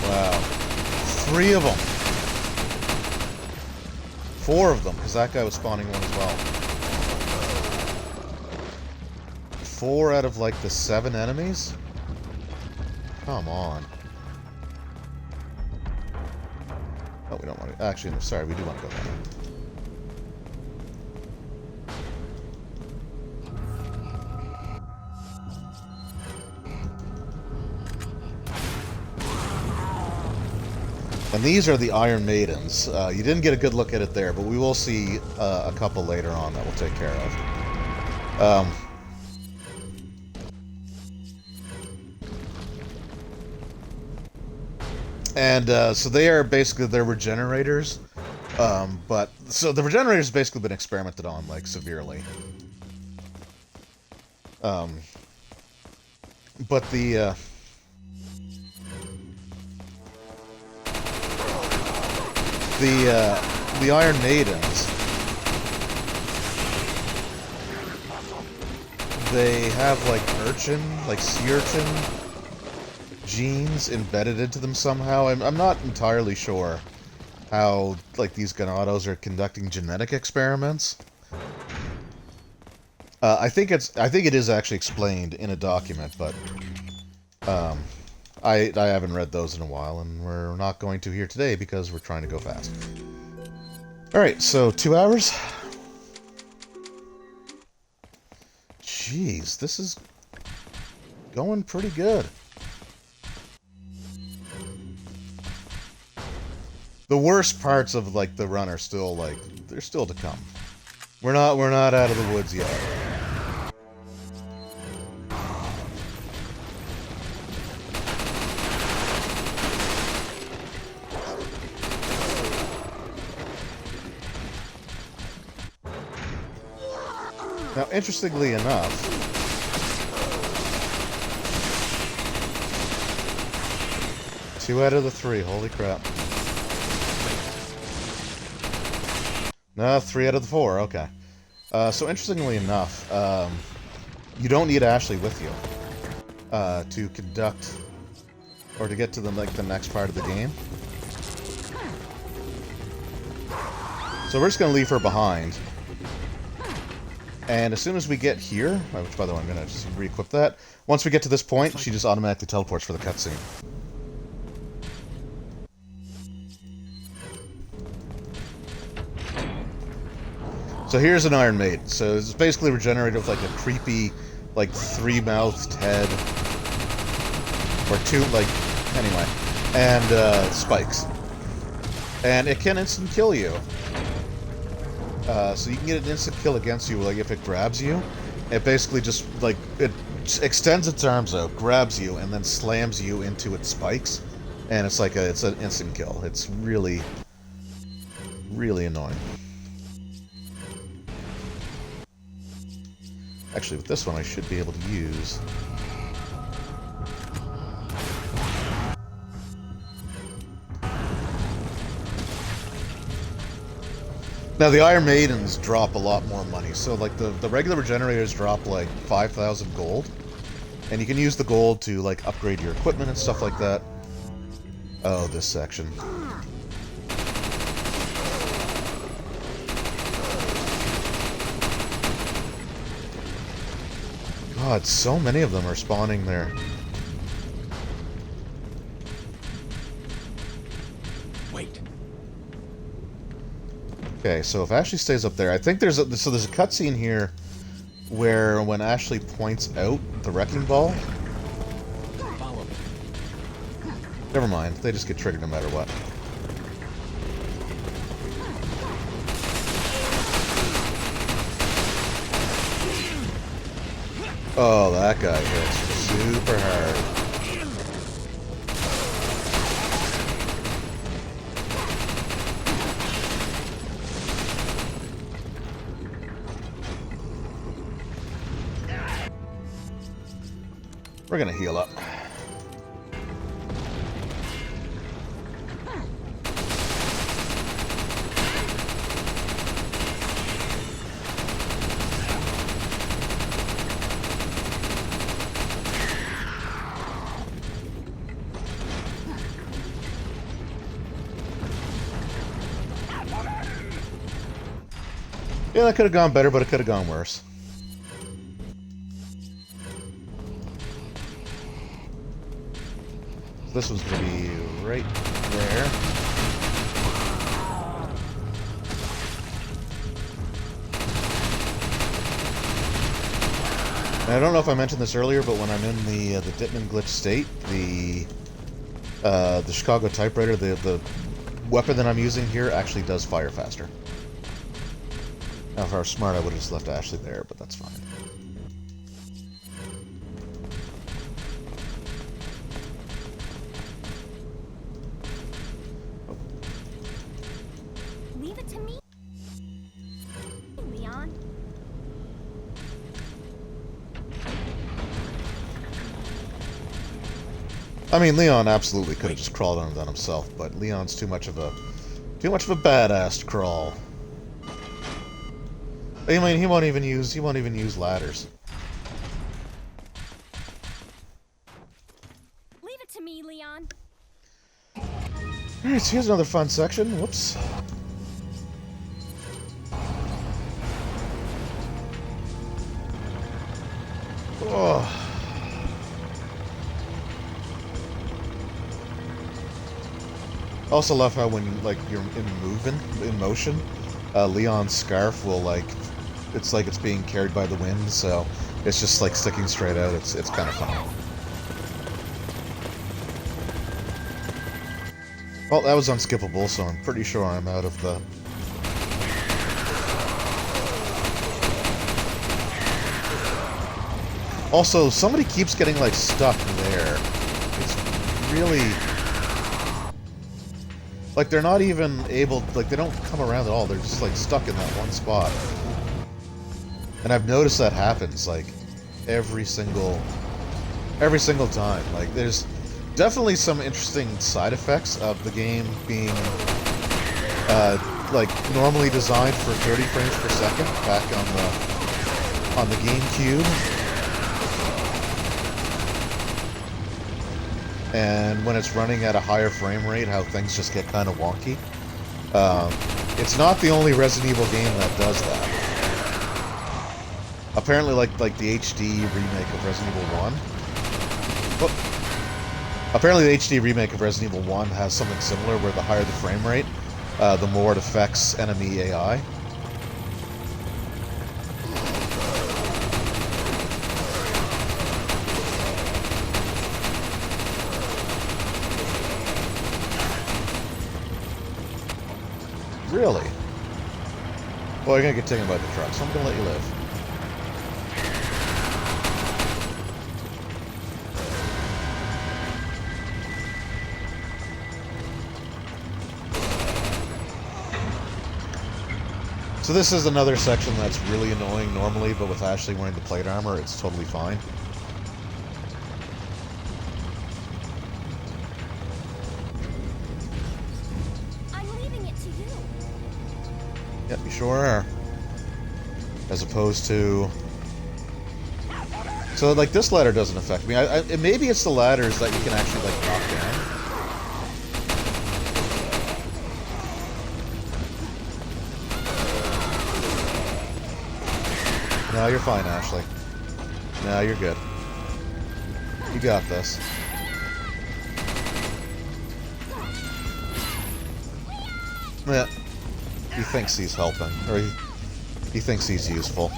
Speaker 1: Wow. 3 of them. 4 of them, because that guy was spawning one as well. 4 out of, like, the 7 enemies? Come on. Oh, we don't want to... Actually, no, sorry, we do want to go there. And these are the Iron Maidens. You didn't get a good look at it there, but we will see a couple later on that we'll take care of. So they are basically, they're regenerators. So the regenerators have basically been experimented on, like, severely. But the Iron Maidens, they have, like, sea urchin genes embedded into them somehow. I'm not entirely sure how, like, these Ganados are conducting genetic experiments. I think it is actually explained in a document, but I haven't read those in a while, and we're not going to here today because we're trying to go fast. Alright, so 2 hours? Jeez, this is going pretty good. The worst parts of, like, the run are still, like, they're still to come. We're not out of the woods yet. Now, interestingly enough, two out of the 3, holy crap. No, 3 out of the 4, okay. So interestingly enough, you don't need Ashley with you to conduct, or to get to the next part of the game. So we're just going to leave her behind. And as soon as we get here, which by the way I'm going to just re-equip that, once we get to this point, she just automatically teleports for the cutscene. So here's an Iron Maiden. So it's basically regenerated with, like, a creepy, like, 3-mouthed head. Or 2, like, anyway. And spikes. And it can instant kill you. So you can get an instant kill against you, like, if it grabs you. It basically just, like, it extends its arms out, grabs you, and then slams you into its spikes. And it's an instant kill. It's really, really annoying. Actually, with this one, I should be able to use... Now, the Iron Maidens drop a lot more money. So, like, the regular regenerators drop, like, 5,000 gold. And you can use the gold to, like, upgrade your equipment and stuff like that. Oh, this section. God, so many of them are spawning there.
Speaker 2: Wait.
Speaker 1: Okay, so if Ashley stays up there, I think there's a cutscene here where when Ashley points out the wrecking ball.
Speaker 2: Follow me.
Speaker 1: Never mind, they just get triggered no matter what. Oh, that guy hits super hard. We're gonna heal up. Yeah, that could have gone better, but it could have gone worse. This one's going to be right there. And I don't know if I mentioned this earlier, but when I'm in the Ditman glitch state, the Chicago typewriter, the weapon that I'm using here actually does fire faster. Now, if I were smart, I would have just left Ashley there, but that's fine.
Speaker 3: Leave it to me, Leon.
Speaker 1: I mean, Leon absolutely could have just crawled under that himself, but Leon's too much of a badass to crawl. I mean, he won't even use ladders.
Speaker 3: Leave it to me, Leon.
Speaker 1: Alright, so here's another fun section. Whoops. Oh. Also love how when you're in motion, Leon's scarf will it's like it's being carried by the wind, so it's just like sticking straight out. It's kind of funny. Well, that was unskippable, so I'm pretty sure I'm out of the... Also, somebody keeps getting, stuck there. It's really... they're not even able... they don't come around at all. They're just, stuck in that one spot. And I've noticed that happens, every single time. There's definitely some interesting side effects of the game being, normally designed for 30 frames per second back on the GameCube. And when it's running at a higher frame rate, how things just get kind of wonky. It's not the only Resident Evil game that does that. Apparently, the HD remake of Resident Evil 1. Well, apparently, the HD remake of Resident Evil 1 has something similar, where the higher the frame rate, the more it affects enemy AI. Really? Well, you're gonna get taken by the truck, so I'm gonna let you live. So this is another section that's really annoying normally, but with Ashley wearing the plate armor, it's totally fine.
Speaker 3: I'm leaving it to you.
Speaker 1: Yep, you sure are. As opposed to... So, like, this ladder doesn't affect me. Maybe it's the ladders that you can actually, like, knock down. No, you're fine, Ashley. No, you're good. You got this. Yeah. He thinks he's helping. Or he thinks he's useful.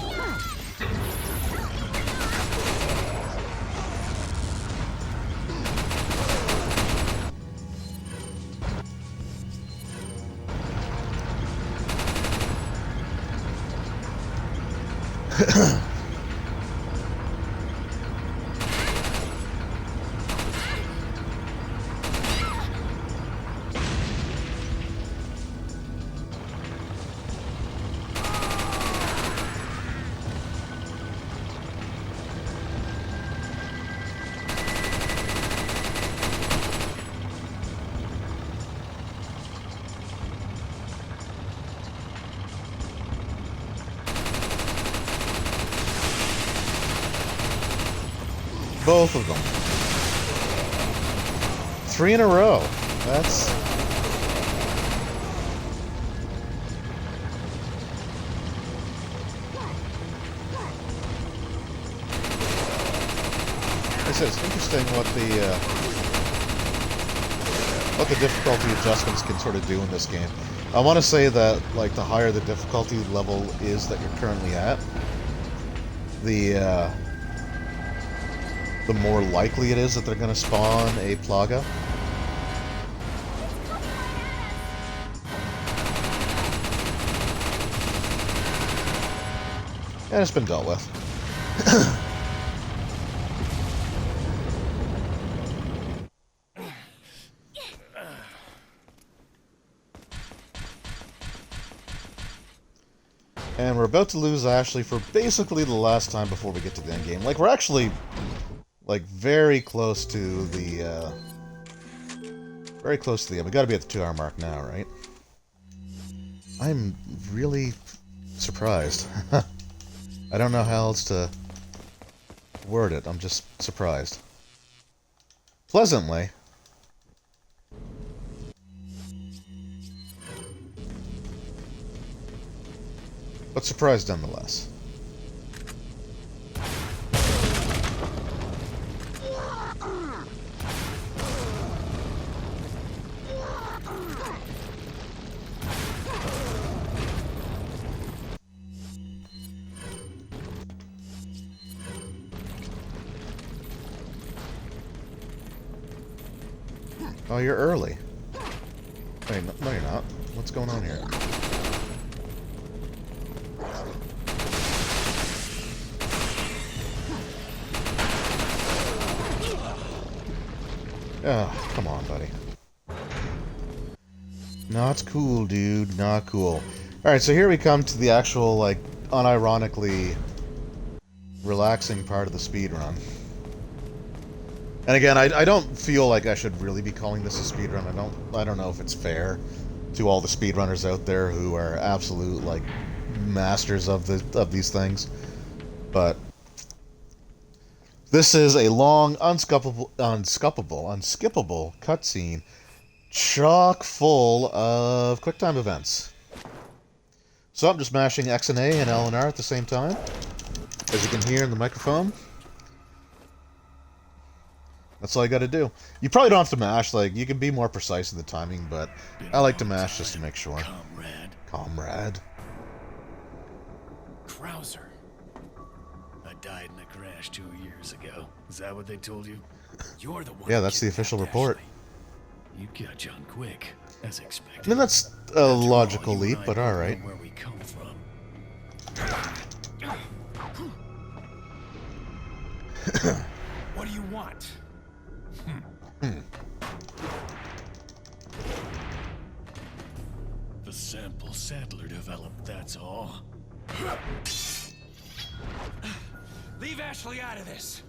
Speaker 1: Both of them. 3 in a row. That's... It's interesting what the difficulty adjustments can sort of do in this game. I want to say that, like, the higher the difficulty level is that you're currently at, the more likely it is that they're going to spawn a Plaga. And it's been dealt with. And we're about to lose Ashley for basically the last time before we get to the end game. Like, we're actually... like, very close to the, very close to the end. We gotta be at the 2-hour mark now, right? I'm really surprised. I don't know how else to word it. I'm just surprised. Pleasantly. But surprised nonetheless. Oh, you're early. Wait, no you're not. What's going on here? Oh, come on, buddy. Not cool, dude. Not cool. Alright, so here we come to the actual, like, unironically relaxing part of the speedrun. And again, I don't feel like I should really be calling this a speedrun. I don't know if it's fair to all the speedrunners out there who are absolute, like, masters of these things. But this is a long, unskippable cutscene chock full of QuickTime events. So I'm just mashing X and A and L and R at the same time, as you can hear in the microphone. That's all you gotta do. You probably don't have to mash, like, you can be more precise in the timing, but I like to mash just to make sure. Comrade.
Speaker 2: Krauser. I died in a crash 2 years ago. Is that what they told you? You're the one.
Speaker 1: Yeah, that's the official report.
Speaker 2: You got John quick, as expected.
Speaker 1: I mean, that's a logical leap, but alright.
Speaker 2: Where we come from. What do you want? The sample Sadler developed, that's all.
Speaker 4: Leave Ashley out of this.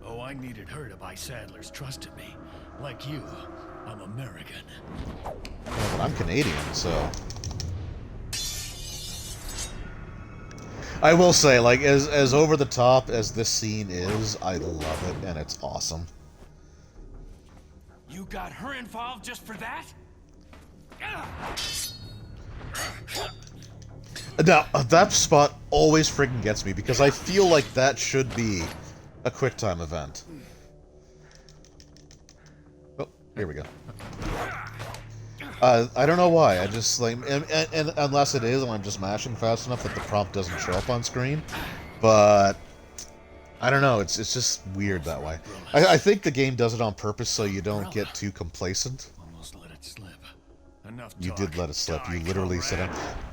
Speaker 2: Oh, I needed her to buy Sadler's trust in me. Like you, I'm American.
Speaker 1: Yeah, but I'm Canadian, so... I will say, like, as over the top as this scene is, I love it, and it's awesome.
Speaker 4: You got her involved just for that?
Speaker 1: Now, that spot always freaking gets me, because I feel like that should be a QuickTime event. Oh, here we go. I don't know why, I just, like, and unless it is, and I'm just mashing fast enough that the prompt doesn't show up on screen, but... I don't know, it's just weird that way. I think the game does it on purpose so you don't get too complacent.
Speaker 2: Almost let it slip. Enough
Speaker 1: You
Speaker 2: talk.
Speaker 1: did let it slip, you
Speaker 2: Die,
Speaker 1: literally said it.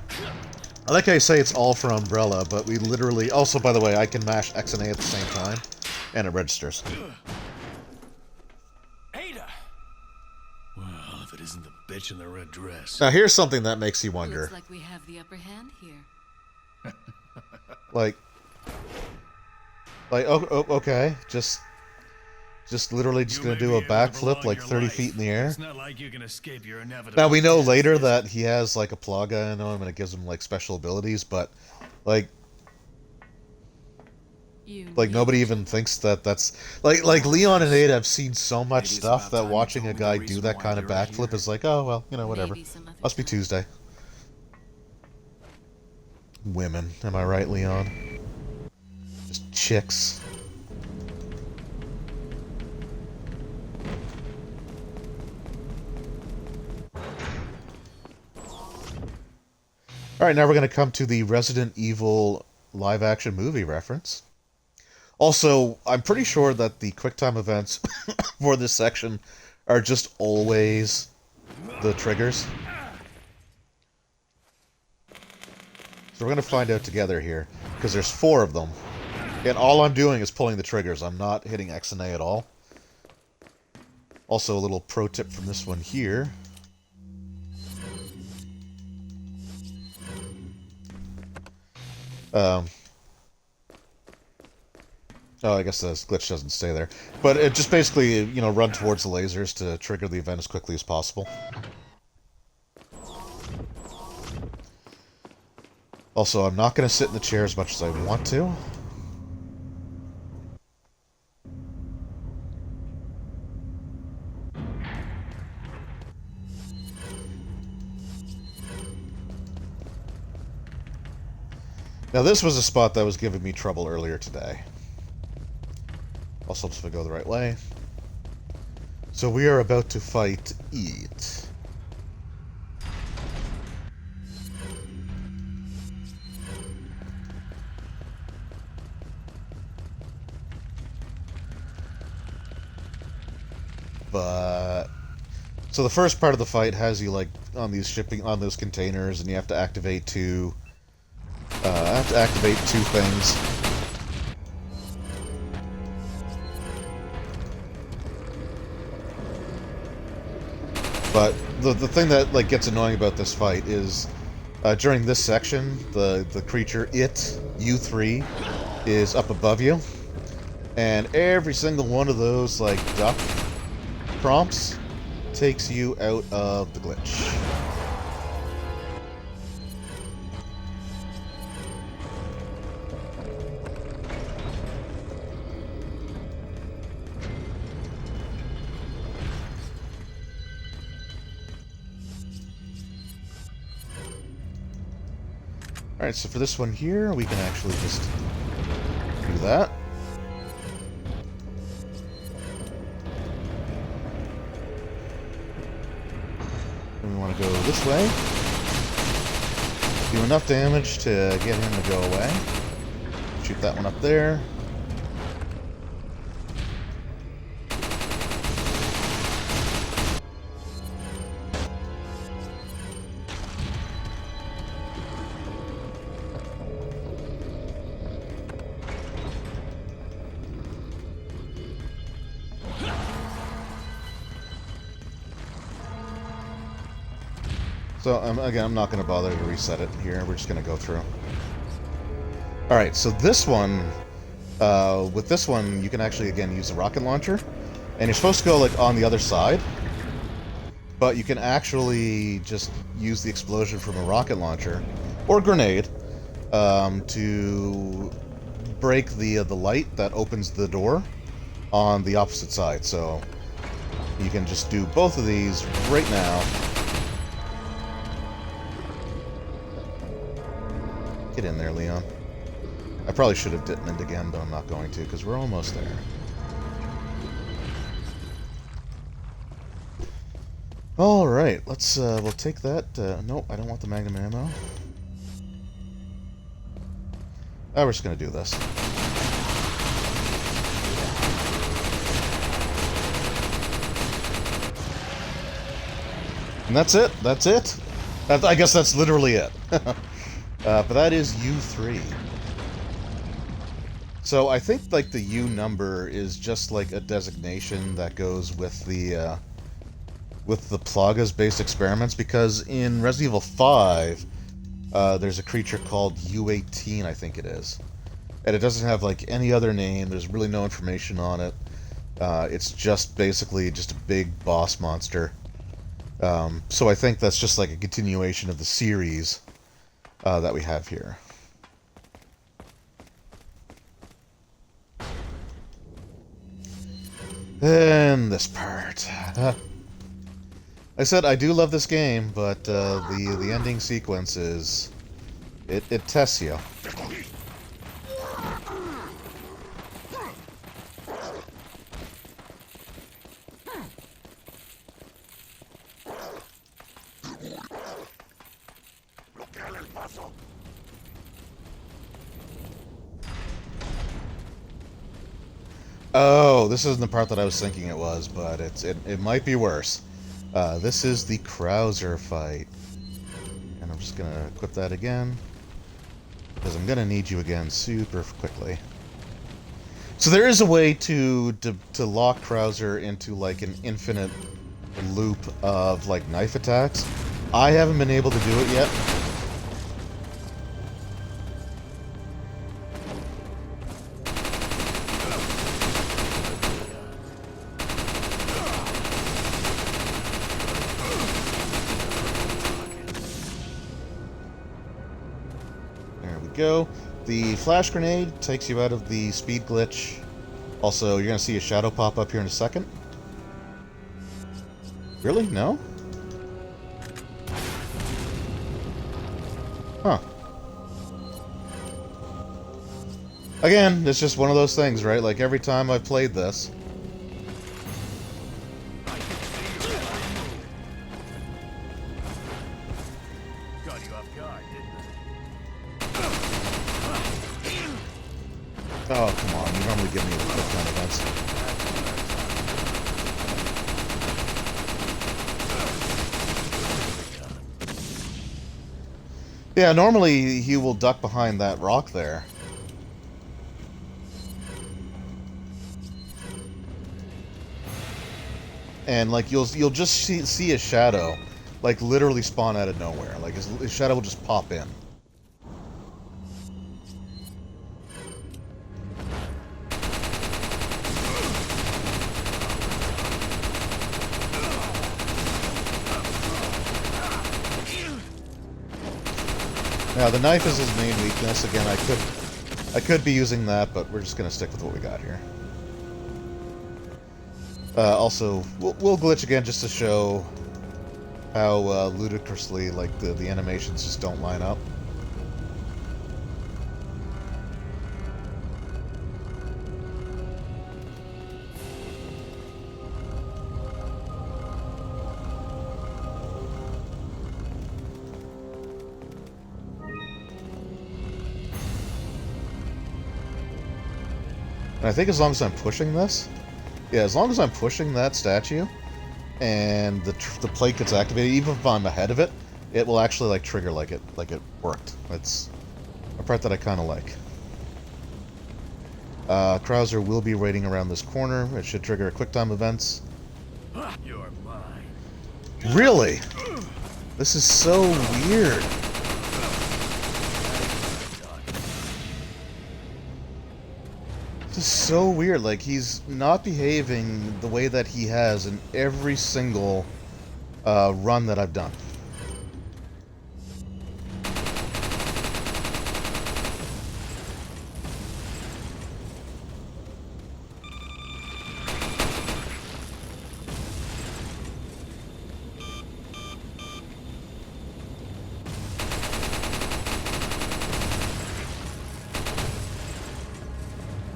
Speaker 2: comrade.
Speaker 1: Like I say, it's all for Umbrella, but we literally... Also, by the way, I can mash X and A at the same time, and it registers.
Speaker 4: Ada!
Speaker 2: Well, if it isn't the bitch in the red dress.
Speaker 1: Now, here's something that makes you wonder.
Speaker 5: Looks like we have the upper hand here.
Speaker 1: Like, okay, just literally just
Speaker 2: You
Speaker 1: gonna
Speaker 2: may
Speaker 1: do
Speaker 2: be
Speaker 1: a
Speaker 2: able to
Speaker 1: backflip
Speaker 2: prolong
Speaker 1: like
Speaker 2: your
Speaker 1: 30
Speaker 2: life.
Speaker 1: feet in the air.
Speaker 2: It's not like you can escape your inevitable
Speaker 1: Now, we know
Speaker 2: death.
Speaker 1: later that he has, like, a plaga in him and it gives him, like, special abilities, but, like, nobody even thinks that that's... Like Leon and Ada have seen so much
Speaker 2: Maybe it's
Speaker 1: stuff
Speaker 2: about
Speaker 1: that
Speaker 2: time you
Speaker 1: watching a
Speaker 2: told me
Speaker 1: guy
Speaker 2: the
Speaker 1: do
Speaker 2: reason
Speaker 1: that
Speaker 2: why
Speaker 1: kind of
Speaker 2: you're
Speaker 1: backflip
Speaker 2: here.
Speaker 1: is like, oh, well, you know, whatever.
Speaker 5: Maybe some other
Speaker 1: Must be
Speaker 5: time.
Speaker 1: Tuesday. Women, am I right, Leon? Just chicks. Alright, now we're going to come to the Resident Evil live-action movie reference. Also, I'm pretty sure that the QuickTime events for this section are just always the triggers. So we're going to find out together here, because there's 4 of them. And all I'm doing is pulling the triggers. I'm not hitting X and A at all. Also, a little pro tip from this one here. Oh, I guess this glitch doesn't stay there. But it just basically, you know, run towards the lasers to trigger the event as quickly as possible. Also, I'm not going to sit in the chair as much as I want to. Now, this was a spot that was giving me trouble earlier today. Also, if I go the right way. So we are about to fight Eat. But... So the first part of the fight has you, like, on those containers, and you have to activate two things. But the thing that, like, gets annoying about this fight is during this section, the creature U3 is up above you, and every single one of those, like, duck prompts takes you out of the glitch. Alright, so for this one here, we can actually just do that. And we want to go this way. Do enough damage to get him to go away. Shoot that one up there. So, again, I'm not going to bother to reset it here. We're just going to go through. Alright, so this one, with this one, you can actually, again, use a rocket launcher. And you're supposed to go, like, on the other side. But you can actually just use the explosion from a rocket launcher, or grenade, to break the light that opens the door on the opposite side. So, you can just do both of these right now. Get in there, Leon. I probably should have detonated again, but I'm not going to, because we're almost there. Alright, let's, we'll take that. Nope, I don't want the magnum ammo. Oh, we're just gonna do this. And that's it. That's it. I guess that's literally it. But that is U3. So I think like the U number is just like a designation that goes with the Plaga's based experiments, because in Resident Evil 5 there's a creature called U18, I think it is. And it doesn't have like any other name. There's really no information on it. It's just basically just a big boss monster. So I think that's just like a continuation of the series that we have here. And this part. I said I do love this game, but the ending sequence is it tests you. Oh, this isn't the part that I was thinking it was, but it might be worse. This is the Krauser fight. And I'm just gonna equip that again, because I'm gonna need you again super quickly. So there is a way to lock Krauser into like an infinite loop of like knife attacks. I haven't been able to do it yet. Go. The flash grenade takes you out of the speed glitch. Also, you're going to see a shadow pop up here in a second. Really? No? Huh. Again, it's just one of those things, right? Like every time I've played this. Oh, come on. You normally give me the quick time events. Yeah, normally he will duck behind that rock there. And, like, you'll just see a shadow, like, literally spawn out of nowhere. Like, his shadow will just pop in. Now, the knife is his main weakness. Again, I could be using that, but we're just gonna stick with what we got here. Also, we'll glitch again just to show how ludicrously, like, the animations just don't line up. And I think as long as I'm pushing this, yeah, as long as I'm pushing that statue, and the plate gets activated, even if I'm ahead of it, it will actually like trigger like it worked. That's a part that I kind of like. Krauser will be waiting around this corner. It should trigger QuickTime events.
Speaker 2: You're mine.
Speaker 1: Really? This is so weird. This is so weird. Like, he's not behaving the way that he has in every single run that I've done.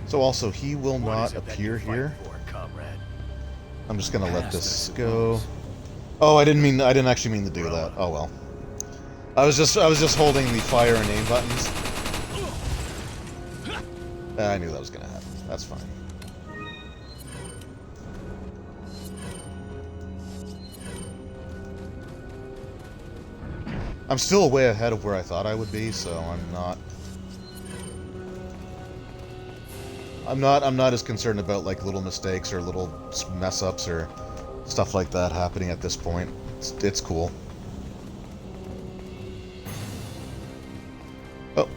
Speaker 1: So also, he will not appear here. I'm just gonna let this go. Oh, I didn't actually mean to do that. Oh well. I was just holding the fire and aim buttons. I knew that was gonna happen. That's fine. I'm still way ahead of where I thought I would be, so I'm not as concerned about like little mistakes or little mess ups or stuff like that happening at this point. It's cool. Oh.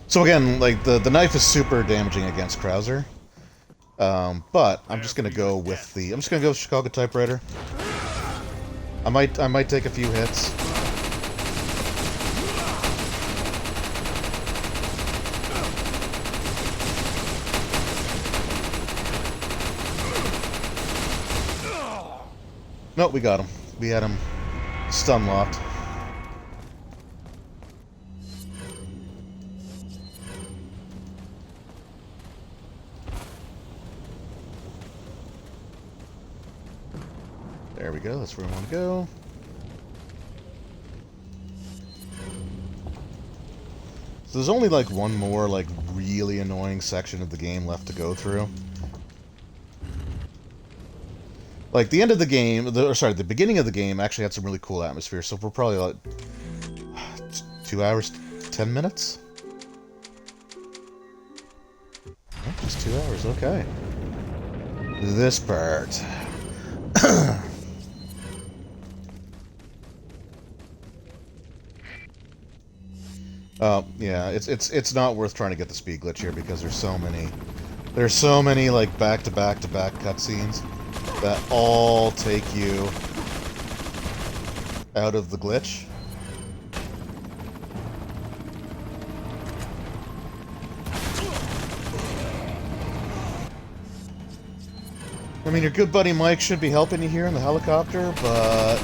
Speaker 1: So again, like the knife is super damaging against Krauser. But I'm just gonna go with Chicago typewriter. I might take a few hits. Nope, we got him. We had him stun locked. There we go, that's where we want to go. So there's only like one more like really annoying section of the game left to go through. Like the end of the game, the beginning of the game actually had some really cool atmosphere, so we're probably like 2 hours, 10 minutes? Oh, just 2 hours, okay. This part. Yeah, it's not worth trying to get the speed glitch here because there's so many like back to back cutscenes that all take you out of the glitch. I mean, your good buddy Mike should be helping you here in the helicopter, but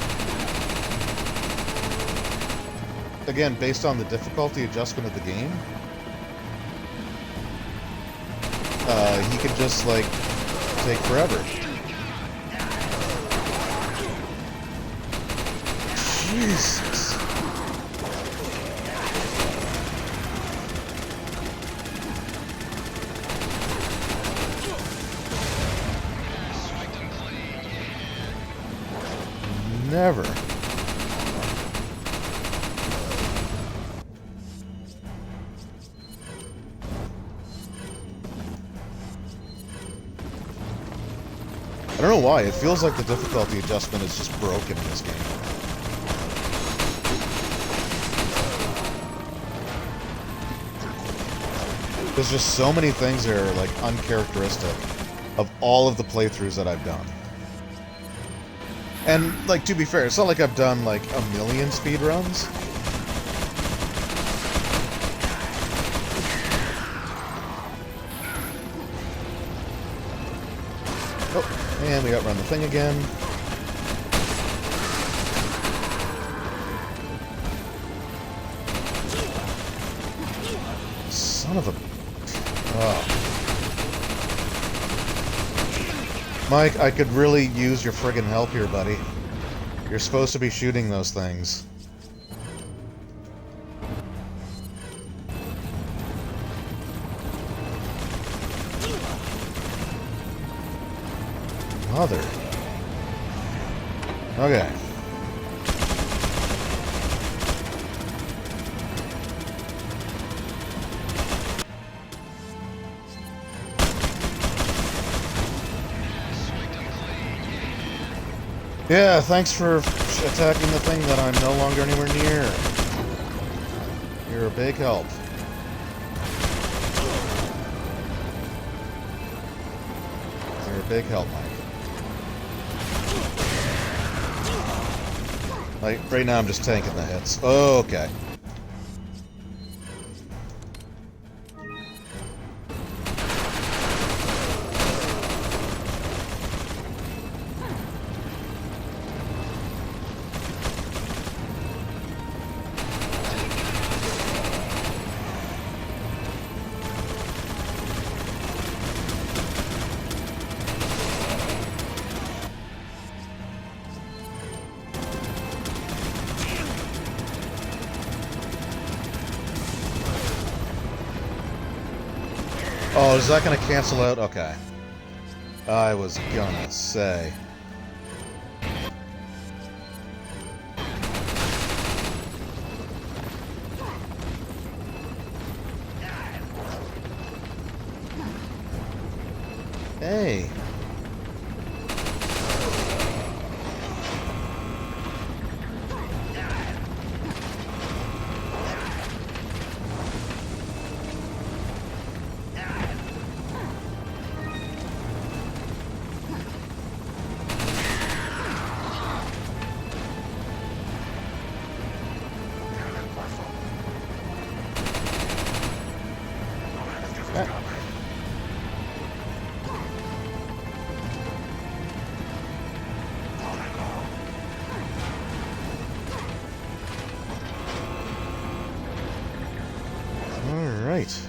Speaker 1: again, based on the difficulty adjustment of the game, he could just like take forever. Jesus. Never. I don't know why, it feels like the difficulty adjustment is just broken in this game. There's just so many things that are like uncharacteristic of all of the playthroughs that I've done. And like, to be fair, it's not like I've done like a million speedruns. Oh, and we outrun the thing again. Son of a... Oh. Mike, I could really use your friggin' help here, buddy. You're supposed to be shooting those things. Mother. Okay. Yeah, thanks for attacking the thing that I'm no longer anywhere near. You're a big help. You're a big help, Mike. Like, right now I'm just tanking the hits. Oh, okay. Oh, is that gonna cancel out? Okay. I was gonna say. Hey. Alright.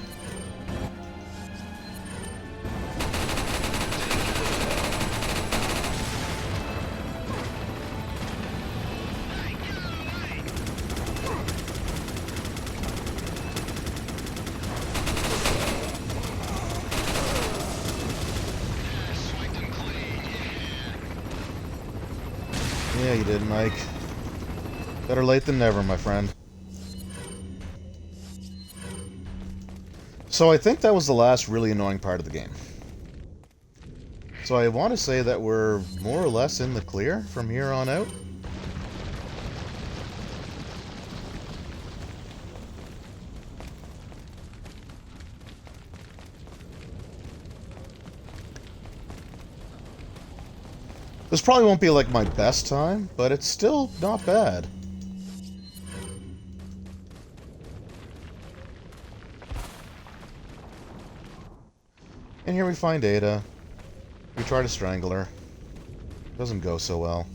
Speaker 1: Yeah, you did, Mike. Better late than never, my friend. So I think that was the last really annoying part of the game. So I want to say that we're more or less in the clear from here on out. This probably won't be like my best time, but it's still not bad. And here we find Ada. We try to strangle her. Doesn't go so well.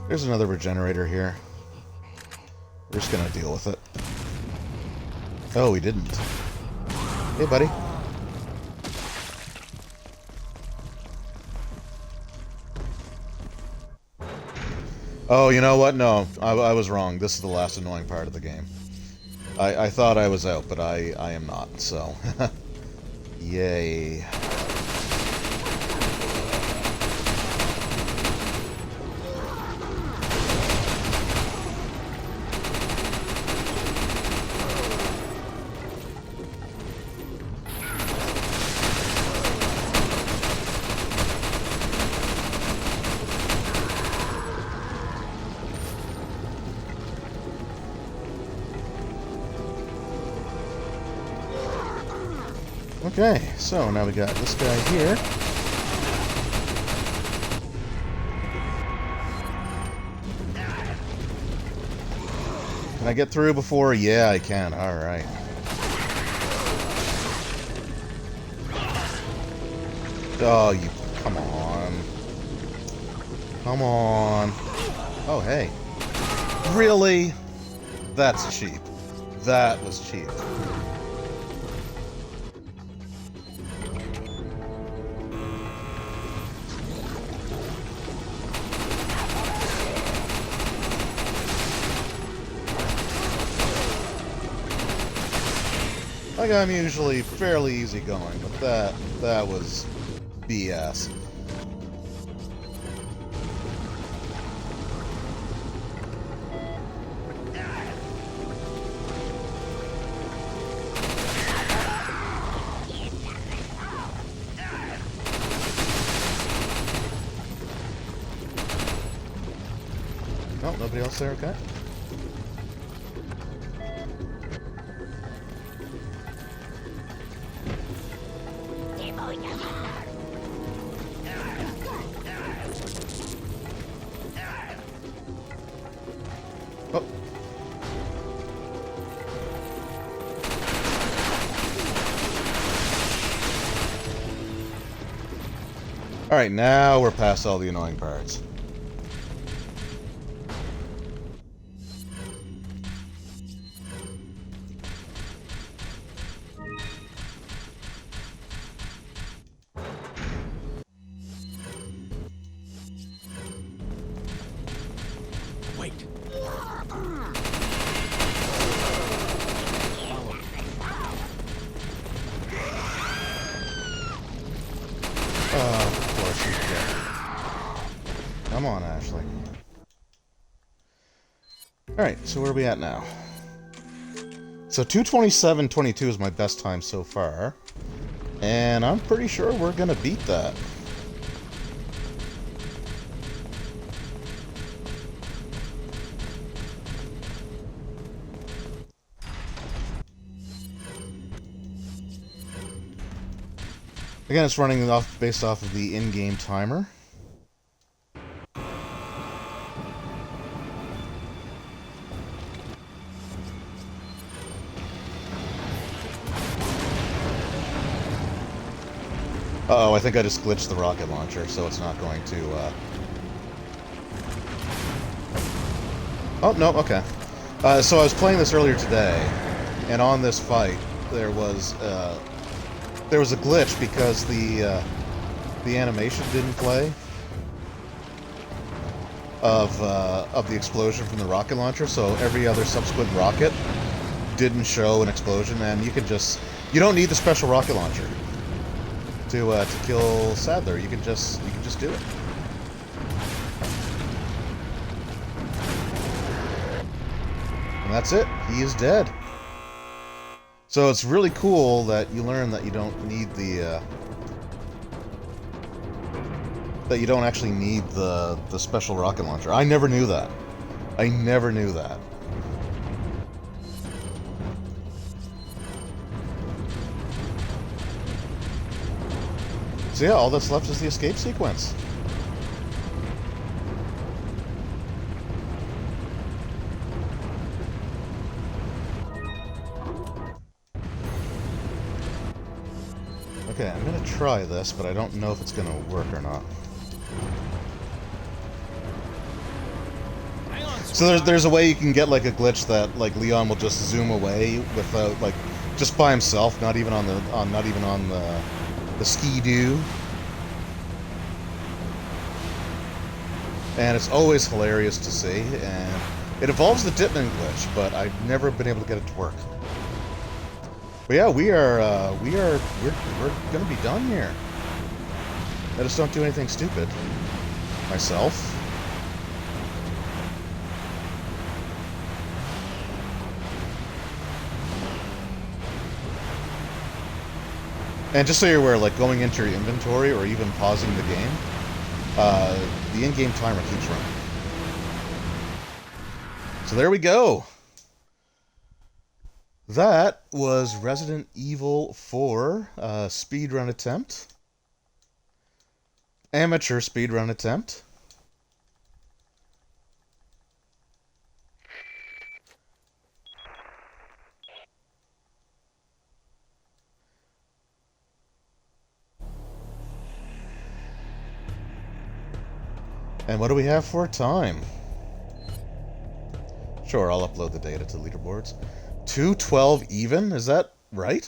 Speaker 1: There's another regenerator here. We're just gonna deal with it. Oh, he didn't. Hey, buddy. Oh, you know what? No, I was wrong. This is the last annoying part of the game. I thought I was out, but I am not, so... Yay. Okay, so now we got this guy here. Can I get through before? Yeah, I can. Alright. Oh, you... Come on. Come on. Oh, hey. Really? That's cheap. That was cheap. Like, I'm usually fairly easygoing, but that was BS. nobody else there? Okay. Oh. Alright, now we're past all the annoying parts.
Speaker 2: Wait.
Speaker 1: Of course she's dead. Come on, Ashley. Alright, so where are we at now? So 2:27:22 is my best time so far. And I'm pretty sure we're gonna beat that. Again, it's running off based off of the in-game timer. Uh-oh, I think I just glitched the rocket launcher, so it's not going to, Oh, no, okay. So I was playing this earlier today, and on this fight, there was a glitch because the animation didn't play of the explosion from the rocket launcher, so every other subsequent rocket didn't show an explosion, and you don't need the special rocket launcher to kill Sadler. You can just do it. And that's it. He is dead. So it's really cool that you learn that you don't need the that you don't actually need the special rocket launcher. I never knew that. I never knew that. So yeah, all that's left is the escape sequence. Okay, I'm gonna try this, but I don't know if it's gonna work or not. So there's a way you can get like a glitch that like Leon will just zoom away without like just by himself, not even on the ski-doo. And it's always hilarious to see, and it involves the Ditman glitch, but I've never been able to get it to work. But yeah, we're gonna be done here. I just don't do anything stupid myself. And just so you're aware, like going into your inventory or even pausing the game, the in-game timer keeps running. So there we go. That was Resident Evil 4 speedrun attempt. Amateur speedrun attempt. And what do we have for time? Sure, I'll upload the data to leaderboards. 2:12 even? Is that right?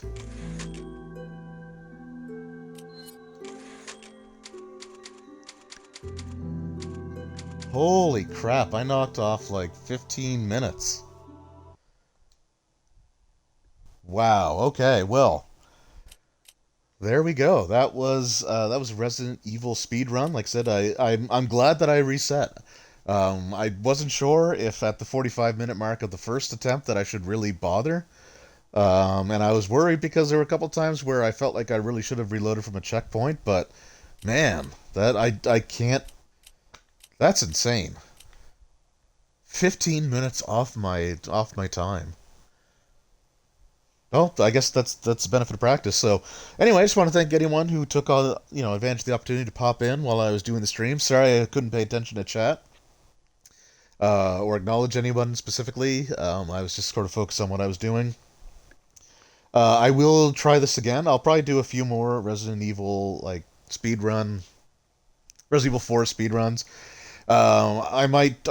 Speaker 1: Holy crap, I knocked off like 15 minutes. Wow, okay, well. There we go. That was Resident Evil speedrun. Like I said, I'm glad that I reset. I wasn't sure if at the 45-minute mark of the first attempt that I should really bother. And I was worried because there were a couple times where I felt like I really should have reloaded from a checkpoint, but man, that I can't. That's insane. 15 minutes off my time. Well, I guess that's the benefit of practice. So, anyway, I just want to thank anyone who took all advantage of the opportunity to pop in while I was doing the stream. Sorry I couldn't pay attention to chat or acknowledge anyone specifically. I was just sort of focused on what I was doing. I will try this again. I'll probably do a few more Resident Evil Resident Evil 4 speedruns. I might.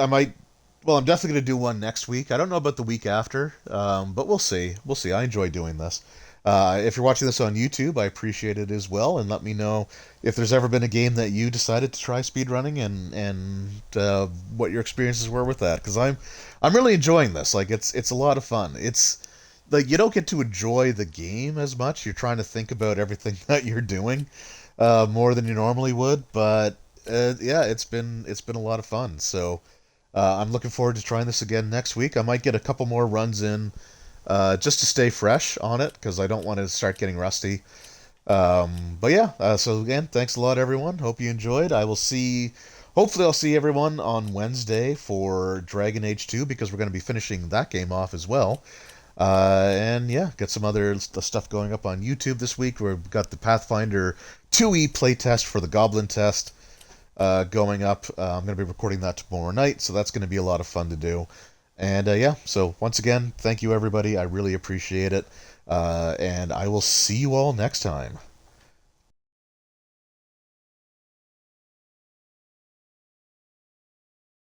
Speaker 1: Well, I'm definitely going to do one next week. I don't know about the week after, but we'll see. We'll see. I enjoy doing this. If you're watching this on YouTube, I appreciate it as well, and let me know if there's ever been a game that you decided to try speedrunning and what your experiences were with that. Because I'm really enjoying this. Like it's a lot of fun. It's like you don't get to enjoy the game as much. You're trying to think about everything that you're doing more than you normally would. But yeah, it's been a lot of fun. So. I'm looking forward to trying this again next week. I might get a couple more runs in just to stay fresh on it because I don't want to start getting rusty. But yeah, so again, thanks a lot, everyone. Hope you enjoyed. Hopefully I'll see everyone on Wednesday for Dragon Age 2 because we're going to be finishing that game off as well. And yeah, got some other stuff going up on YouTube this week. We've got the Pathfinder 2E playtest for the Goblin test. Going up. I'm going to be recording that tomorrow night, so that's going to be a lot of fun to do. And yeah, so once again, thank you everybody. I really appreciate it. And I will see you all next time.